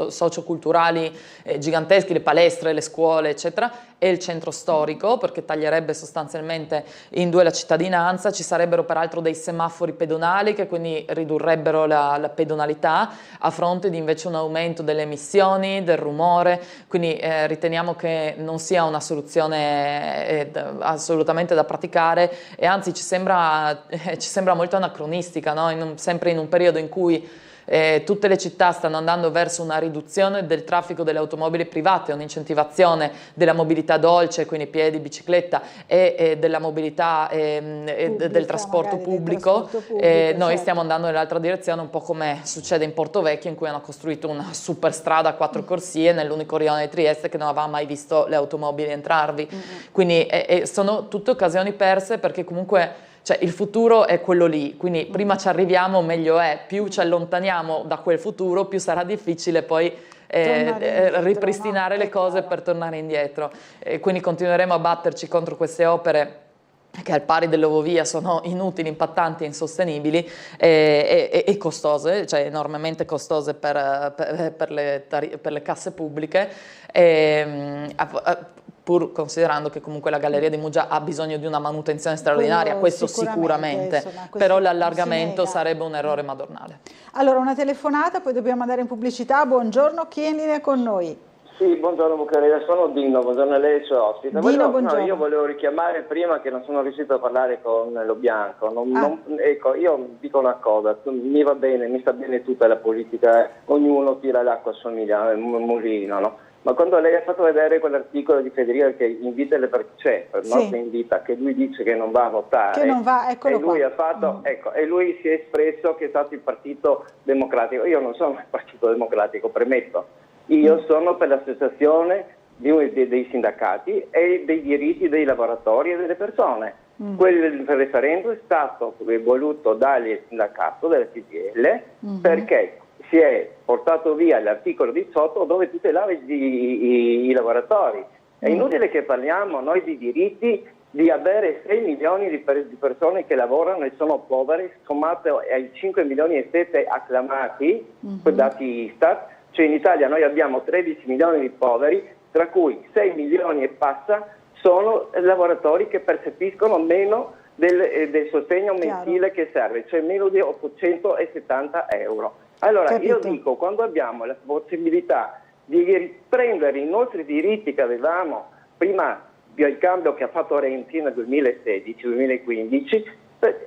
socioculturali giganteschi, le palestre, le scuole eccetera, e il centro storico, perché taglierebbe sostanzialmente in due la cittadinanza. Ci sarebbero peraltro dei semafori pedonali che quindi ridurrebbero la pedonalità, a fronte di invece un aumento delle emissioni, del rumore, quindi riteniamo che non sia una soluzione assolutamente da praticare, e anzi ci sembra molto anacronistica, no? Sempre in un periodo in cui tutte le città stanno andando verso una riduzione del traffico delle automobili private, un'incentivazione della mobilità dolce, quindi piedi, bicicletta, e della mobilità del trasporto pubblico. Noi stiamo andando nell'altra direzione, un po' come succede in Portovecchio, in cui hanno costruito una super strada a 4 corsie nell'unico rione di Trieste che non aveva mai visto le automobili entrarvi. Quindi sono tutte occasioni perse, perché comunque il futuro è quello lì, quindi prima ci arriviamo meglio è, più ci allontaniamo da quel futuro più sarà difficile poi ripristinare le cose per tornare indietro. Quindi continueremo a batterci contro queste opere che al pari dell'Ovovia sono inutili, impattanti e insostenibili e costose, cioè enormemente costose per le casse pubbliche, pur considerando che comunque la Galleria di Muggia ha bisogno di una manutenzione straordinaria, questo sicuramente, insomma, però l'allargamento sarebbe un errore madornale. Allora, una telefonata, poi dobbiamo andare in pubblicità. Buongiorno, chi è in linea con noi? Sì, buongiorno Buccarella, sono Dino, buongiorno a lei e ai suoi ospiti. Io volevo richiamare prima che non sono riuscito a parlare con Lo Bianco. Ecco, io dico una cosa, mi va bene, mi sta bene tutta la politica, ognuno tira l'acqua al suo mulino, no? Ma quando lei ha fatto vedere quell'articolo di Federica che invita le persone, invita, che lui dice che non va a votare, che non va, eccolo e lui qua. Ha fatto, e lui si è espresso che è stato il Partito Democratico. Io non sono il Partito Democratico, premetto. Io sono per l'associazione dei sindacati e dei diritti dei lavoratori e delle persone. Quel referendum è stato voluto dal sindacato della CGIL perché si è portato via l'articolo 18 dove tutelava i lavoratori. È inutile che parliamo noi di diritti di avere 6 milioni di persone che lavorano e sono povere, sommato ai 5 milioni e 7 acclamati, dati Istat. Cioè in Italia noi abbiamo 13 milioni di poveri, tra cui 6 milioni e passa sono lavoratori che percepiscono meno del sostegno mensile che serve, cioè meno di 870 euro. Allora io dico, quando abbiamo la possibilità di riprendere i nostri diritti che avevamo prima del cambio che ha fatto Renzi nel 2016-2015,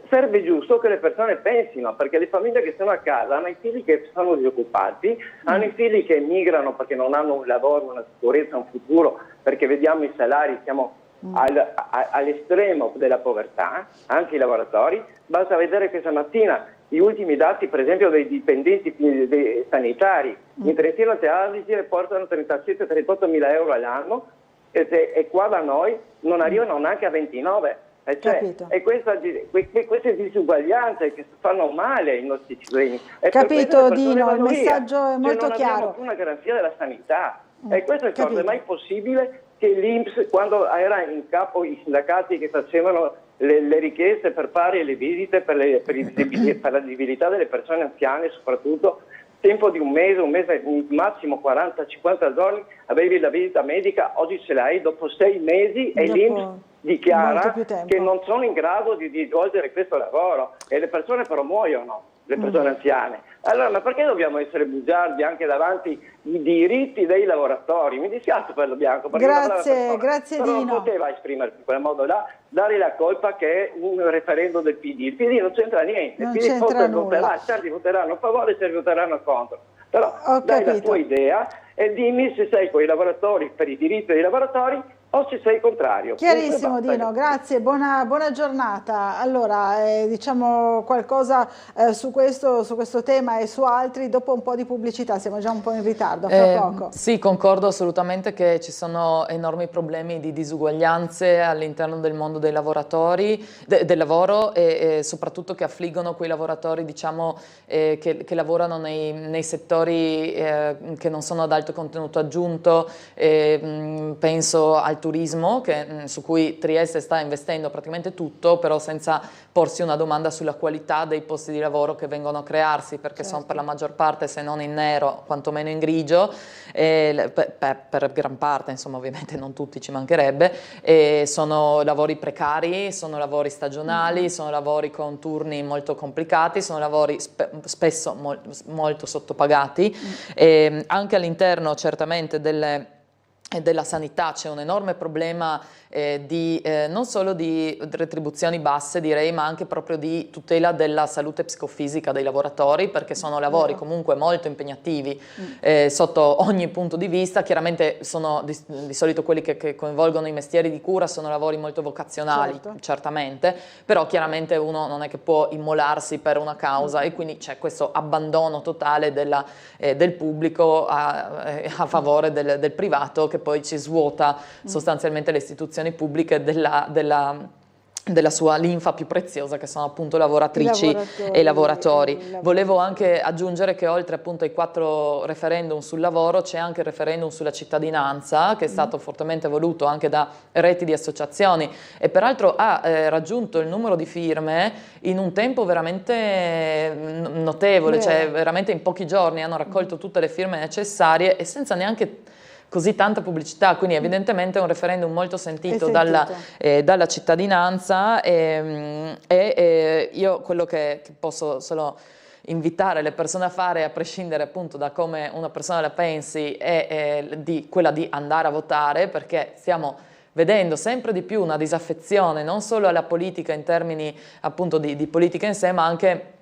serve giusto che le persone pensino, perché le famiglie che sono a casa hanno i figli che sono disoccupati, hanno i figli che emigrano perché non hanno un lavoro, una sicurezza, un futuro, perché vediamo i salari, siamo all'estremo della povertà, anche i lavoratori. Basta vedere questa mattina gli ultimi dati, per esempio, dei dipendenti sanitari. In Trentino Alto Adige portano 37-38 mila euro all'anno e qua da noi non arrivano neanche a 29. E queste disuguaglianze che fanno male ai nostri cittadini. Capito Dino, il messaggio è molto chiaro. Non abbiamo più una garanzia della sanità. E questo è cosa mai possibile che l'INPS, quando era in capo i sindacati che facevano le richieste per fare le visite per la disabilità delle persone anziane, soprattutto, tempo di un mese, massimo 40-50 giorni, avevi la visita medica, oggi ce l'hai dopo 6 mesi e l'INPS dichiara che non sono in grado di svolgere questo lavoro e le persone però muoiono, le persone anziane. Allora, ma perché dobbiamo essere bugiardi anche davanti ai diritti dei lavoratori? Mi dispiace per Lo Bianco, perché grazie Dino. Non poteva esprimersi in quel modo là, dare la colpa che è un referendum del PD. Il PD non c'entra niente, il PD voterà, certi voteranno a favore, certi voteranno contro. Però dai la tua idea e dimmi se sei con i lavoratori, per i diritti dei lavoratori, o se sei contrario. Chiarissimo Dino, grazie, buona giornata. Allora, diciamo qualcosa su questo tema e su altri dopo un po' di pubblicità, siamo già un po' in ritardo, fra poco. Sì, concordo assolutamente che ci sono enormi problemi di disuguaglianze all'interno del mondo dei lavoratori, del lavoro e soprattutto che affliggono quei lavoratori, diciamo, che lavorano nei settori che non sono ad alto contenuto aggiunto, penso al al turismo, su cui Trieste sta investendo praticamente tutto, però senza porsi una domanda sulla qualità dei posti di lavoro che vengono a crearsi, perché sono per la maggior parte, se non in nero, quantomeno in grigio, per gran parte, insomma, ovviamente non tutti, ci mancherebbe, sono lavori precari, sono lavori stagionali, sono lavori con turni molto complicati, sono lavori spesso molto sottopagati. Anche all'interno certamente della sanità c'è un enorme problema non solo di retribuzioni basse, direi, ma anche proprio di tutela della salute psicofisica dei lavoratori, perché sono lavori comunque molto impegnativi sotto ogni punto di vista. Chiaramente sono di solito quelli che coinvolgono i mestieri di cura, sono lavori molto vocazionali, certamente, però chiaramente uno non è che può immolarsi per una causa, e quindi c'è questo abbandono totale del pubblico a favore del privato, che poi ci svuota sostanzialmente le istituzioni pubbliche della sua linfa più preziosa, che sono appunto lavoratrici e lavoratori. Volevo anche aggiungere che oltre appunto ai 4 referendum sul lavoro c'è anche il referendum sulla cittadinanza, che è stato fortemente voluto anche da reti di associazioni, e peraltro ha raggiunto il numero di firme in un tempo veramente notevole, cioè veramente in pochi giorni hanno raccolto tutte le firme necessarie e senza neanche così tanta pubblicità, quindi evidentemente è un referendum molto sentito dalla cittadinanza, e io quello che posso solo invitare le persone a fare, a prescindere appunto da come una persona la pensi, è quella di andare a votare, perché stiamo vedendo sempre di più una disaffezione non solo alla politica in termini appunto di politica in sé, ma anche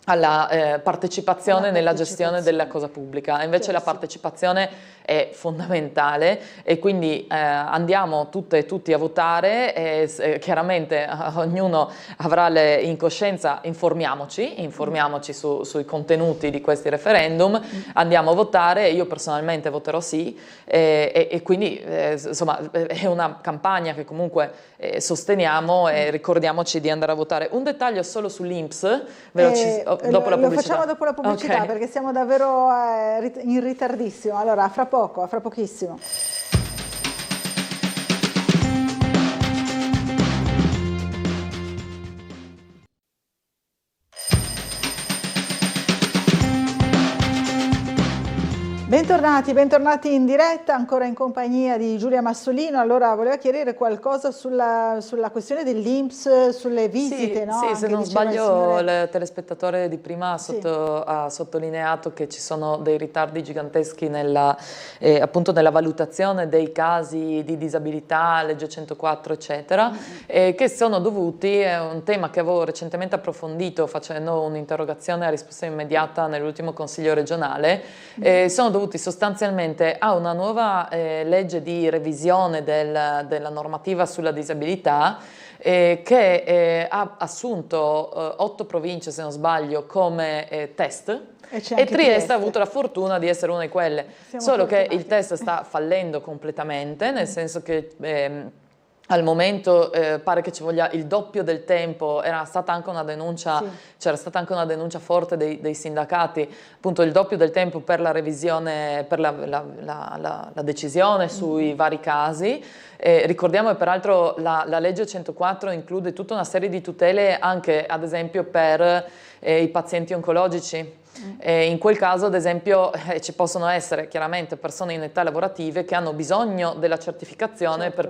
alla partecipazione nella gestione della cosa pubblica. Invece la partecipazione è fondamentale, e quindi andiamo tutte e tutti a votare, e chiaramente ognuno avrà in coscienza, informiamoci sui contenuti di questi referendum, andiamo a votare. Io personalmente voterò sì, e quindi insomma è una campagna che comunque sosteniamo, e ricordiamoci di andare a votare. Un dettaglio solo sull'INPS, dopo la pubblicità. Lo facciamo dopo la pubblicità, okay, perché siamo davvero in ritardissimo. Allora, a fra pochissimo. Bentornati in diretta, ancora in compagnia di Giulia Massolino. Allora, voleva chiedere qualcosa sulla questione dell'INPS, sulle visite, sì, no? Sì, se non sbaglio il telespettatore di prima ha sottolineato che ci sono dei ritardi giganteschi appunto nella valutazione dei casi di disabilità, legge 104 eccetera, che sono dovuti, è un tema che avevo recentemente approfondito facendo un'interrogazione a risposta immediata nell'ultimo Consiglio regionale, sono dovuti sostanzialmente a una nuova legge di revisione della normativa sulla disabilità, che ha assunto 8 province, se non sbaglio, come test, e Trieste ha avuto la fortuna di essere una di quelle. Solo che il test sta fallendo completamente, nel senso che al momento pare che ci voglia il doppio del tempo. C'era stata anche una denuncia forte dei sindacati, appunto il doppio del tempo per la revisione, per la decisione sui vari casi. Ricordiamo che peraltro la legge 104 include tutta una serie di tutele anche ad esempio per i pazienti oncologici. In quel caso, ad esempio, ci possono essere chiaramente persone in età lavorative che hanno bisogno della certificazione per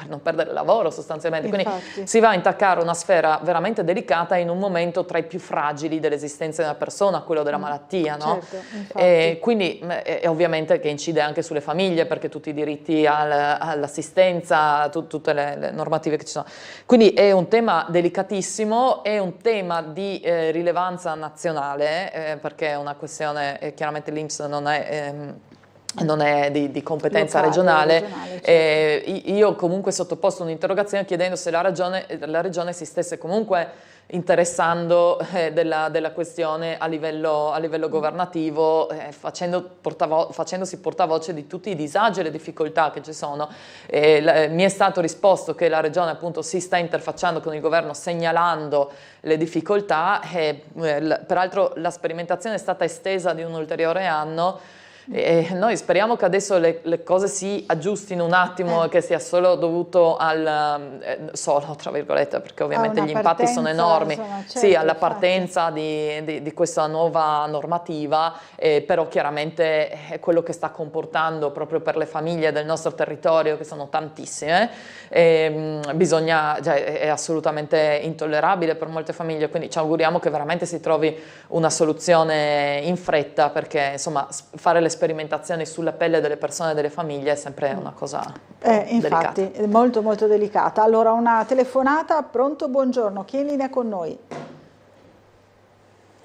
non perdere il lavoro sostanzialmente. Quindi si va a intaccare una sfera veramente delicata in un momento tra i più fragili dell'esistenza di una persona, quello della malattia, no? E quindi ovviamente che incide anche sulle famiglie, perché tutti i diritti all'assistenza, tutte le normative che ci sono. Quindi è un tema delicatissimo, è un tema di rilevanza nazionale, perché è una questione, chiaramente l'INPS non è di competenza regionale. Io comunque sottoposto un'interrogazione chiedendo se la regione si stesse comunque interessando della questione a livello governativo, facendosi portavoce di tutti i disagi e le difficoltà che ci sono. Mi è stato risposto che la regione appunto si sta interfacciando con il governo segnalando le difficoltà, peraltro la sperimentazione è stata estesa di un ulteriore anno. E noi speriamo che adesso le cose si aggiustino un attimo e che sia solo dovuto solo, tra virgolette, perché ovviamente gli impatti sono enormi, insomma, certo, sì, alla partenza di questa nuova normativa, però chiaramente è quello che sta comportando proprio per le famiglie del nostro territorio, che sono tantissime, è assolutamente intollerabile per molte famiglie, quindi ci auguriamo che veramente si trovi una soluzione in fretta, perché insomma fare le sperimentazioni sulla pelle delle persone e delle famiglie è sempre una cosa infatti, delicata. è molto molto delicata. Allora, una telefonata, pronto, buongiorno, chi è in linea con noi?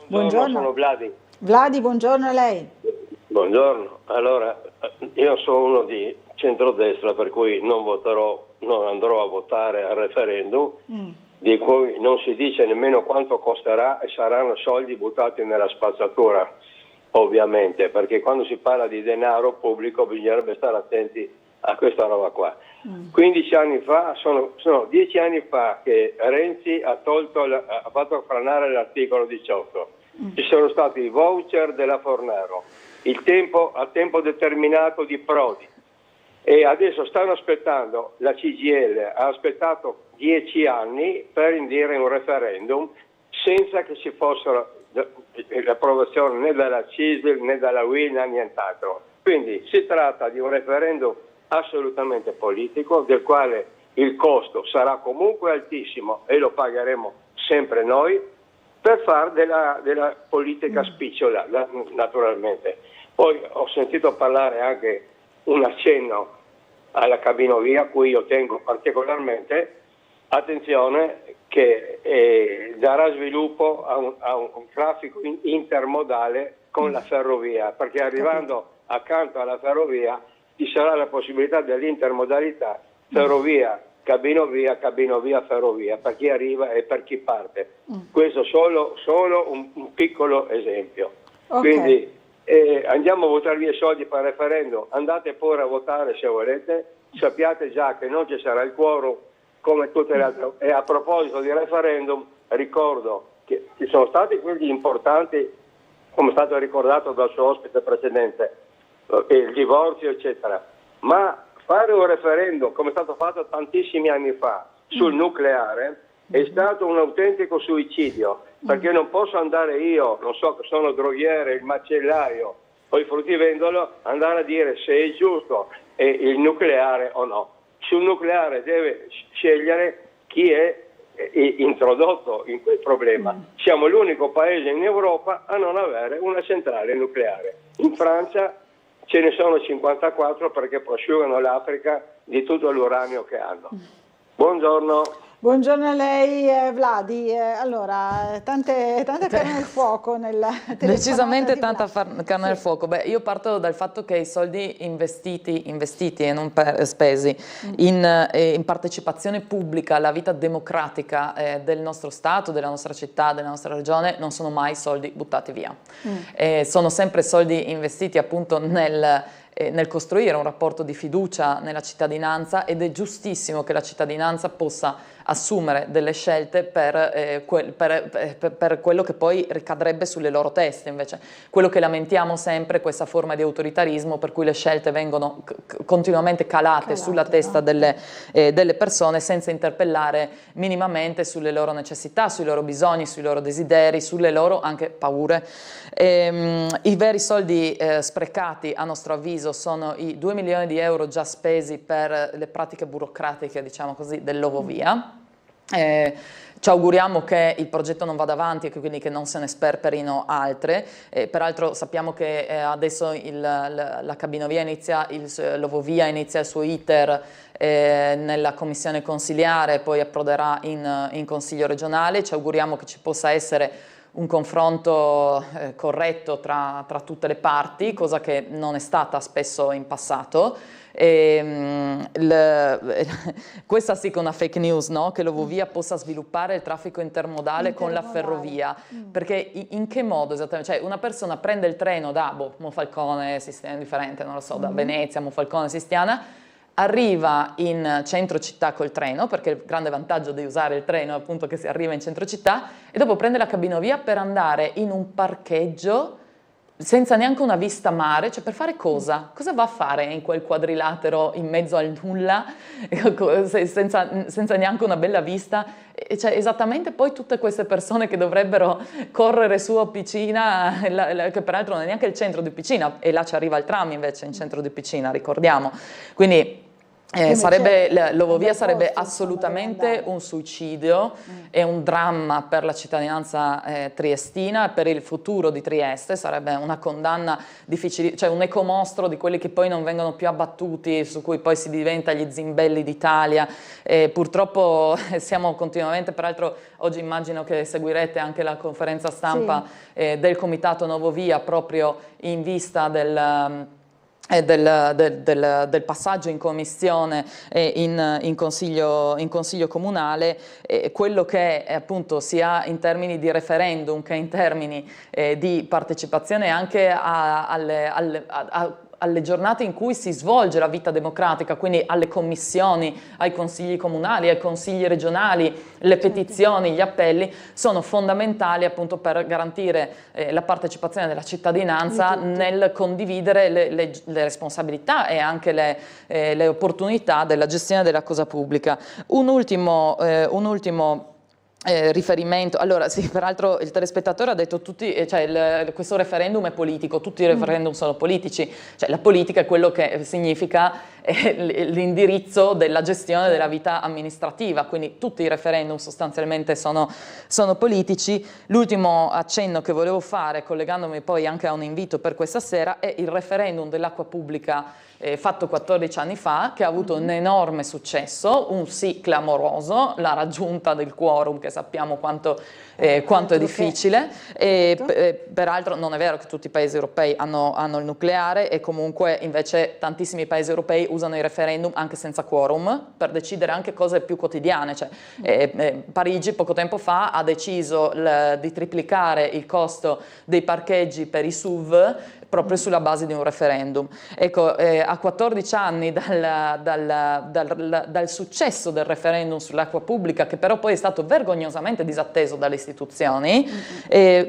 Buongiorno, sono Vladi. Vladi, buongiorno a lei. Buongiorno, allora io sono uno di centrodestra, per cui non andrò a votare al referendum, di cui non si dice nemmeno quanto costerà e saranno soldi buttati nella spazzatura, ovviamente, perché quando si parla di denaro pubblico bisognerebbe stare attenti a questa roba qua. 15 anni fa, sono 10 anni fa che Renzi ha fatto franare l'articolo 18. Ci sono stati i voucher della Fornero, a tempo determinato di Prodi, e adesso stanno aspettando, la CGIL ha aspettato 10 anni per indire un referendum senza che ci fossero l'approvazione né dalla CISL né dalla UIL né nient'altro. Quindi si tratta di un referendum assolutamente politico, del quale il costo sarà comunque altissimo e lo pagheremo sempre noi, per fare della politica spicciola, naturalmente. Poi ho sentito parlare anche un accenno alla cabinovia, a cui io tengo particolarmente. Attenzione, che darà sviluppo a un traffico intermodale con la ferrovia, perché arrivando accanto alla ferrovia ci sarà la possibilità dell'intermodalità ferrovia, cabinovia, ferrovia, per chi arriva e per chi parte. Questo solo un piccolo esempio. Quindi andiamo a votare via i soldi per il referendum, andate pure a votare se volete, sappiate già che non ci sarà il quorum come tutte le altre. E a proposito di referendum, ricordo che ci sono stati quelli importanti, come è stato ricordato dal suo ospite precedente, il divorzio eccetera, ma fare un referendum come è stato fatto tantissimi anni fa sul nucleare è stato un autentico suicidio, perché non posso andare io, non so, che sono droghiere, il macellaio o il fruttivendolo, andare a dire se è giusto il nucleare o no. Sul nucleare deve scegliere chi è introdotto in quel problema. Siamo l'unico paese in Europa a non avere una centrale nucleare. In Francia ce ne sono 54 perché prosciugano l'Africa di tutto l'uranio che hanno. Buongiorno. Buongiorno a lei, Vladi. Allora, tante carne al fuoco nella telefonata. Decisamente tanta carne al fuoco. Beh, io parto dal fatto che i soldi investiti e non spesi in partecipazione pubblica alla vita democratica del nostro Stato, della nostra città, della nostra regione, non sono mai soldi buttati via. Sono sempre soldi investiti appunto nel costruire un rapporto di fiducia nella cittadinanza, ed è giustissimo che la cittadinanza possa assumere delle scelte per quello che poi ricadrebbe sulle loro teste. Invece quello che lamentiamo sempre è questa forma di autoritarismo per cui le scelte vengono continuamente calate sulla testa delle persone senza interpellare minimamente sulle loro necessità, sui loro bisogni, sui loro desideri, sulle loro anche paure. I veri soldi sprecati, a nostro avviso, sono i 2 milioni di euro già spesi per le pratiche burocratiche, diciamo così, dell'Ovovia. Ci auguriamo che il progetto non vada avanti e quindi che non se ne sperperino altre. Peraltro sappiamo che adesso la cabinovia l'Ovovia inizia il suo iter nella commissione consiliare, poi approderà in consiglio regionale. Ci auguriamo che ci possa essere un confronto corretto tra tutte le parti, cosa che non è stata spesso in passato. Questa sì che è una fake news, no? Che l'Ovovia possa sviluppare il traffico intermodale con la ferrovia, perché in che modo esattamente? Cioè una persona prende il treno da Monfalcone, Sistina, indifferente, non lo so, da Venezia, Monfalcone, Sistiana, arriva in centro città col treno, perché il grande vantaggio di usare il treno è appunto che si arriva in centro città, e dopo prende la cabinovia per andare in un parcheggio senza neanche una vista mare, cioè per fare cosa? Cosa va a fare in quel quadrilatero in mezzo al nulla, senza neanche una bella vista? Cioè, esattamente poi tutte queste persone che dovrebbero correre su a Picina, che peraltro non è neanche il centro di Picina, e là ci arriva il tram invece in centro di Picina, ricordiamo. Quindi l'Ovovia sarebbe assolutamente un suicidio e un dramma per la cittadinanza triestina e per il futuro di Trieste, sarebbe una condanna difficile, cioè un ecomostro di quelli che poi non vengono più abbattuti, su cui poi si diventa gli zimbelli d'Italia. Purtroppo siamo continuamente, peraltro oggi immagino che seguirete anche la conferenza stampa del Comitato Novovia proprio in vista del passaggio in commissione e in consiglio comunale, quello che appunto sia in termini di referendum che in termini di partecipazione anche alle giornate in cui si svolge la vita democratica, quindi alle commissioni, ai consigli comunali, ai consigli regionali, le petizioni, gli appelli, sono fondamentali appunto per garantire la partecipazione della cittadinanza nel condividere le responsabilità e anche le opportunità della gestione della cosa pubblica. Un ultimo riferimento, allora sì, peraltro il telespettatore ha detto questo referendum è politico, tutti i referendum sono politici, cioè la politica è quello che significa l'indirizzo della gestione della vita amministrativa, quindi tutti i referendum sostanzialmente sono politici. L'ultimo accenno che volevo fare, collegandomi poi anche a un invito per questa sera, è il referendum dell'acqua pubblica fatto 14 anni fa, che ha avuto un enorme successo, un sì clamoroso, la raggiunta del quorum che sappiamo quanto è difficile, peraltro non è vero che tutti i paesi europei hanno il nucleare, e comunque invece tantissimi paesi europei usano i referendum anche senza quorum per decidere anche cose più quotidiane, cioè, Parigi poco tempo fa ha deciso di triplicare il costo dei parcheggi per i SUV proprio sulla base di un referendum. Ecco, a 14 anni dal successo del referendum sull'acqua pubblica, che però poi è stato vergognosamente disatteso dalle istituzioni,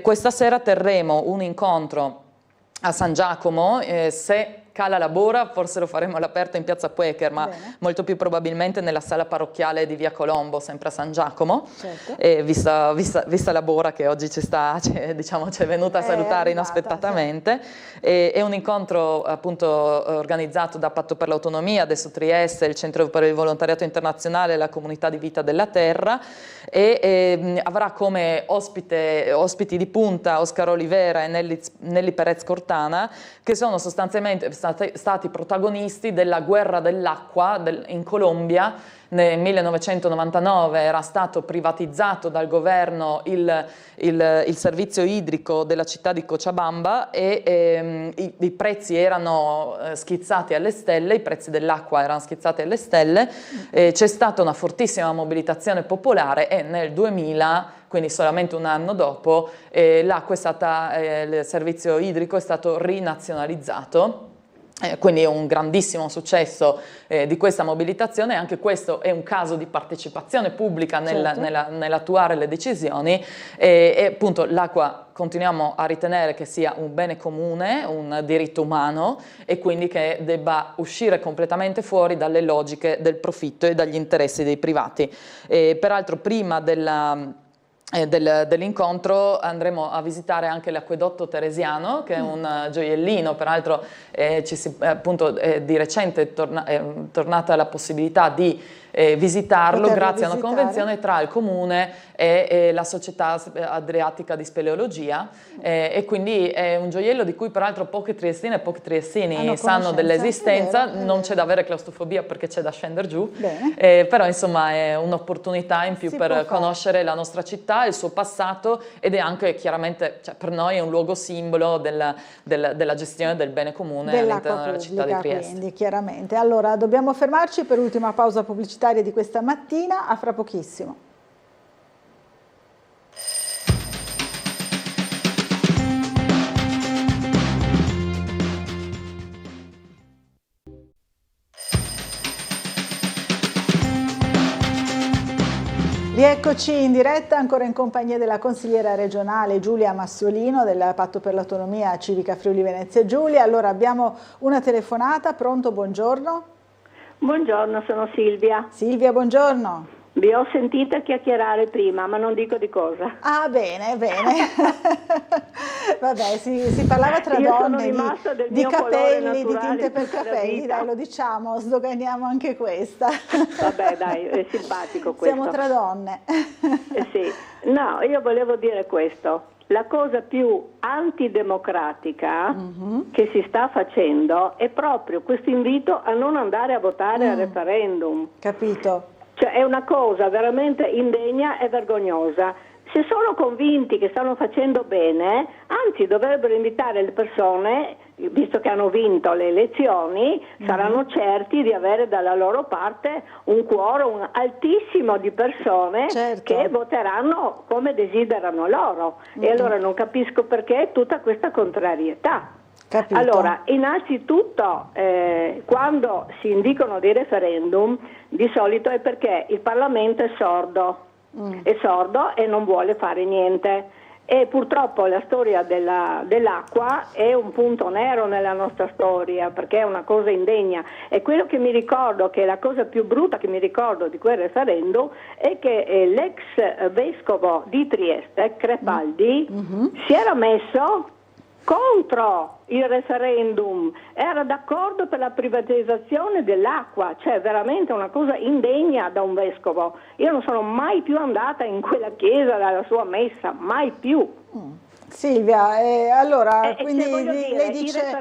questa sera terremo un incontro a San Giacomo, se cala la bora forse lo faremo all'aperto in piazza Puecher, ma molto più probabilmente nella sala parrocchiale di via Colombo, sempre a San Giacomo, vista la bora che oggi ci è venuta a salutare inaspettatamente. È un incontro appunto organizzato da Patto per l'Autonomia, adesso Trieste, il Centro per il Volontariato Internazionale e la Comunità di Vita della Terra, e avrà come ospiti di punta Oscar Olivera e Nelly Perez Cortana, che sono sostanzialmente stati protagonisti della guerra dell'acqua in Colombia. Nel 1999 era stato privatizzato dal governo il servizio idrico della città di Cochabamba, e i prezzi erano schizzati alle stelle, i prezzi dell'acqua erano schizzati alle stelle. C'è stata una fortissima mobilitazione popolare, e nel 2000, quindi solamente un anno dopo, il servizio idrico è stato rinazionalizzato. Quindi è un grandissimo successo di questa mobilitazione, anche questo è un caso di partecipazione pubblica nell'attuare le decisioni, e appunto l'acqua continuiamo a ritenere che sia un bene comune, un diritto umano, e quindi che debba uscire completamente fuori dalle logiche del profitto e dagli interessi dei privati. Peraltro prima dell'incontro andremo a visitare anche l'acquedotto teresiano, che è un gioiellino, peraltro appunto di recente è tornata la possibilità di visitarlo grazie a una convenzione tra il Comune e la Società Adriatica di Speleologia, e quindi è un gioiello di cui peraltro poche triestine e pochi triestini sanno dell'esistenza. Non c'è da avere claustrofobia perché c'è da scendere giù, però insomma è un'opportunità in più per conoscere la nostra città, il suo passato, ed è anche chiaramente, cioè, per noi è un luogo simbolo della gestione del bene comune all'interno della città di Trieste. Quindi chiaramente. Allora dobbiamo fermarci per l'ultima pausa pubblicitaria di questa mattina, a fra pochissimo. Rieccoci in diretta, ancora in compagnia della consigliera regionale Giulia Massolino del Patto per l'Autonomia Civica Friuli Venezia Giulia. Allora abbiamo una telefonata, pronto, buongiorno. Buongiorno, sono Silvia. Silvia, buongiorno. Vi ho sentita chiacchierare prima, ma non dico di cosa. Ah, bene, bene. Vabbè, si parlava tra donne di capelli, di tinte per capelli, dai, lo diciamo, sdoganiamo anche questa. Vabbè, dai, è simpatico questo. Siamo tra donne. Sì. No, io volevo dire questo. La cosa più antidemocratica che si sta facendo è proprio questo invito a non andare a votare al referendum. Capito. Cioè è una cosa veramente indegna e vergognosa. Se sono convinti che stanno facendo bene, anzi dovrebbero invitare le persone, visto che hanno vinto le elezioni, saranno certi di avere dalla loro parte un quorum altissimo di persone che voteranno come desiderano loro. E allora non capisco perché tutta questa contrarietà. Capito. Allora, innanzitutto quando si indicano dei referendum di solito è perché il Parlamento è sordo e non vuole fare niente. E purtroppo la storia dell'acqua è un punto nero nella nostra storia, perché è una cosa indegna. E quello che mi ricordo, che è la cosa più brutta che mi ricordo di quel referendum, è che l'ex vescovo di Trieste, Crepaldi, si era messo contro il referendum, era d'accordo per la privatizzazione dell'acqua, cioè veramente una cosa indegna da un vescovo. Io non sono mai più andata in quella chiesa alla sua messa, mai più. Silvia, allora quindi lei i dice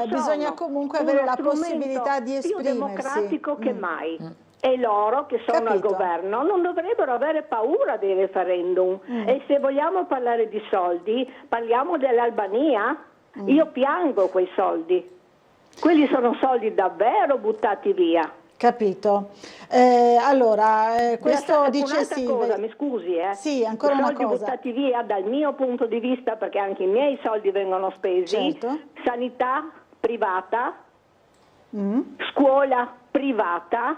bisogna comunque avere la possibilità di esprimersi. Più democratico che mai. E loro che sono al governo non dovrebbero avere paura dei referendum. E se vogliamo parlare di soldi, parliamo dell'Albania. Io piango quei soldi. Quelli sono soldi davvero buttati via. Capito. Allora, questo dice Silvia. Cosa, mi scusi, Sì, ancora una cosa. Soldi buttati via dal mio punto di vista, perché anche i miei soldi vengono spesi. Sanità privata, scuola privata.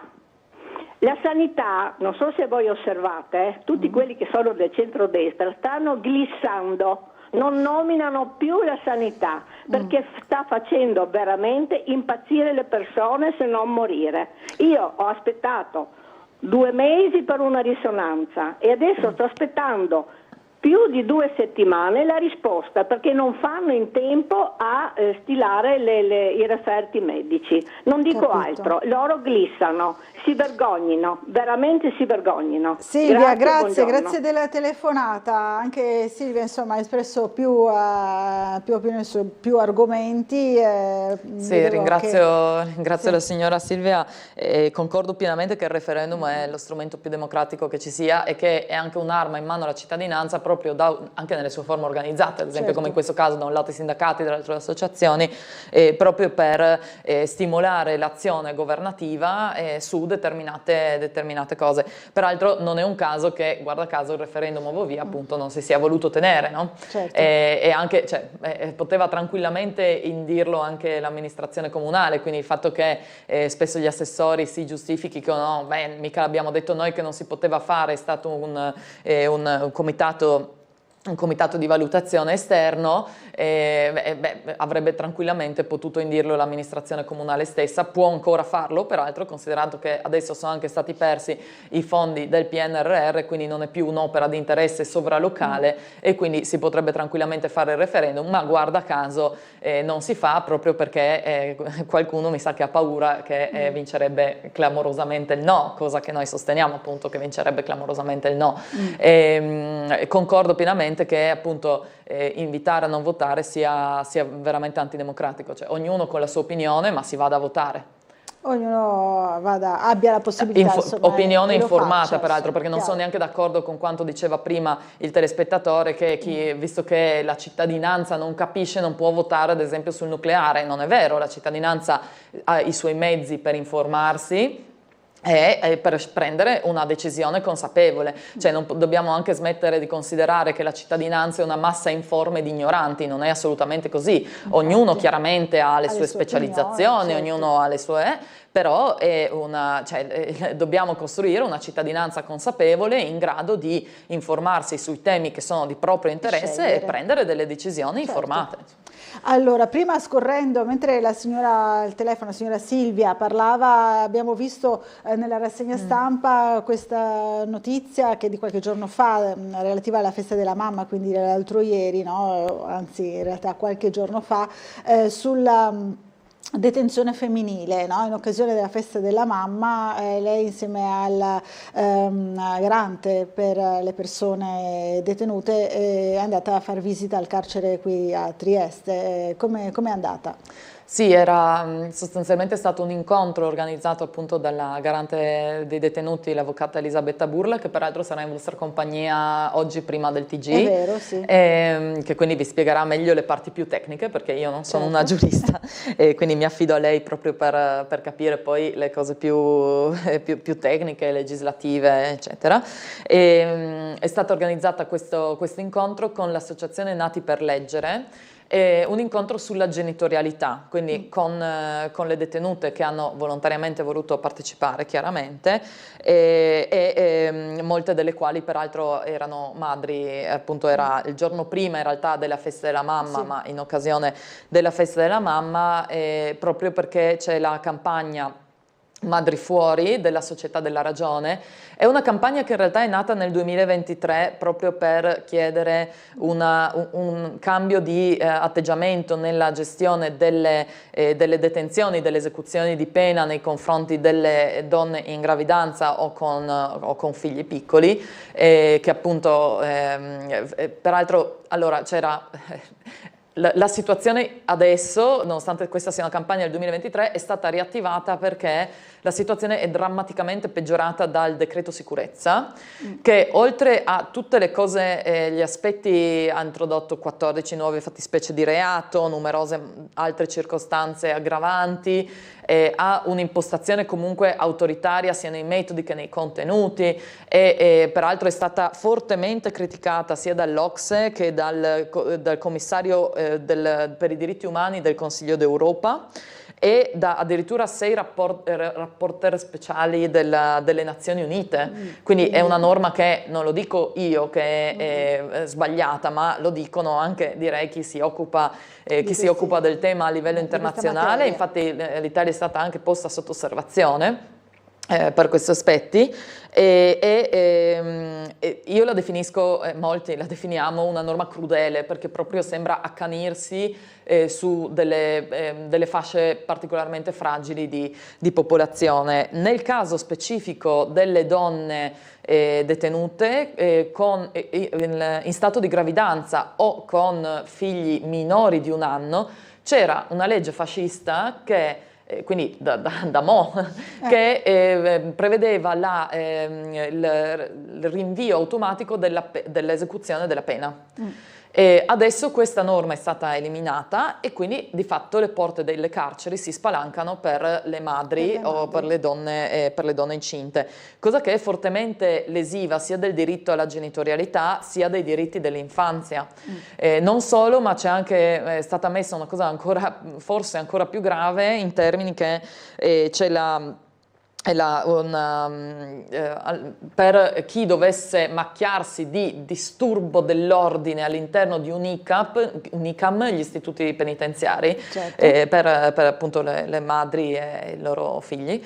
La sanità, non so se voi osservate, tutti quelli che sono del centrodestra stanno glissando, non nominano più la sanità, perché sta facendo veramente impazzire le persone se non morire. Io ho aspettato 2 mesi per una risonanza e adesso sto aspettando più di 2 settimane la risposta, perché non fanno in tempo a stilare i referti medici. Non dico altro, loro glissano, si vergognino, veramente si vergognino. Silvia, grazie della telefonata. Anche Silvia insomma ha espresso più opinioni su più argomenti. Sì, ringrazio la signora Silvia e concordo pienamente che il referendum è lo strumento più democratico che ci sia e che è anche un'arma in mano alla cittadinanza proprio anche nelle sue forme organizzate, ad esempio come in questo caso da un lato i sindacati, dall'altro le associazioni, proprio per stimolare l'azione governativa su determinate cose. Peraltro non è un caso che, guarda caso, il referendum o via appunto non si sia voluto tenere, no? E anche, poteva tranquillamente indirlo anche l'amministrazione comunale, quindi il fatto che spesso gli assessori si giustifichino, no, mica l'abbiamo detto noi che non si poteva fare, è stato un comitato di valutazione esterno, avrebbe tranquillamente potuto indirlo l'amministrazione comunale stessa, può ancora farlo peraltro, considerato che adesso sono anche stati persi i fondi del PNRR, quindi non è più un'opera di interesse sovralocale e quindi si potrebbe tranquillamente fare il referendum, ma guarda caso non si fa proprio perché qualcuno mi sa che ha paura che vincerebbe clamorosamente il no, cosa che noi sosteniamo appunto che vincerebbe clamorosamente il no. Concordo pienamente che appunto invitare a non votare sia veramente antidemocratico, cioè ognuno con la sua opinione ma si vada a votare. Ognuno abbia la possibilità opinione informata peraltro, perché non sono neanche d'accordo con quanto diceva prima il telespettatore che visto che la cittadinanza non capisce non può votare ad esempio sul nucleare. Non è vero, la cittadinanza ha i suoi mezzi per informarsi e per prendere una decisione consapevole. Cioè non dobbiamo anche smettere di considerare che la cittadinanza è una massa informe di ignoranti, non è assolutamente così. Ognuno chiaramente ha le sue specializzazioni, opinioni, ognuno ha le sue, però è dobbiamo costruire una cittadinanza consapevole in grado di informarsi sui temi che sono di proprio interesse e prendere delle decisioni informate. Allora, prima scorrendo, mentre la signora Silvia parlava, abbiamo visto nella rassegna stampa questa notizia che di qualche giorno fa, relativa alla festa della mamma, quindi l'altro ieri, no? Anzi in realtà qualche giorno fa, sulla detenzione femminile, no? In occasione della festa della mamma, lei insieme alla garante per le persone detenute è andata a far visita al carcere qui a Trieste. Come è andata? Sì, era sostanzialmente stato un incontro organizzato appunto dalla garante dei detenuti, l'avvocata Elisabetta Burla, che peraltro sarà in vostra compagnia oggi prima del TG. È vero, sì. Che quindi vi spiegherà meglio le parti più tecniche, perché io non sono una giurista e quindi mi affido a lei proprio per capire poi le cose più tecniche, legislative, eccetera. È stato organizzato questo incontro con l'associazione Nati per Leggere, un incontro sulla genitorialità, quindi con le detenute che hanno volontariamente voluto partecipare chiaramente e molte delle quali peraltro erano madri, appunto era il giorno prima in realtà della festa della mamma, ma in occasione della festa della mamma, proprio perché c'è la campagna Madri Fuori della Società della Ragione. È una campagna che in realtà è nata nel 2023 proprio per chiedere un cambio di atteggiamento nella gestione delle detenzioni, delle esecuzioni di pena nei confronti delle donne in gravidanza o con figli piccoli, che appunto peraltro allora c'era la situazione adesso, nonostante questa sia una campagna del 2023, è stata riattivata perché la situazione è drammaticamente peggiorata dal decreto sicurezza, che oltre a tutte le cose, gli aspetti, ha introdotto 14 nuove fattispecie di reato, numerose altre circostanze aggravanti, ha un'impostazione comunque autoritaria sia nei metodi che nei contenuti e peraltro è stata fortemente criticata sia dall'OCSE che dal commissario per i diritti umani del Consiglio d'Europa e da addirittura 6 rapporter speciali delle Nazioni Unite. Quindi è una norma che non lo dico io che è sbagliata, ma lo dicono anche, direi, chi si occupa del tema a livello internazionale. Infatti l'Italia è stata anche posta sotto osservazione per questi aspetti io la definisco, molti la definiamo una norma crudele, perché proprio sembra accanirsi su delle fasce particolarmente fragili di popolazione. Nel caso specifico delle donne detenute in stato di gravidanza o con figli minori di 1 anno, c'era una legge fascista che quindi che prevedeva il rinvio automatico dell'esecuzione della pena. Adesso questa norma è stata eliminata e quindi di fatto le porte delle carceri si spalancano per le madri o per le donne incinte, cosa che è fortemente lesiva sia del diritto alla genitorialità sia dei diritti dell'infanzia. Non solo, ma c'è anche stata messa una cosa forse ancora più grave, in termini che c'è per chi dovesse macchiarsi di disturbo dell'ordine all'interno di un ICAM, gli istituti penitenziari, per appunto le madri e i loro figli,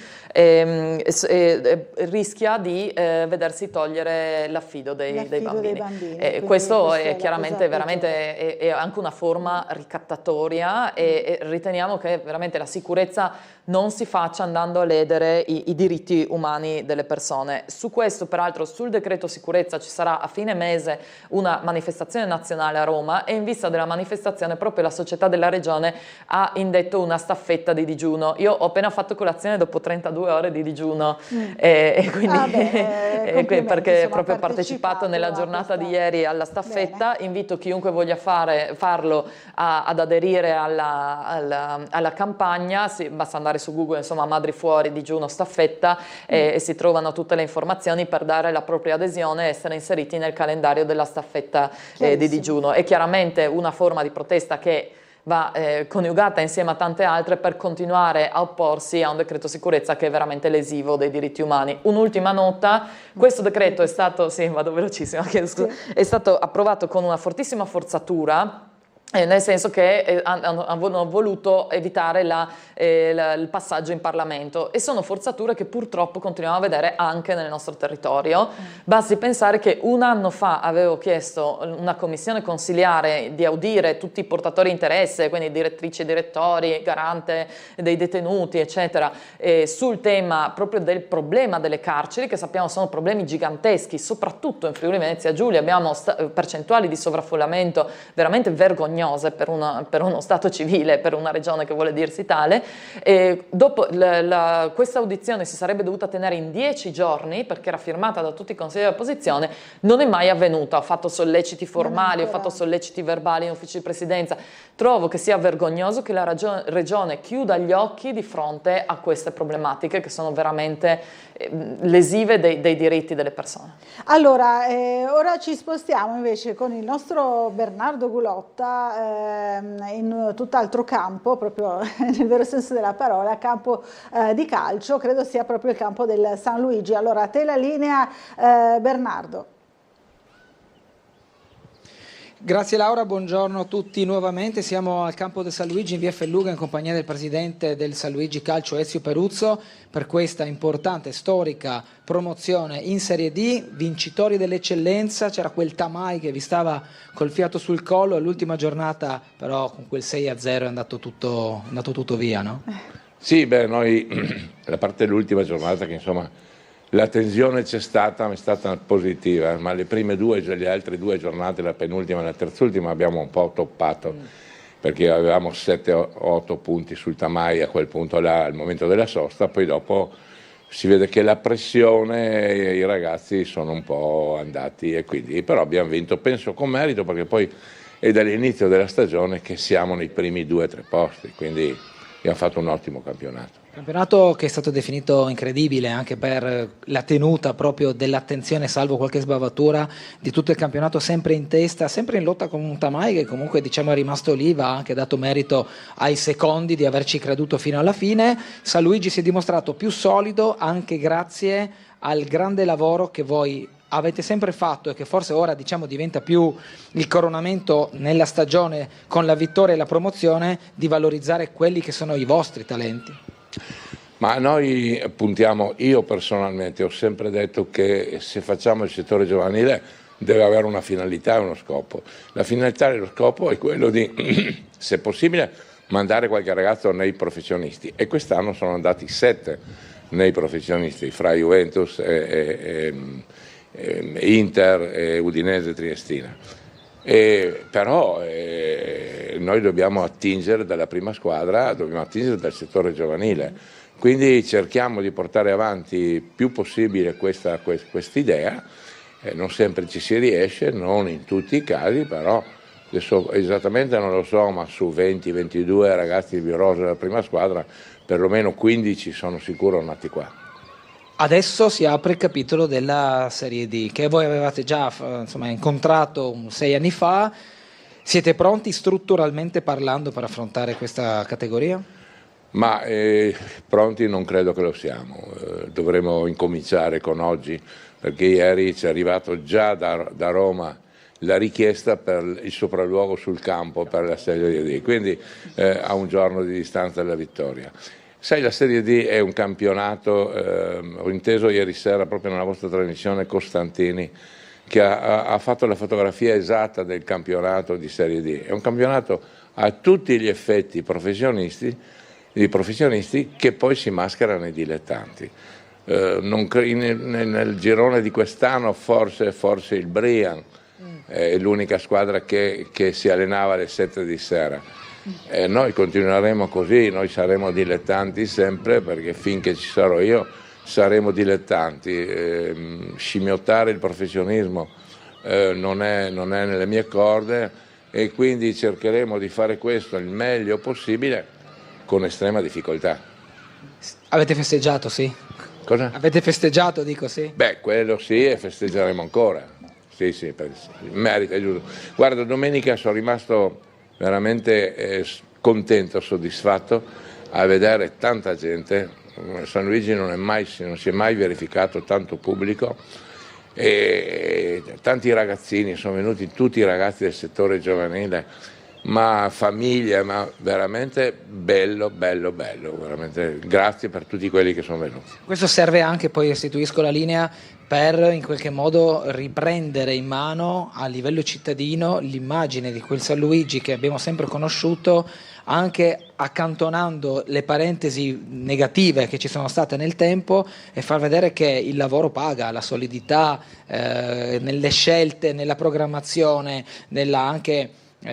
rischia di vedersi togliere l'affido dei bambini. Questo è chiaramente veramente è anche una forma ricattatoria e riteniamo che veramente la sicurezza non si faccia andando a ledere i diritti umani delle persone. Su questo, peraltro, sul decreto sicurezza ci sarà a fine mese una manifestazione nazionale a Roma e in vista della manifestazione proprio la Società della Regione ha indetto una staffetta di digiuno. Io ho appena fatto colazione dopo 32 ore di digiuno e quindi perché proprio ho partecipato nella giornata di ieri alla staffetta. Invito chiunque voglia farlo ad aderire alla campagna, basta andare su Google, insomma, Madri Fuori, digiuno, staffetta, staffetta e si trovano tutte le informazioni per dare la propria adesione e essere inseriti nel calendario della staffetta di digiuno. È chiaramente una forma di protesta che va coniugata insieme a tante altre per continuare a opporsi a un decreto sicurezza che è veramente lesivo dei diritti umani. Un'ultima nota, questo decreto è stato, vado velocissimo, è stato approvato con una fortissima forzatura, nel senso che hanno voluto evitare il passaggio in Parlamento, e sono forzature che purtroppo continuiamo a vedere anche nel nostro territorio. Basti pensare che un anno fa avevo chiesto una commissione consiliare di audire tutti i portatori di interesse, quindi direttrici e direttori, garante dei detenuti eccetera, sul tema proprio del problema delle carceri, che sappiamo sono problemi giganteschi, soprattutto in Friuli Venezia Giulia abbiamo percentuali di sovraffollamento veramente vergognose per uno Stato civile, per una regione che vuole dirsi tale. Dopo questa audizione si sarebbe dovuta tenere in 10 giorni perché era firmata da tutti i consigli dell'opposizione, non è mai avvenuta. Ho fatto solleciti formali, ho fatto solleciti verbali in ufficio di presidenza. Trovo che sia vergognoso che la regione chiuda gli occhi di fronte a queste problematiche che sono veramente lesive dei diritti delle persone. Allora, ora ci spostiamo invece con il nostro Bernardo Gulotta in tutt'altro campo, proprio nel vero senso della parola, campo di calcio, credo sia proprio il campo del San Luigi. Allora, a te la linea, Bernardo. Grazie Laura, buongiorno a tutti nuovamente. Siamo al campo del San Luigi in via Felluga in compagnia del presidente del San Luigi Calcio Ezio Peruzzo per questa importante, storica promozione in Serie D, vincitori dell'eccellenza. C'era quel Tamai che vi stava col fiato sul collo, all'ultima giornata però con quel 6-0 è andato tutto via, no? Sì, noi a parte l'ultima giornata che insomma la tensione c'è stata, ma è stata positiva, ma le prime due, le altre due giornate, la penultima e la terzultima, abbiamo un po' toppato, perché avevamo 7-8 punti sul Tamai a quel punto là, al momento della sosta, poi dopo si vede che la pressione, i ragazzi sono un po' andati, e quindi però abbiamo vinto, penso con merito, perché poi è dall'inizio della stagione che siamo nei primi 2 o 3 posti, quindi abbiamo fatto un ottimo campionato. Campionato che è stato definito incredibile anche per la tenuta proprio dell'attenzione, salvo qualche sbavatura, di tutto il campionato, sempre in testa, sempre in lotta con un Tamai che comunque diciamo è rimasto lì, va anche dato merito ai secondi di averci creduto fino alla fine. San Luigi si è dimostrato più solido anche grazie al grande lavoro che voi avete sempre fatto e che forse ora diciamo diventa più il coronamento nella stagione con la vittoria e la promozione, di valorizzare quelli che sono i vostri talenti. Ma noi puntiamo, io personalmente ho sempre detto che se facciamo il settore giovanile deve avere una finalità e uno scopo. La finalità e lo scopo è quello di, se possibile, mandare qualche ragazzo nei professionisti, e quest'anno sono andati 7 nei professionisti fra Juventus Inter e Udinese Triestina. Però noi dobbiamo attingere dalla prima squadra, dobbiamo attingere dal settore giovanile, quindi cerchiamo di portare avanti più possibile questa idea, non sempre ci si riesce, non in tutti i casi, però adesso esattamente non lo so, ma su 20-22 ragazzi di rosa della prima squadra, perlomeno 15 sono sicuro nati qua. Adesso si apre il capitolo della Serie D, che voi avevate già incontrato 6 anni fa. Siete pronti strutturalmente parlando per affrontare questa categoria? Ma pronti non credo che lo siamo, dovremo incominciare con oggi, perché ieri ci è arrivato già da Roma la richiesta per il sopralluogo sul campo per la Serie D, quindi a un giorno di distanza dalla vittoria. Sai, la Serie D è un campionato, ho inteso ieri sera proprio nella vostra trasmissione Costantini, che ha fatto la fotografia esatta del campionato di Serie D. È un campionato a tutti gli effetti professionisti che poi si maschera nei dilettanti. Nel girone di quest'anno forse il Brian è l'unica squadra che si allenava alle 7 di sera. Noi continueremo così, noi saremo dilettanti sempre, perché finché ci sarò io saremo dilettanti. Scimmiottare il professionismo non è nelle mie corde, e quindi cercheremo di fare questo il meglio possibile con estrema difficoltà. Avete festeggiato, sì? Cosa? Avete festeggiato, dico, sì? Beh, quello sì, e festeggeremo ancora. Sì, merita, è giusto. Guarda, domenica sono rimasto veramente contento, soddisfatto a vedere tanta gente. San Luigi non si è mai verificato tanto pubblico, e tanti ragazzini, sono venuti tutti i ragazzi del settore giovanile, ma famiglie, ma veramente bello, veramente grazie per tutti quelli che sono venuti. Questo serve anche, poi restituisco la linea, per in qualche modo riprendere in mano a livello cittadino l'immagine di quel San Luigi che abbiamo sempre conosciuto, anche accantonando le parentesi negative che ci sono state nel tempo, e far vedere che il lavoro paga, la solidità nelle scelte, nella programmazione, nella anche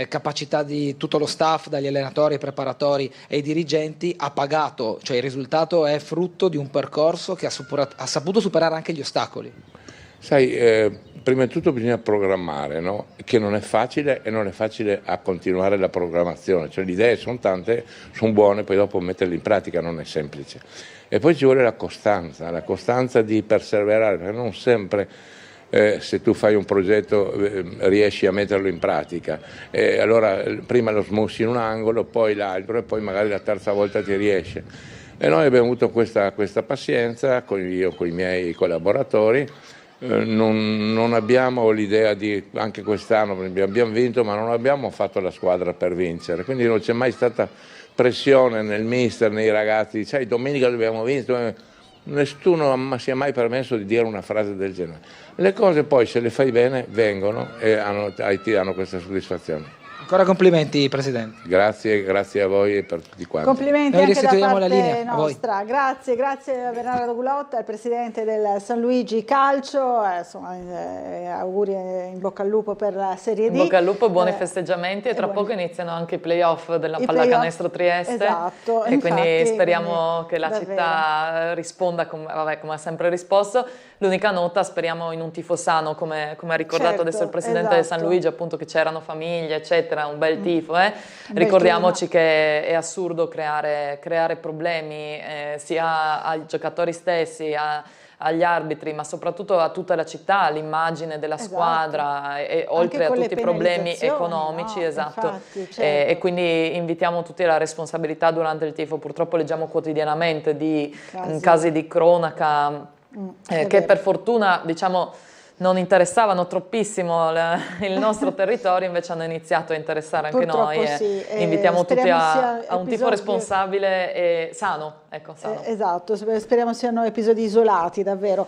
capacità di tutto lo staff, dagli allenatori ai preparatori e ai dirigenti, ha pagato, cioè il risultato è frutto di un percorso che ha saputo superare anche gli ostacoli. Sai, prima di tutto bisogna programmare, no? Che non è facile, e non è facile a continuare la programmazione, cioè le idee sono tante, sono buone, poi dopo metterle in pratica non è semplice. E poi ci vuole la costanza di perseverare, perché non sempre se tu fai un progetto riesci a metterlo in pratica, allora prima lo smussi in un angolo, poi l'altro, e poi magari la terza volta ti riesce. E noi abbiamo avuto questa pazienza con i miei collaboratori. Non abbiamo l'idea di, anche quest'anno abbiamo vinto, ma non abbiamo fatto la squadra per vincere, quindi non c'è mai stata pressione nel mister, nei ragazzi, sai, domenica abbiamo vinto, nessuno si è mai permesso di dire una frase del genere. Le cose poi, se le fai bene, vengono e ti danno questa soddisfazione. Ancora complimenti, Presidente. Grazie a voi e per tutti quanti. Complimenti Noi anche da parte la linea, nostra. Grazie a Bernardo Gulotta, il Presidente del San Luigi Calcio. Auguri in bocca al lupo per la Serie D. In bocca al lupo, buoni festeggiamenti, e tra poco iniziano anche i playoff della Pallacanestro Trieste. Esatto. E quindi speriamo che la città risponda come ha sempre risposto. L'unica nota, speriamo in un tifo sano, come ha ricordato adesso il Presidente del San Luigi, appunto, che c'erano famiglie, eccetera, un bel tifo. Ricordiamoci che è assurdo creare problemi sia ai giocatori stessi, agli arbitri, ma soprattutto a tutta la città, all'immagine della squadra, e oltre a tutti i problemi economici, infatti, e quindi invitiamo tutti alla responsabilità durante il tifo. Purtroppo leggiamo quotidianamente di casi di cronaca che per fortuna, diciamo, non interessavano troppissimo il nostro territorio, invece hanno iniziato a interessare anche noi, e invitiamo tutti a un tifo responsabile e sano. Esatto, speriamo siano episodi isolati, davvero.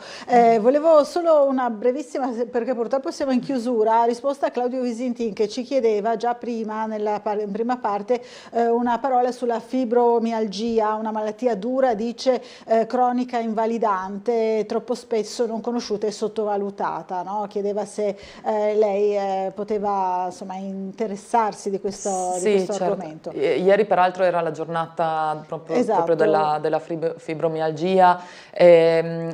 Volevo solo una brevissima, perché purtroppo siamo in chiusura, risposta a Claudio Visintin, che ci chiedeva già prima, in prima parte, una parola sulla fibromialgia, una malattia dura, dice, cronica invalidante, troppo spesso non conosciuta e sottovalutata, no? Chiedeva se lei poteva, insomma, interessarsi di questo argomento. Ieri peraltro era la giornata proprio della fibromialgia.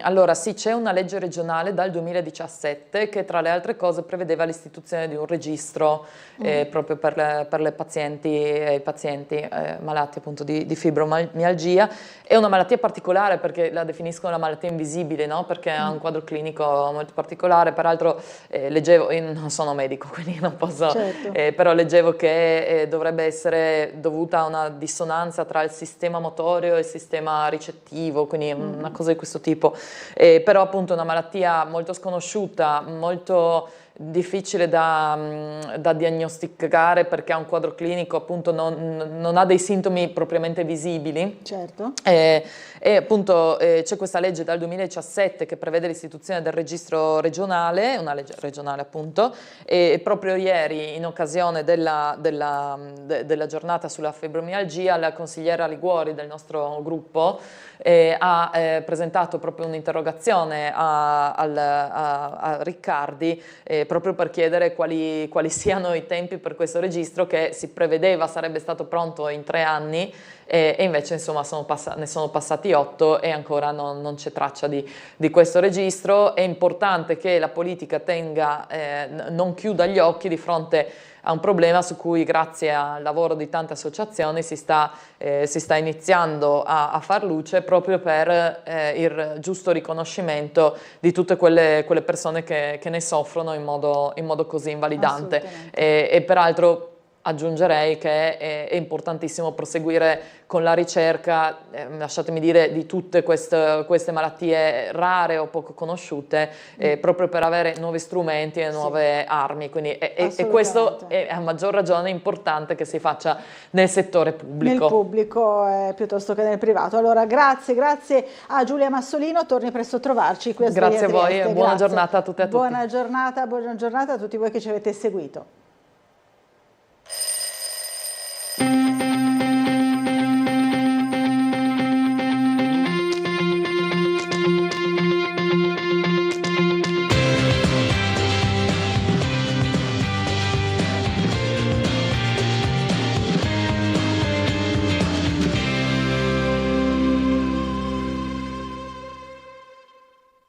Allora sì, c'è una legge regionale dal 2017 che tra le altre cose prevedeva l'istituzione di un registro proprio per le pazienti e i pazienti malati appunto di fibromialgia. È una malattia particolare perché la definiscono la malattia invisibile, no? Perché ha un quadro clinico molto particolare. Peraltro leggevo, io non sono medico quindi non posso, però leggevo che dovrebbe essere dovuta a una dissonanza tra il sistema motorio e il sistema ricettivo, quindi una cosa di questo tipo, però appunto è una malattia molto sconosciuta, molto difficile da diagnosticare perché ha un quadro clinico, appunto non ha dei sintomi propriamente visibili. Certo. E appunto c'è questa legge dal 2017 che prevede l'istituzione del registro regionale, una legge regionale appunto, e proprio ieri in occasione della giornata sulla fibromialgia la consigliera Liguori del nostro gruppo ha presentato proprio un'interrogazione a Riccardi proprio per chiedere quali siano i tempi per questo registro che si prevedeva sarebbe stato pronto in 3 anni e invece insomma ne sono passati 8 e ancora non c'è traccia di questo registro. È importante che la politica non chiuda gli occhi di fronte a un problema su cui grazie al lavoro di tante associazioni si sta iniziando a far luce, proprio per il giusto riconoscimento di tutte quelle persone che ne soffrono in modo così invalidante. E peraltro aggiungerei che è importantissimo proseguire con la ricerca, lasciatemi dire, di tutte queste malattie rare o poco conosciute, proprio per avere nuovi strumenti e nuove armi. Quindi, e questo è a maggior ragione importante che si faccia nel settore pubblico. Nel pubblico piuttosto che nel privato. Allora grazie a Giulia Massolino, torni presto a trovarci qui a Sveglia Grazie a voi Trieste. e buona giornata a tutte e a tutti. Buona giornata a tutti voi che ci avete seguito.